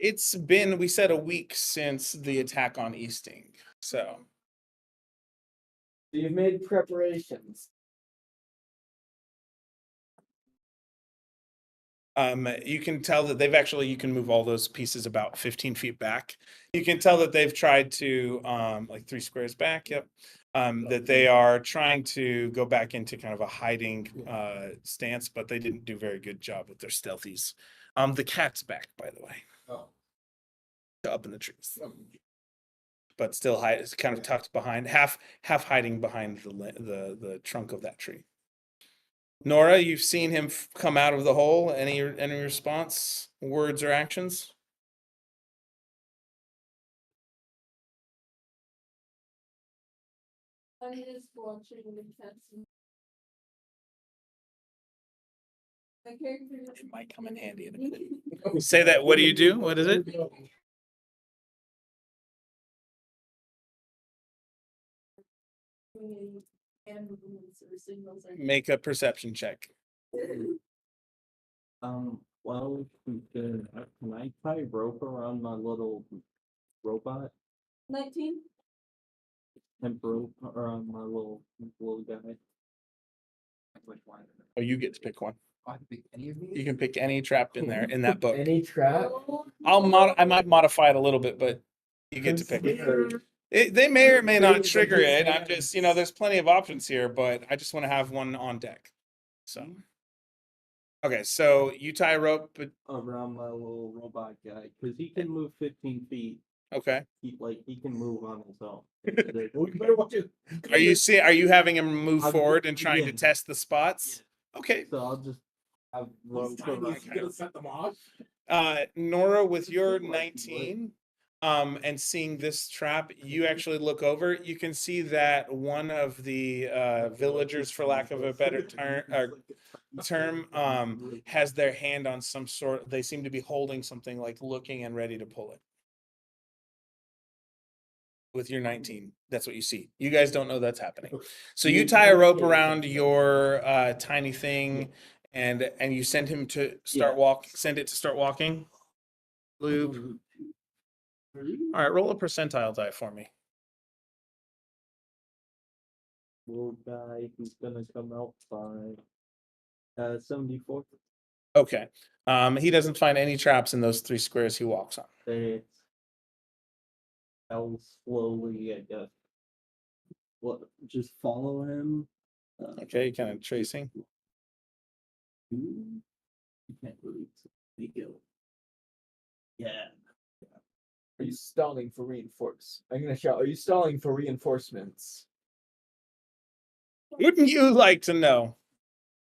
It's been, we said, a week since the attack on Easting. So So you've made preparations. you can tell that they've actually, you can move all those pieces about 15 feet back. You can tell that they've tried to, like 3 squares back, yep. That they are trying to go back into kind of a hiding stance, but they didn't do a very good job with their stealthies. The cat's back, by the way, Oh. up in the trees, but still it's kind of tucked behind, half hiding behind the trunk of that tree. Nora, you've seen him come out of the hole. Any response, words or actions? I'm just watching the cats. My character It might come in handy in a minute. Say that. What do you do? What is it? ambulance or signals or Make a perception check. Well, can I tie rope around my little robot? 19. Temp rope around my little guy? Which one? Oh, you get to pick one. Oh, I can pick any of these? You can pick any trap in there in that book. Any trap? I might modify it a little bit, but you get to pick it. They may or may not trigger it. I'm just, there's plenty of options here, but I just want to have one on deck. So, okay, so you tie a rope, but Around my little robot guy, because he can move 15 feet. okay. He can move on his own. Well, you better watch it. Are you having him move I'm- forward and trying to yeah. test the spots? Okay. So I'll just have rope He's around. gonna set them off. Nora, with your Seemed like he would. 19, and seeing this trap, you actually look over, you can see that one of the villagers, for lack of a better term, has their hand on some sort, they seem to be holding something, like looking and ready to pull it. With your 19, that's what you see. You guys don't know that's happening. So you tie a rope around your tiny thing, and you send him to send it to start walking. Loop. All right, roll a percentile die for me. Little guy who's gonna come out by 74. Okay. He doesn't find any traps in those 3 squares he walks on. I'll slowly, I guess. What? Just follow him. Okay, kind of tracing. You can't really make it. Yeah. Are you stalling for reinforce? I'm gonna shout. Are you stalling for reinforcements? Wouldn't you like to know?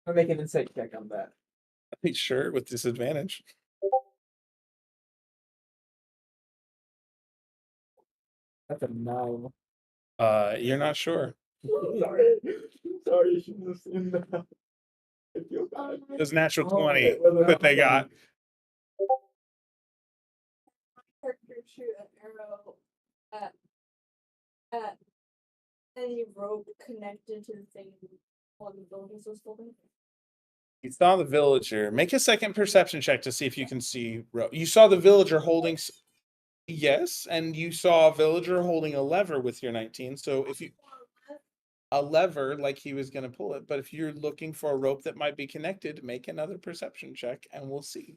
I'm gonna make an insight check on that. Sure, with disadvantage. That's a 9. You're not sure. Sorry, sorry, I shouldn't have seen that. I feel bad. It was natural Oh, 20 it wasn't that they natural got. character shoot an arrow at any rope connected to the thing one of the buildings was holding. You saw the villager. Make a second perception check to see if you can see. You saw the villager holding. Yes, and you saw a villager holding a lever with your 19. So if you a lever, like he was going to pull it, but if you're looking for a rope that might be connected, make another perception check, and we'll see.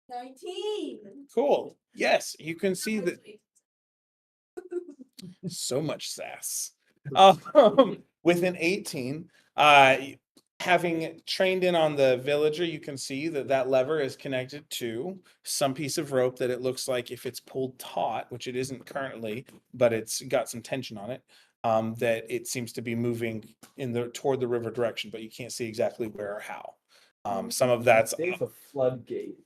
19. Cool. Yes, you can see that. So much sass. With an 18, having trained in on the villager, you can see that lever is connected to some piece of rope that it looks like if it's pulled taut, which it isn't currently, but it's got some tension on it, that it seems to be moving toward the river direction, but you can't see exactly where or how. Some of that's There's a floodgate.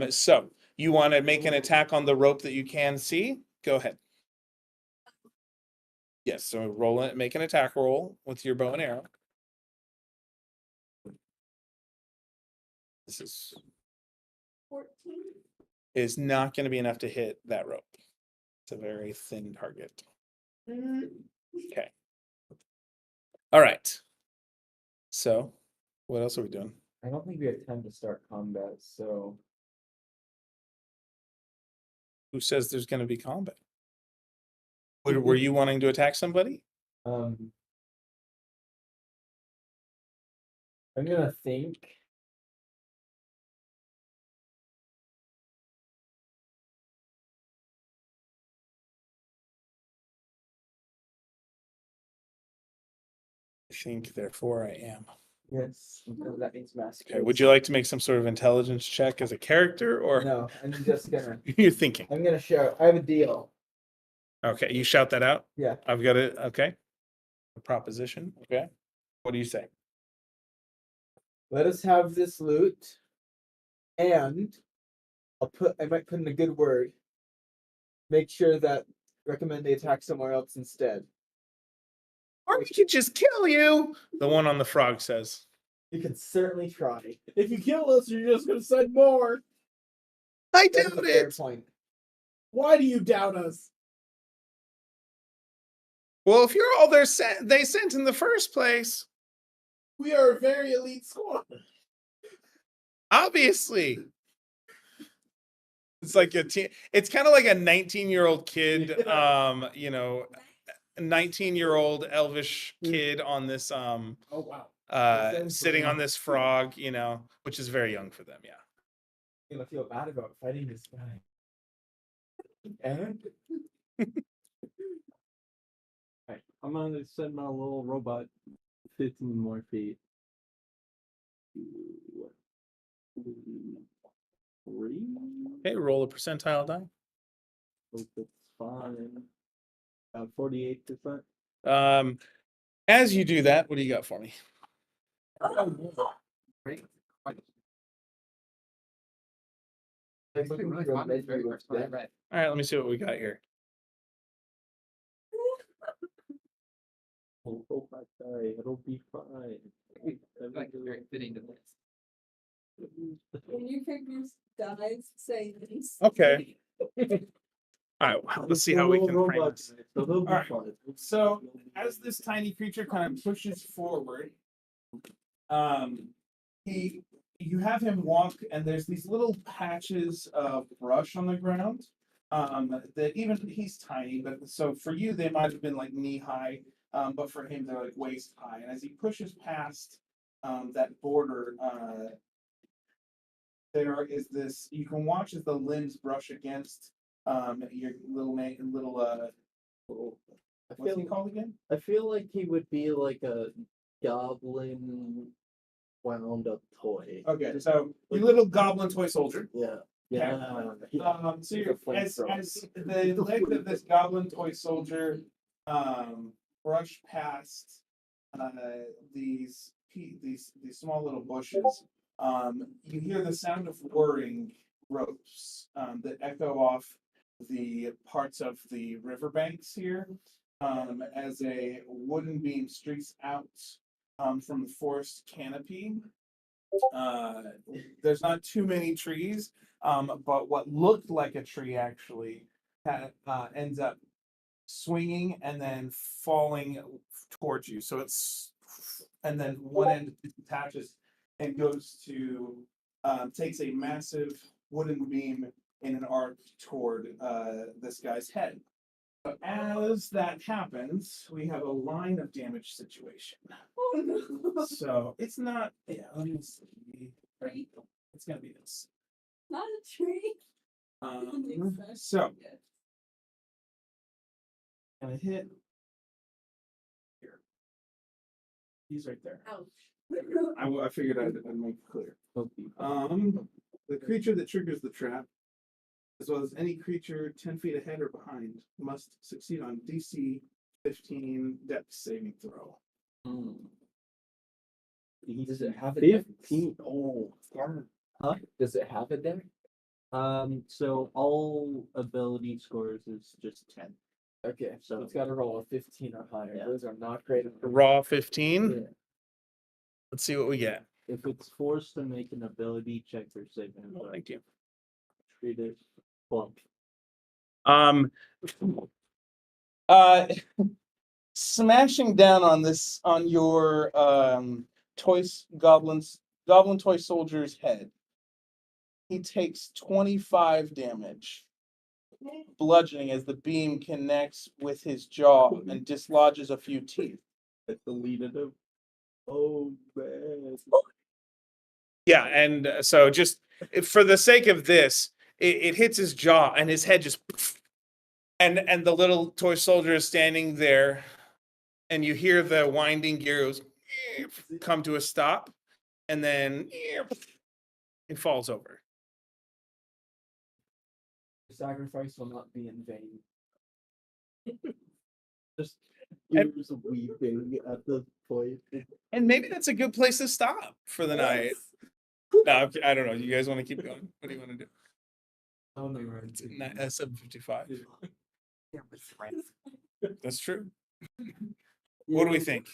so you want to make an attack on the rope that you can see? Go ahead. Yes, so roll it, make an attack roll with your bow and arrow. This is not going to be enough to hit that rope. It's a very thin target. Okay. All right. So, what else are we doing? I don't think we have time to start combat, so Who says there's going to be combat? Were you wanting to attack somebody? I'm gonna think. I think, therefore, I am. Yes, that means master. Okay. Would you like to make some sort of intelligence check as a character, or No, I'm just gonna. you're thinking? I'm gonna shout. I have a deal. Okay, you shout that out. Yeah. I've got it. Okay. A proposition. Okay. What do you say? Let us have this loot, and I might put in a good word. Make sure that recommend they attack somewhere else instead. Or we could just kill you, the one on the frog says. You can certainly try. If you kill us, you're just gonna send more. I That is a doubt fair it. point. Why do you doubt us? Well, if you're all they sent in the first place, We are a very elite squad. obviously. It's like it's kind of like a 19-year-old kid, you know, a 19-year-old elvish kid on this Oh wow. sitting on this frog, you know, which is very young for them, yeah. I'm gonna feel bad about fighting this guy. And Alright, I'm gonna send my little robot 15 more feet. 3. Okay, roll a percentile die. Hope it's fine. 48%. As you do that, what do you got for me? Great. Next Looking thing really from fun. It's very Medview first one I instead. read. All right, let me see what we got here. Oh my god, it'll be fine. I feel like it's very fitting to this. When you pick these dies, say these. Okay. All right, well, let's see how we can frame this. So they'll be Alright, fine. So as this tiny creature kind of pushes forward, you have him walk, and there's these little patches of brush on the ground. That even he's tiny, but so for you they might have been like knee high, but for him they're like waist high. And as he pushes past that border, there is this. You can watch as the limbs brush against your little what's he called again? I feel like he would be like a goblin wound up toy. Okay, so your little goblin toy soldier. Yeah. Yeah. So you're, as the legs of this goblin toy soldier brush past these small little bushes, you hear the sound of whirring ropes that echo off the parts of the riverbanks here, as a wooden beam streaks out from the forest canopy. There's not too many trees, but what looked like a tree actually ends up swinging and then falling towards you. So it's, and then one end detaches and goes to, takes a massive wooden beam in an arc toward this guy's head. So as that happens, we have a line of damage situation. Oh no. So it's not, yeah, let me see. Tree? It's gonna be this. Not a tree. So gonna hit here. He's right there. Ouch. I figured I'd make it clear. The creature that triggers the trap, as well as any creature 10 feet ahead or behind, must succeed on DC 15 Dex saving throw. does it have a deck? 15. Oh, Huh? Does it have a deck? so all ability scores is just 10. Okay, so it's got to roll a 15 or higher. Yeah. Those are not great. Raw 15. Yeah. Let's see what we get. If it's forced to make an ability check or saving, Oh, thank you. treat it plump. Smashing down on this on your goblin toy soldier's head. He takes 25 damage, bludgeoning as the beam connects with his jaw and dislodges a few teeth. I deleted him. Oh man. Yeah, and so just for the sake of this, it hits his jaw and his head just, and the little toy soldier is standing there, and you hear the winding gears come to a stop, and then it falls over. The sacrifice will not be in vain. Just years of weeping at the point. And maybe that's a good place to stop for the night. No, I don't know. You guys want to keep going? What do you want to do? Oh no, It's 7:55. Yeah, but it's right. That's true. What do we think?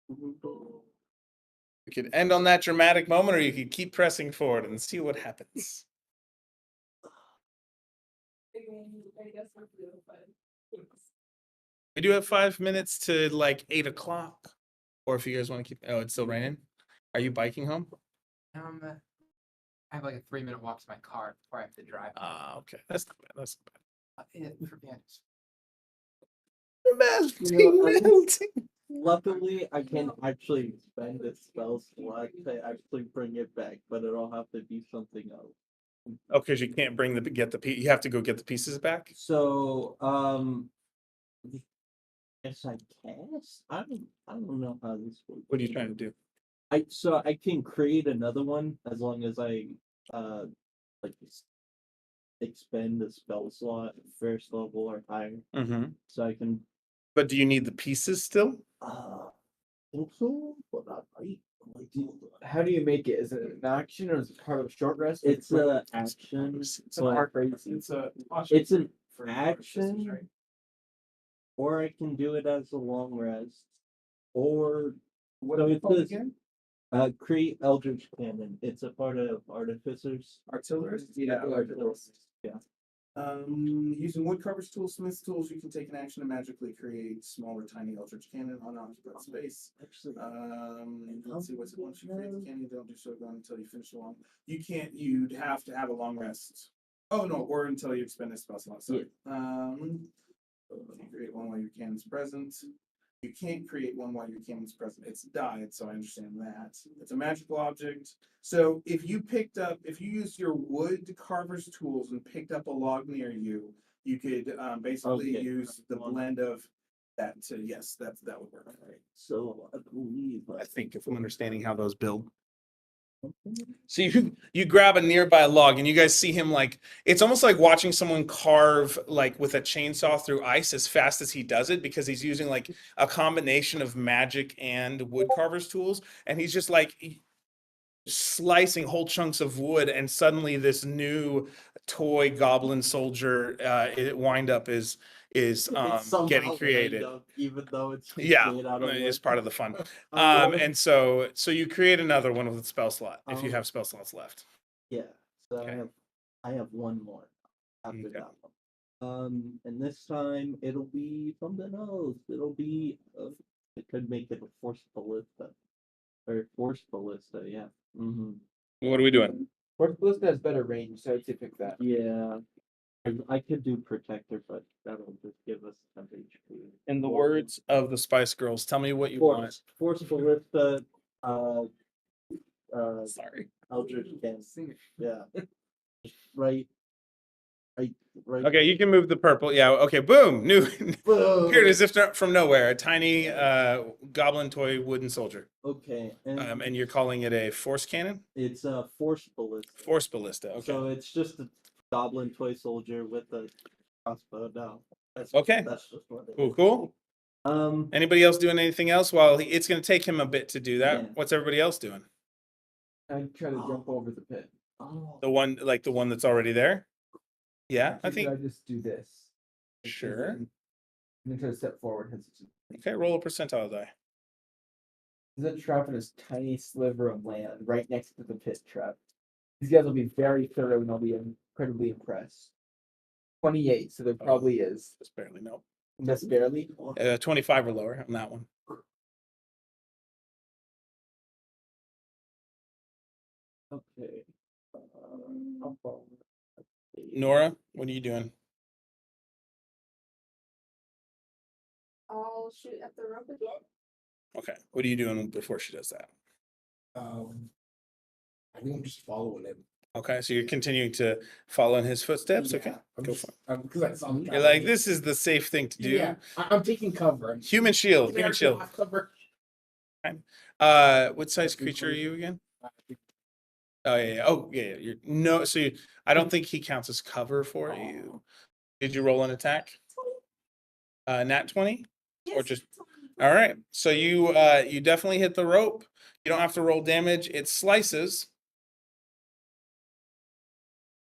We could end on that dramatic moment, or you could keep pressing forward and see what happens. I guess we're doing fine. We do have 5 minutes to like 8 o'clock. Or if you guys want to keep, oh, it's still raining. Are you biking home? I have like a 3-minute walk to my car before I have to drive. Ah, okay. That's not bad. That's Yeah, for me, not bad. You know, Melting. Luckily, I can actually spend the spell slot to actually bring it back, but it'll have to be something else. Oh, because you can't bring you have to go get the pieces back. So, yes, I guess. I don't know how this works. What are you trying to do? So I can create another one as long as I like expend the spell slot first level or higher. Mm-hmm. So I can But do you need the pieces still? think so, but not right. How do you make it? Is it an action or is it part of a short rest? It's a action. It's but a it's a It's an for action, right? or I can do it as a long rest, or What so are we it called says- again? create Eldritch Cannon. It's a part of Artificers. Artillerist? Yeah, artillerist. Yeah. Using woodcarver's tools, smith's tools, you can take an action to magically create small or tiny eldritch cannon on occupied space. Actually, Let's see what's it. Once you create the cannon, don't do so again until you finish the long. You'd have to have a long rest. Oh no, or until you expend a spell slot. Sorry. You create one while your cannon's present. You can't create one while your cannon's present. It's died, so I understand that. It's a magical object. So if you used your wood carver's tools and picked up a log near you, you could basically Okay. use the blend of that to, yes, that would work. Right. so I believe I think if I'm understanding how those build. So you grab a nearby log and you guys see him like it's almost like watching someone carve like with a chainsaw through ice as fast as he does it because he's using like a combination of magic and wood carver's tools and he's just like slicing whole chunks of wood and suddenly this new toy goblin soldier wind up is it's somehow getting created. random, even though it's just Yeah, made out of it's wood. part of the fun. Um, And so you create another one with a spell slot if you have spell slots left. Yeah, so Okay. I have one more after Okay. that one. And this time it'll be something else. It'll be it could make it a force ballista. Or force ballista, yeah. Mm-hmm. What are we doing? Force Ballista has better range, so I'd say pick that. Yeah. I could do protector, but that'll just give us some HP. In the words of the Spice Girls, tell me what you want. Force ballista, Sorry. Eldritch Cannon. Yeah. Right. Right. Okay, you can move the purple. Yeah. Okay. Boom. New. Boom. Here it is, if not from nowhere, a tiny goblin toy wooden soldier. Okay. And you're calling it a force cannon? It's a force ballista. Force ballista. Okay. So it's just a goblin toy soldier with a crossbow now. Okay. That's just what it Cool. is. Cool. Anybody else doing anything else? Well, it's going to take him a bit to do that. Yeah. What's everybody else doing? I'd try to jump over the pit. Oh. The one that's already there? Yeah, I Actually, think. I just do this. Sure. And then try to step forward. Hesitant. Okay, roll a percentile die. There's a trap in this tiny sliver of land right next to the pit trap. These guys will be very thorough and I'll be incredibly impressed. 28, so there probably is. Just barely, no. Just barely. 25 or lower on that one. Okay. Nora, what are you doing? I'll shoot at the rope again. Okay, what are you doing before she does that? I think I'm just following him. Okay, so you're continuing to follow in his footsteps. Okay, I'm go just, for it. because I saw him. You're like, this is the safe thing to do. Yeah, I'm taking cover. Human shield, There, human shield. Cover. What size creature are you again? Oh yeah, yeah. Oh yeah, yeah. You're no. So I don't think he counts as cover for you. Did you roll an attack? Nat 20? Or just all right. So you definitely hit the rope. You don't have to roll damage. It slices.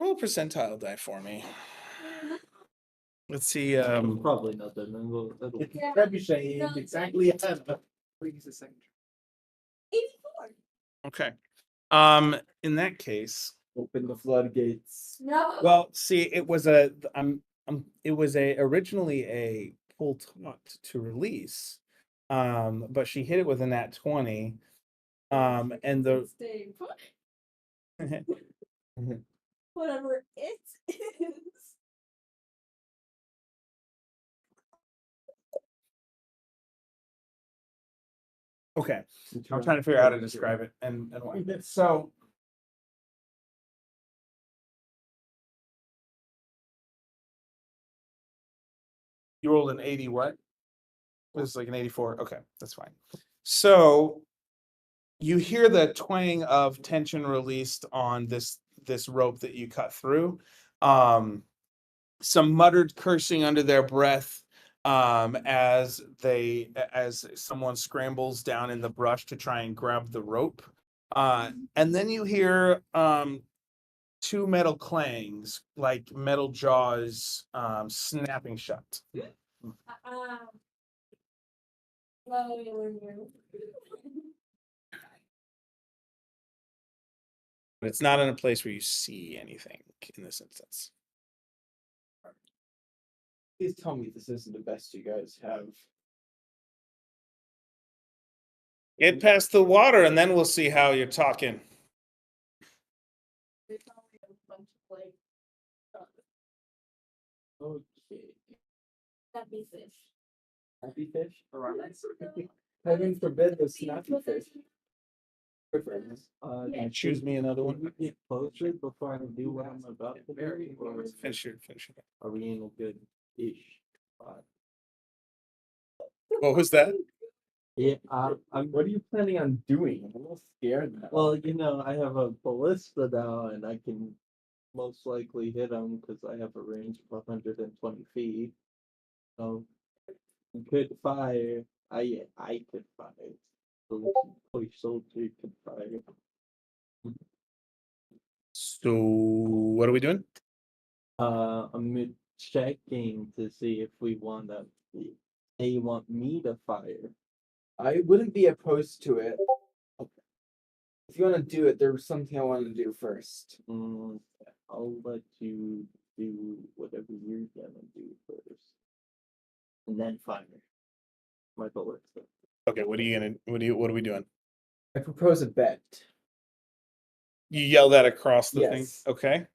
Roll a percentile die for me. Let's see. Probably not that. Then that'll Yeah. Trebuchet No. exactly. Please a second. 84. Okay. In that case, Open the floodgates. No. well, see, it was originally a pull taut to release. But she hit it with a nat 20. And the Stay put. Whatever it is. okay. I'm trying to figure out how to describe it and why. So you rolled an 80 what? It was like an 84. Okay, that's fine. So you hear the twang of tension released on this rope that you cut through. Some muttered cursing under their breath as someone scrambles down in the brush to try and grab the rope. And then you hear two metal clangs, like metal jaws snapping shut. But it's not in a place where you see anything in this instance. Please tell me this isn't the best you guys have. Get past the water and then we'll see how you're talking. There's only a bunch of like Okay. happy fish. Happy fish? Piranhas. Heaven forbid the snappy fish. Good for us. Yeah. Choose me another Can one. we get closer before I do what I'm about to do? Or Finish it. are we in a good-ish spot? What was that? Yeah, What are you planning on doing? I'm a little scared now. well, I have a ballista now and I can most likely hit them because I have a range of 120 feet. So you could fire. I could fire. So police soldier could fire. So what are we doing? I'm checking to see if we they want me to fire. I wouldn't be opposed to it. If you want to do it, there's something I want to do first. I'll let you do whatever you're gonna do first, and then fire. My ballista. Okay, what are we doing? I propose a bet. You yell that across the thing. Yes. Okay.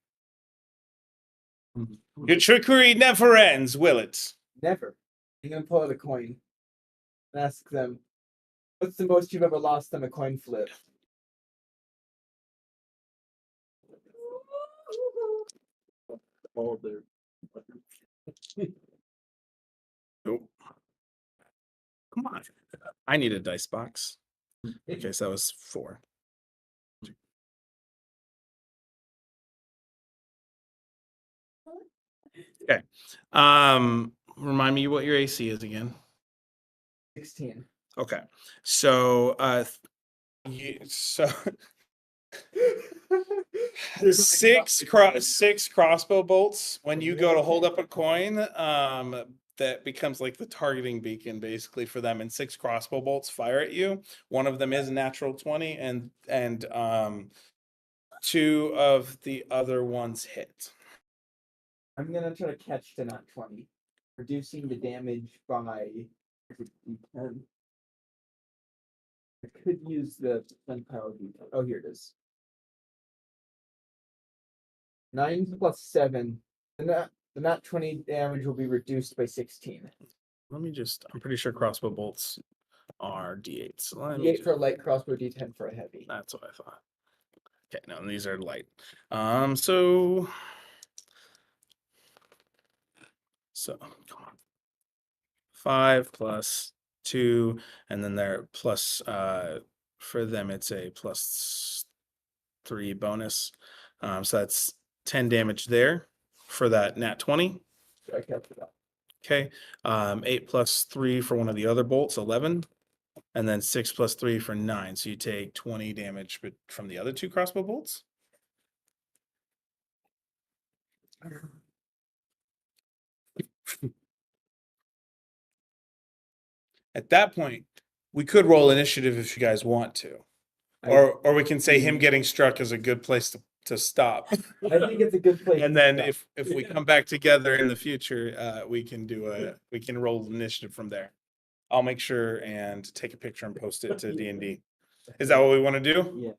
Your trickery never ends, will it? Never. I'm gonna pull out a coin and ask them, "What's the most you've ever lost on a coin flip?" All their. Nope. Come on. I need a dice box. Okay, so that was 4. Okay. Remind me what your AC is again. 16. Okay. So six crossbow bolts. When you go to hold up a coin, that becomes like the targeting beacon basically for them, and 6 crossbow bolts fire at you. One of them is a natural 20, and 2 of the other ones hit. I'm gonna try to catch the nat 20, reducing the damage by 10. I could use the gunpowder. Oh, here it is. 9 plus 7. The nat 20 damage will be reduced by 16. I'm pretty sure crossbow bolts are D8. So let me D8 for a light crossbow, D10 for a heavy. That's what I thought. Okay, no, these are light. So come on. 5 plus 2, and then they're plus for them it's a plus 3 bonus. So that's 10 damage there for that nat 20. So I kept it up. Okay. 8 plus 3 for one of the other bolts, 11. And then 6 plus 3 for 9. So you take 20 damage from the other 2 crossbow bolts. At that point, we could roll initiative if you guys want to. Or we can say him getting struck is a good place to stop. I think it's a good place. And then if we come back together in the future, we can roll initiative from there. I'll make sure and take a picture and post it to D&D. Is that what we want to do? Yeah.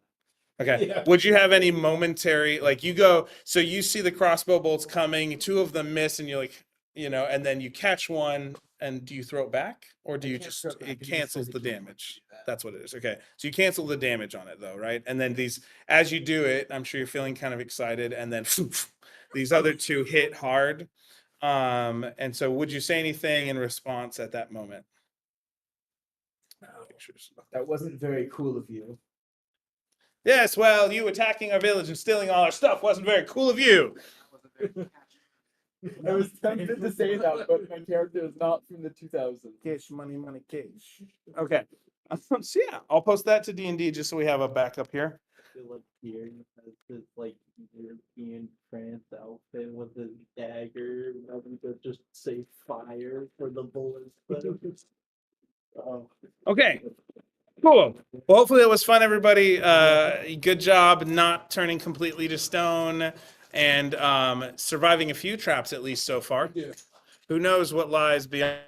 Okay. Yeah. Would you have any momentary, like you go, so you see the crossbow bolts coming, two of them miss, and you're like, and then you catch one, and do you throw it back, or do you just it cancels the damage? That's what it is. Okay, so you cancel the damage on it though, right? And then as you do it, I'm sure you're feeling kind of excited, and then these other two hit hard. And so, would you say anything in response at that moment? Pictures. That wasn't very cool of you. Yes, well, you attacking our village and stealing all our stuff wasn't very cool of you. I was tempted to say that, but my character is not from the 2000s. Cash, money, money, cash. Okay. So yeah, I'll post that to D&D just so we have a backup here. I feel like here has this like European France outfit with a dagger, nothing to just say fire for the bullets. But Okay. Cool. Well, hopefully it was fun, everybody. Good job not turning completely to stone and surviving a few traps at least so far. Who knows what lies beyond